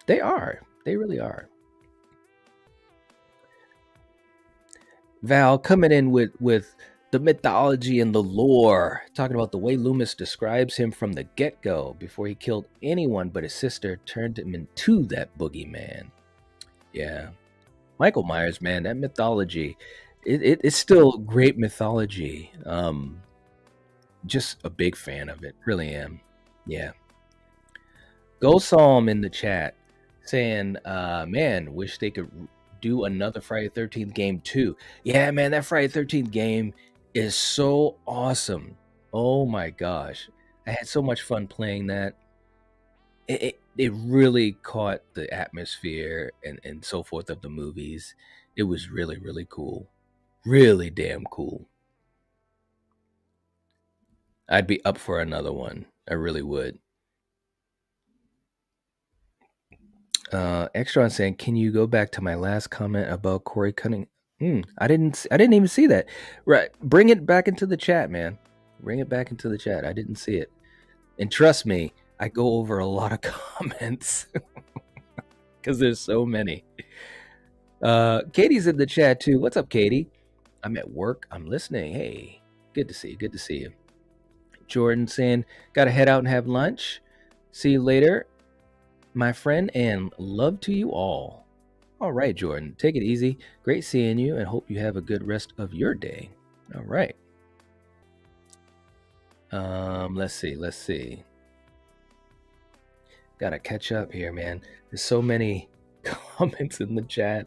they are. They really are. Val coming in with the mythology and the lore, talking about the way Loomis describes him from the get-go. Before he killed anyone but his sister, turned him into that boogeyman. Yeah. Michael Myers, man, that mythology, it's still great mythology. Just a big fan of it. Really am. Yeah. Go Psalm in the chat saying, man, wish they could do another Friday 13th game too. Yeah, man, that Friday 13th game is so awesome. Oh my gosh. I had so much fun playing that. It really caught the atmosphere and so forth of the movies. It was really, really cool. Really damn cool. I'd be up for another one. I really would. Extron saying, can you go back to my last comment about Corey Cunningham? I didn't even see that. Right. Bring it back into the chat, man. Bring it back into the chat. I didn't see it. And trust me, I go over a lot of comments because there's so many. Katie's in the chat too. What's up, Katie? I'm at work. I'm listening. Hey, good to see you. Good to see you. Jordan saying, gotta head out and have lunch. See you later, my friend, and love to you all. All right, Jordan, take it easy. Great seeing you, and hope you have a good rest of your day. All right. Let's see. Gotta catch up here, man. There's so many comments in the chat.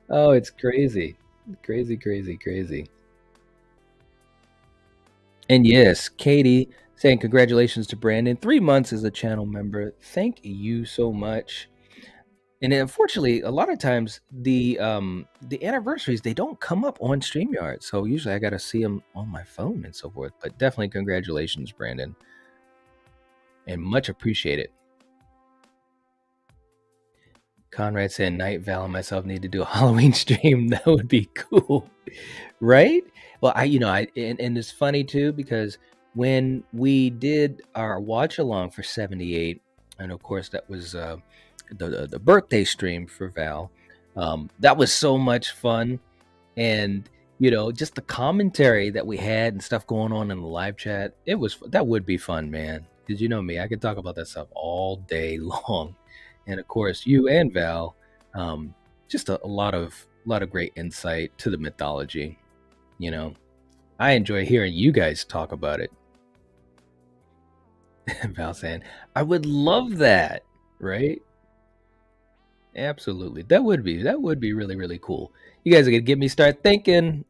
Oh, it's crazy. Crazy. And yes, Katie saying congratulations to Brandon. 3 months as a channel member. Thank you so much. And unfortunately, a lot of times the anniversaries, they don't come up on StreamYard. So usually I got to see them on my phone and so forth. But definitely congratulations, Brandon. And much appreciated. Conrad saying Night Val and myself need to do a Halloween stream. That would be cool. Right? Well, and it's funny too, because when we did our watch along for 78, and of course that was the birthday stream for Val, that was so much fun. And just the commentary that we had and stuff going on in the live chat, that would be fun, man, because you know me, I could talk about that stuff all day long. And of course you and Val, just a lot of great insight to the mythology. I enjoy hearing you guys talk about it. Val saying, I would love that, right? Absolutely. That would be really, really cool. You guys are gonna get me start thinking.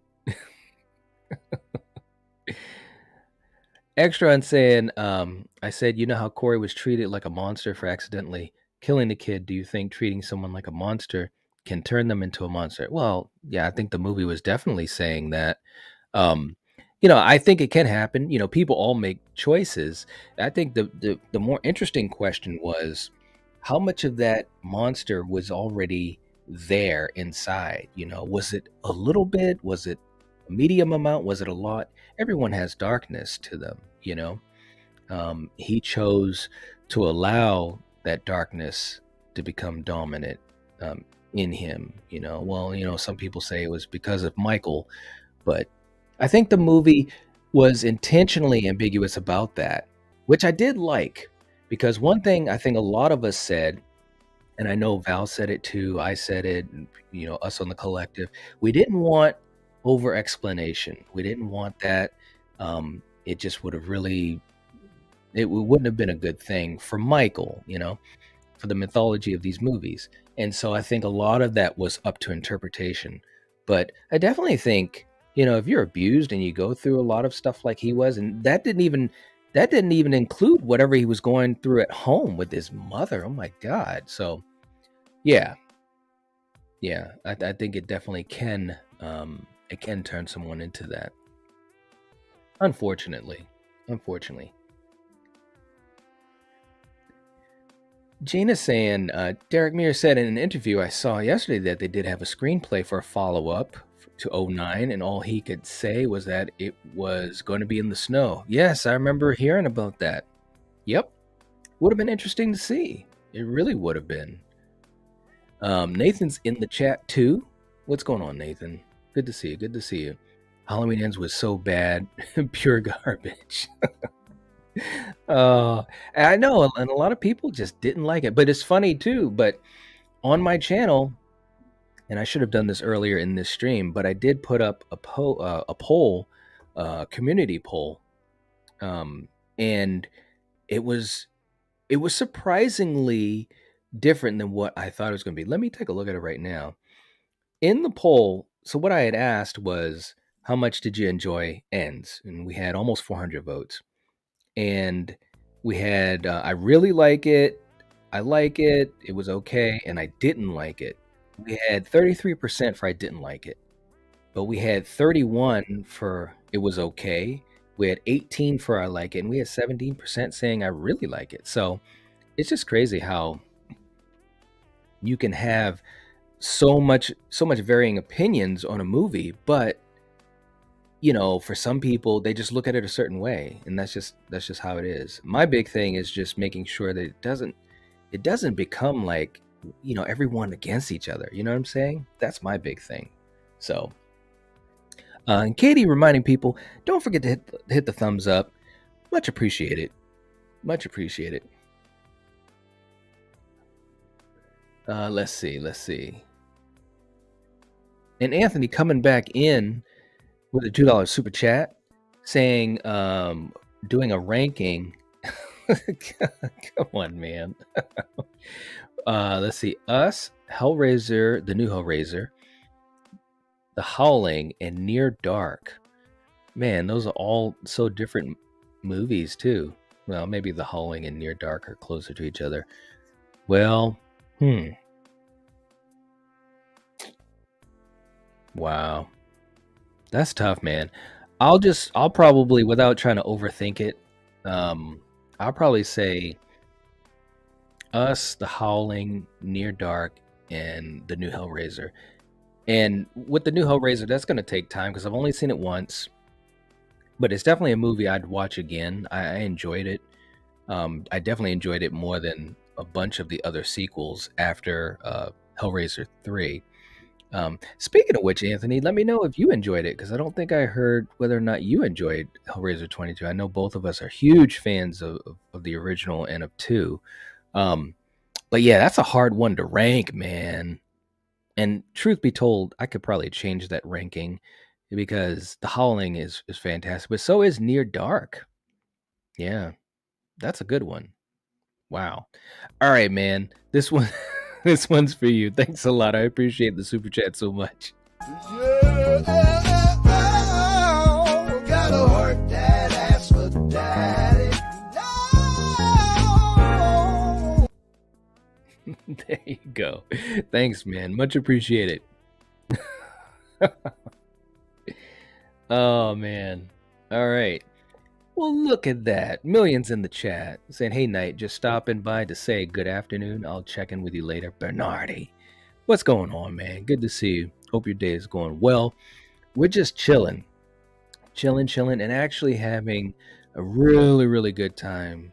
Extra on saying, I said, how Corey was treated like a monster for accidentally killing the kid. Do you think treating someone like a monster can turn them into a monster? Well, yeah, I think the movie was definitely saying that. I think it can happen. People all make choices. I think the more interesting question was, how much of that monster was already there inside. Was it a little bit? Was it a medium amount? Was it a lot? Everyone has darkness to them. He chose to allow that darkness to become dominant in him. Some people say it was because of Michael, but I think the movie was intentionally ambiguous about that, which I did like, because one thing I think a lot of us said, and I know Val said it too, I said it, us on the collective, we didn't want over explanation. We didn't want that. It just would have really, it wouldn't have been a good thing for Michael, for the mythology of these movies. And so I think a lot of that was up to interpretation. But I definitely think, if you're abused and you go through a lot of stuff like he was, and that didn't even include whatever he was going through at home with his mother. Oh my God. So yeah, I think it definitely can, it can turn someone into that. Unfortunately. Gina's saying, Derek Mears said in an interview I saw yesterday that they did have a screenplay for a follow-up to 09, and all he could say was that it was going to be in the snow. Yes, I remember hearing about that. Yep. Would have been interesting to see. It really would have been. Nathan's in the chat too. What's going on, Nathan? Good to see you. Halloween Ends was so bad. Pure garbage. I know, and a lot of people just didn't like it, but it's funny too. But on my channel, and I should have done this earlier in this stream, but I did put up a poll, community poll, and it was surprisingly different than what I thought it was going to be. Let me take a look at it right now. In the poll, so what I had asked was, how much did you enjoy Ends? And we had almost 400 votes. And we had, I really like it, I like it, it was okay, and I didn't like it. We had 33% for I didn't like it. But we had 31 for it was okay. We had 18 for I like it, and we had 17% saying I really like it. So it's just crazy how you can have so much varying opinions on a movie, but for some people, they just look at it a certain way, and that's just how it is. My big thing is just making sure that it doesn't become like, everyone against each other. You know what I'm saying? That's my big thing. So, and Katie reminding people, don't forget to hit the thumbs up. Much appreciated. Much appreciated. Let's see. And Anthony coming back in with a $2 super chat saying, doing a ranking. Come on, man. Let's see. Us, Hellraiser, the new Hellraiser, The Howling, and Near Dark. Man, those are all so different movies, too. Well, maybe The Howling and Near Dark are closer to each other. Well, Wow. That's tough, man. I'll probably, without trying to overthink it, I'll probably say Us, The Howling, Near Dark, and the new Hellraiser. And with the new Hellraiser, that's going to take time because I've only seen it once. But it's definitely a movie I'd watch again. I enjoyed it. I definitely enjoyed it more than a bunch of the other sequels after Hellraiser 3. Speaking of which, Anthony, let me know if you enjoyed it, because I don't think I heard whether or not you enjoyed Hellraiser 22. I know both of us are huge fans of the original and of 2. But yeah, that's a hard one to rank, man. And truth be told, I could probably change that ranking because The Howling is fantastic, but so is Near Dark. Yeah, that's a good one. Wow. All right, man. This one's for you. Thanks a lot. I appreciate the super chat so much. Gotta work that ass for daddy. No. There you go. Thanks, man. Much appreciated. Oh, man. All right. Well, look at that. Millions in the chat saying, hey, Knight, just stopping by to say good afternoon. I'll check in with you later. Bernardi. What's going on, man? Good to see you. Hope your day is going well. We're just chilling, and actually having a really, really good time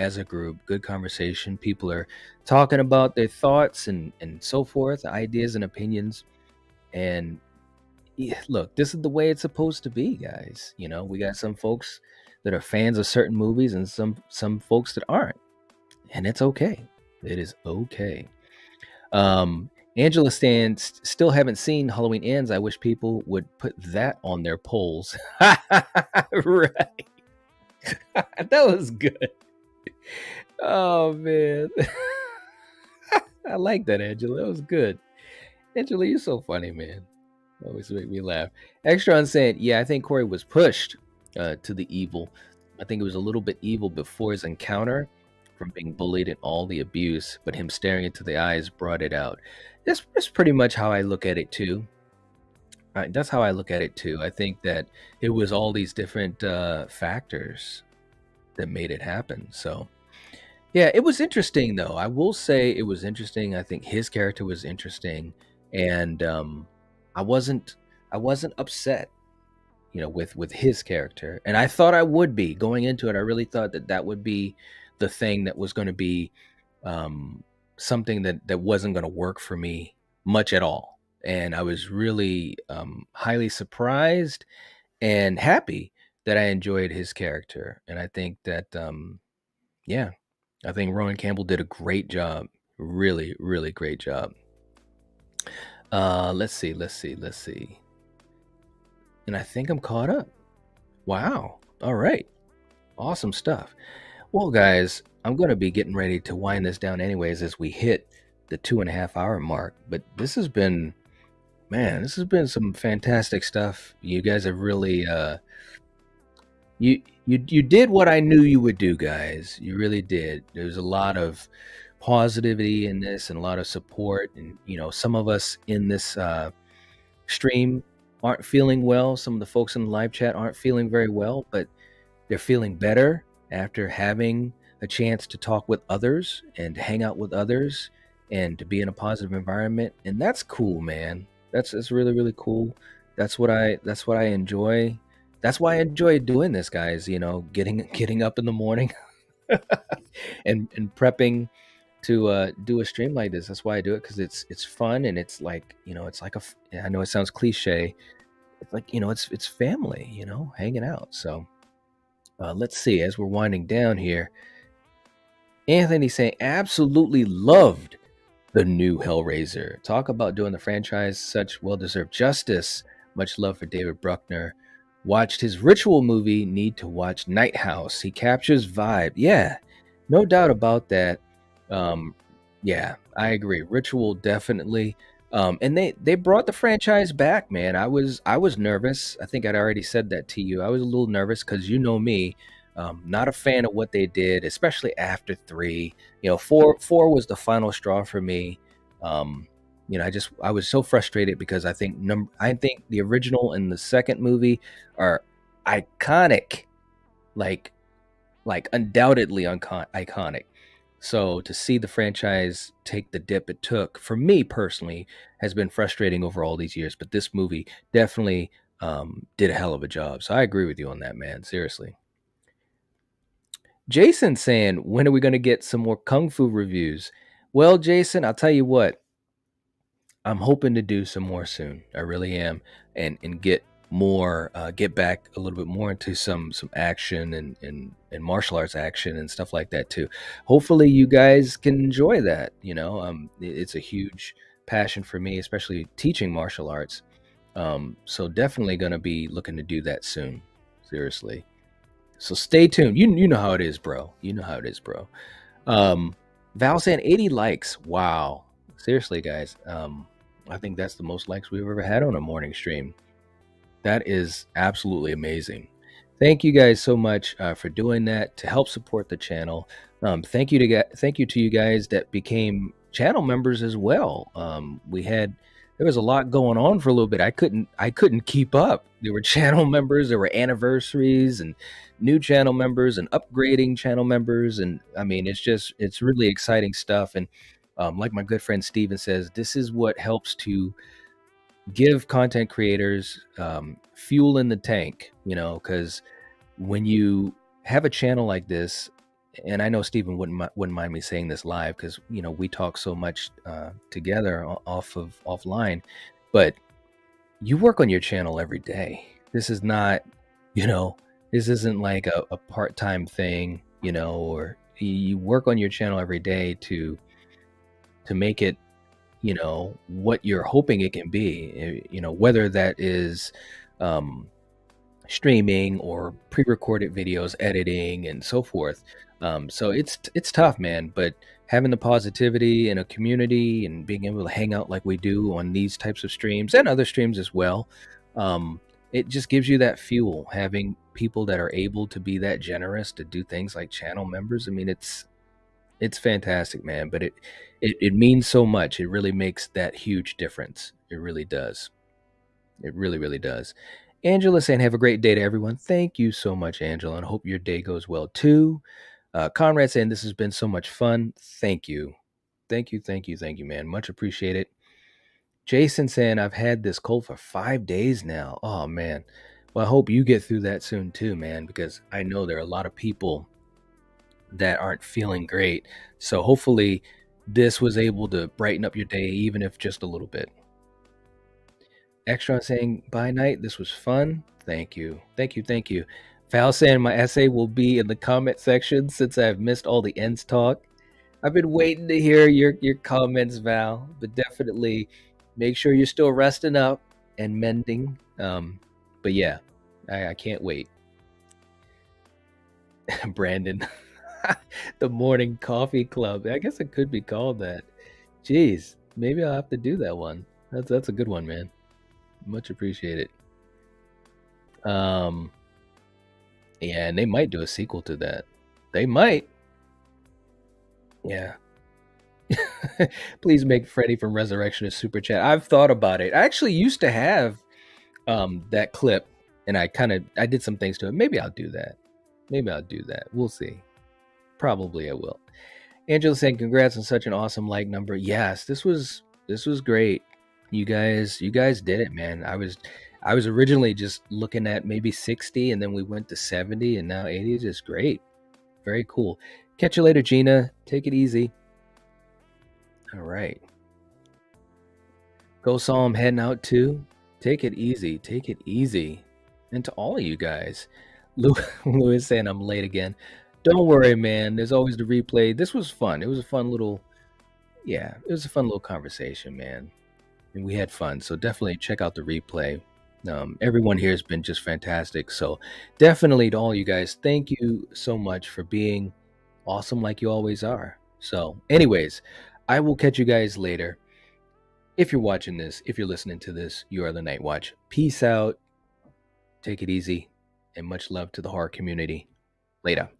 as a group. Good conversation. People are talking about their thoughts and so forth, ideas and opinions. And look, this is the way it's supposed to be, guys. You know, we got some folks that are fans of certain movies and some folks that aren't, and it's okay. It is okay. Angela stands still haven't seen Halloween Ends. I wish people would put that on their polls. Right. That was good. Oh man. I like that, Angela. That was good. Angela, you're so funny, man. Always make me laugh. Extron saying, yeah, I think Corey was pushed to the evil. I think it was a little bit evil before his encounter from being bullied and all the abuse, but him staring into the eyes brought it out. That's pretty much how I look at it too. That's how I look at it too. I think that it was all these different factors that made it happen. So yeah, it was interesting though. I will say it was interesting. I think his character was interesting, and I wasn't upset, you know, with his character, and I thought I would be going into it. I really thought that would be the thing that was going to be something that wasn't going to work for me much at all, and I was really highly surprised and happy that I enjoyed his character, and I think that yeah, I think Rowan Campbell did a great job, really, really great job. Let's see. And I think I'm caught up. Wow. All right. Awesome stuff. Well, guys, I'm going to be getting ready to wind this down anyways as we hit the 2.5 hour mark. But this has been some fantastic stuff. You guys have really, you did what I knew you would do, guys. You really did. There's a lot of positivity in this and a lot of support, and you know, some of us in this stream aren't feeling well. Some of the folks in the live chat aren't feeling very well, but they're feeling better after having a chance to talk with others and hang out with others and to be in a positive environment. And that's cool, man. That's really, really cool. That's what I enjoy. That's why I enjoy doing this, guys. You know, getting up in the morning and prepping to do a stream like this. That's why I do it, because it's fun, and it's like, you know, it's like I know it sounds cliche. It's like, you know, it's family, you know, hanging out. So let's see, as we're winding down here, Anthony saying absolutely loved the new Hellraiser. Talk about doing the franchise such well-deserved justice. Much love for David Bruckner. Watched his Ritual movie. Need to watch Night House. He captures vibe. Yeah, no doubt about that. Yeah, I agree. Ritual definitely. And they brought the franchise back, man. I was nervous. I think I'd already said that to you. I was a little nervous because you know me, not a fan of what they did, especially after 3. You know, 4 was the final straw for me. You know, I was so frustrated because I think the original and the second movie are iconic, like undoubtedly iconic. So to see the franchise take the dip it took, for me personally, has been frustrating over all these years. But this movie definitely did a hell of a job. So I agree with you on that, man. Seriously. Jason saying, when are we going to get some more Kung Fu reviews? Well, Jason, I'll tell you what. I'm hoping to do some more soon. I really am. And get more, get back a little bit more into some action and martial arts action and stuff like that too. Hopefully you guys can enjoy that. You know, it's a huge passion for me, especially teaching martial arts. So definitely going to be looking to do that soon. Seriously. So stay tuned. You know how it is, bro. You know how it is, bro. Val saying 80 likes. Wow. Seriously, guys. I think that's the most likes we've ever had on a morning stream. That is absolutely amazing. Thank you guys so much for doing that to help support the channel. Thank you to you guys that became channel members as well. There was a lot going on for a little bit. I couldn't keep up. There were channel members, there were anniversaries and new channel members and upgrading channel members, and I mean, it's really exciting stuff. And like my good friend Steven says, this is what helps to give content creators fuel in the tank, because when you have a channel like this, and I know Steven wouldn't mind me saying this live, because we talk so much together offline, but you work on your channel every day. This is not, this isn't like a part-time thing, or you work on your channel every day to make it what you're hoping it can be, whether that is streaming or pre-recorded videos, editing, and so forth. So it's tough, man, but having the positivity in a community and being able to hang out like we do on these types of streams and other streams as well, it just gives you that fuel, having people that are able to be that generous to do things like channel members. I mean, it's fantastic, man, but it means so much. It really makes that huge difference. It really does. It really, really does. Angela saying, have a great day to everyone. Thank you so much, Angela, and hope your day goes well too. Conrad saying, this has been so much fun. Thank you. Thank you, man. Much appreciated. Jason saying, I've had this cold for 5 days now. Oh, man. Well, I hope you get through that soon too, man, because I know there are a lot of people that aren't feeling great. So hopefully this was able to brighten up your day, even if just a little bit. Extra saying, bye night. This was fun. Thank you. Val saying, my essay will be in the comment section since I've missed all the ends talk. I've been waiting to hear your comments, Val, but definitely make sure you're still resting up and mending. But yeah, I can't wait. Brandon, the morning coffee club. I guess it could be called that. Jeez, maybe I'll have to do that one. That's a good one, man. Much appreciated. Yeah, and they might do a sequel to that. They might. Yeah. Please make Freddy from Resurrection a super chat. I've thought about it. I actually used to have that clip, and I did some things to it. Maybe I'll do that. We'll see. Probably I will. Angela saying, congrats on such an awesome like number. Yes, this was great. You guys did it, man. I was originally just looking at maybe 60, and then we went to 70, and now 80 is just great. Very cool. Catch you later, Gina. Take it easy. All right. Go saw him heading out too. Take it easy. And to all of you guys. Louis saying I'm late again. Don't worry, man. There's always the replay. This was fun. It was a fun little conversation, man. And we had fun. So definitely check out the replay. Everyone here has been just fantastic. So definitely to all you guys, thank you so much for being awesome like you always are. So anyways, I will catch you guys later. If you're watching this, if you're listening to this, you are the Nightwatch. Peace out. Take it easy. And much love to the horror community. Later.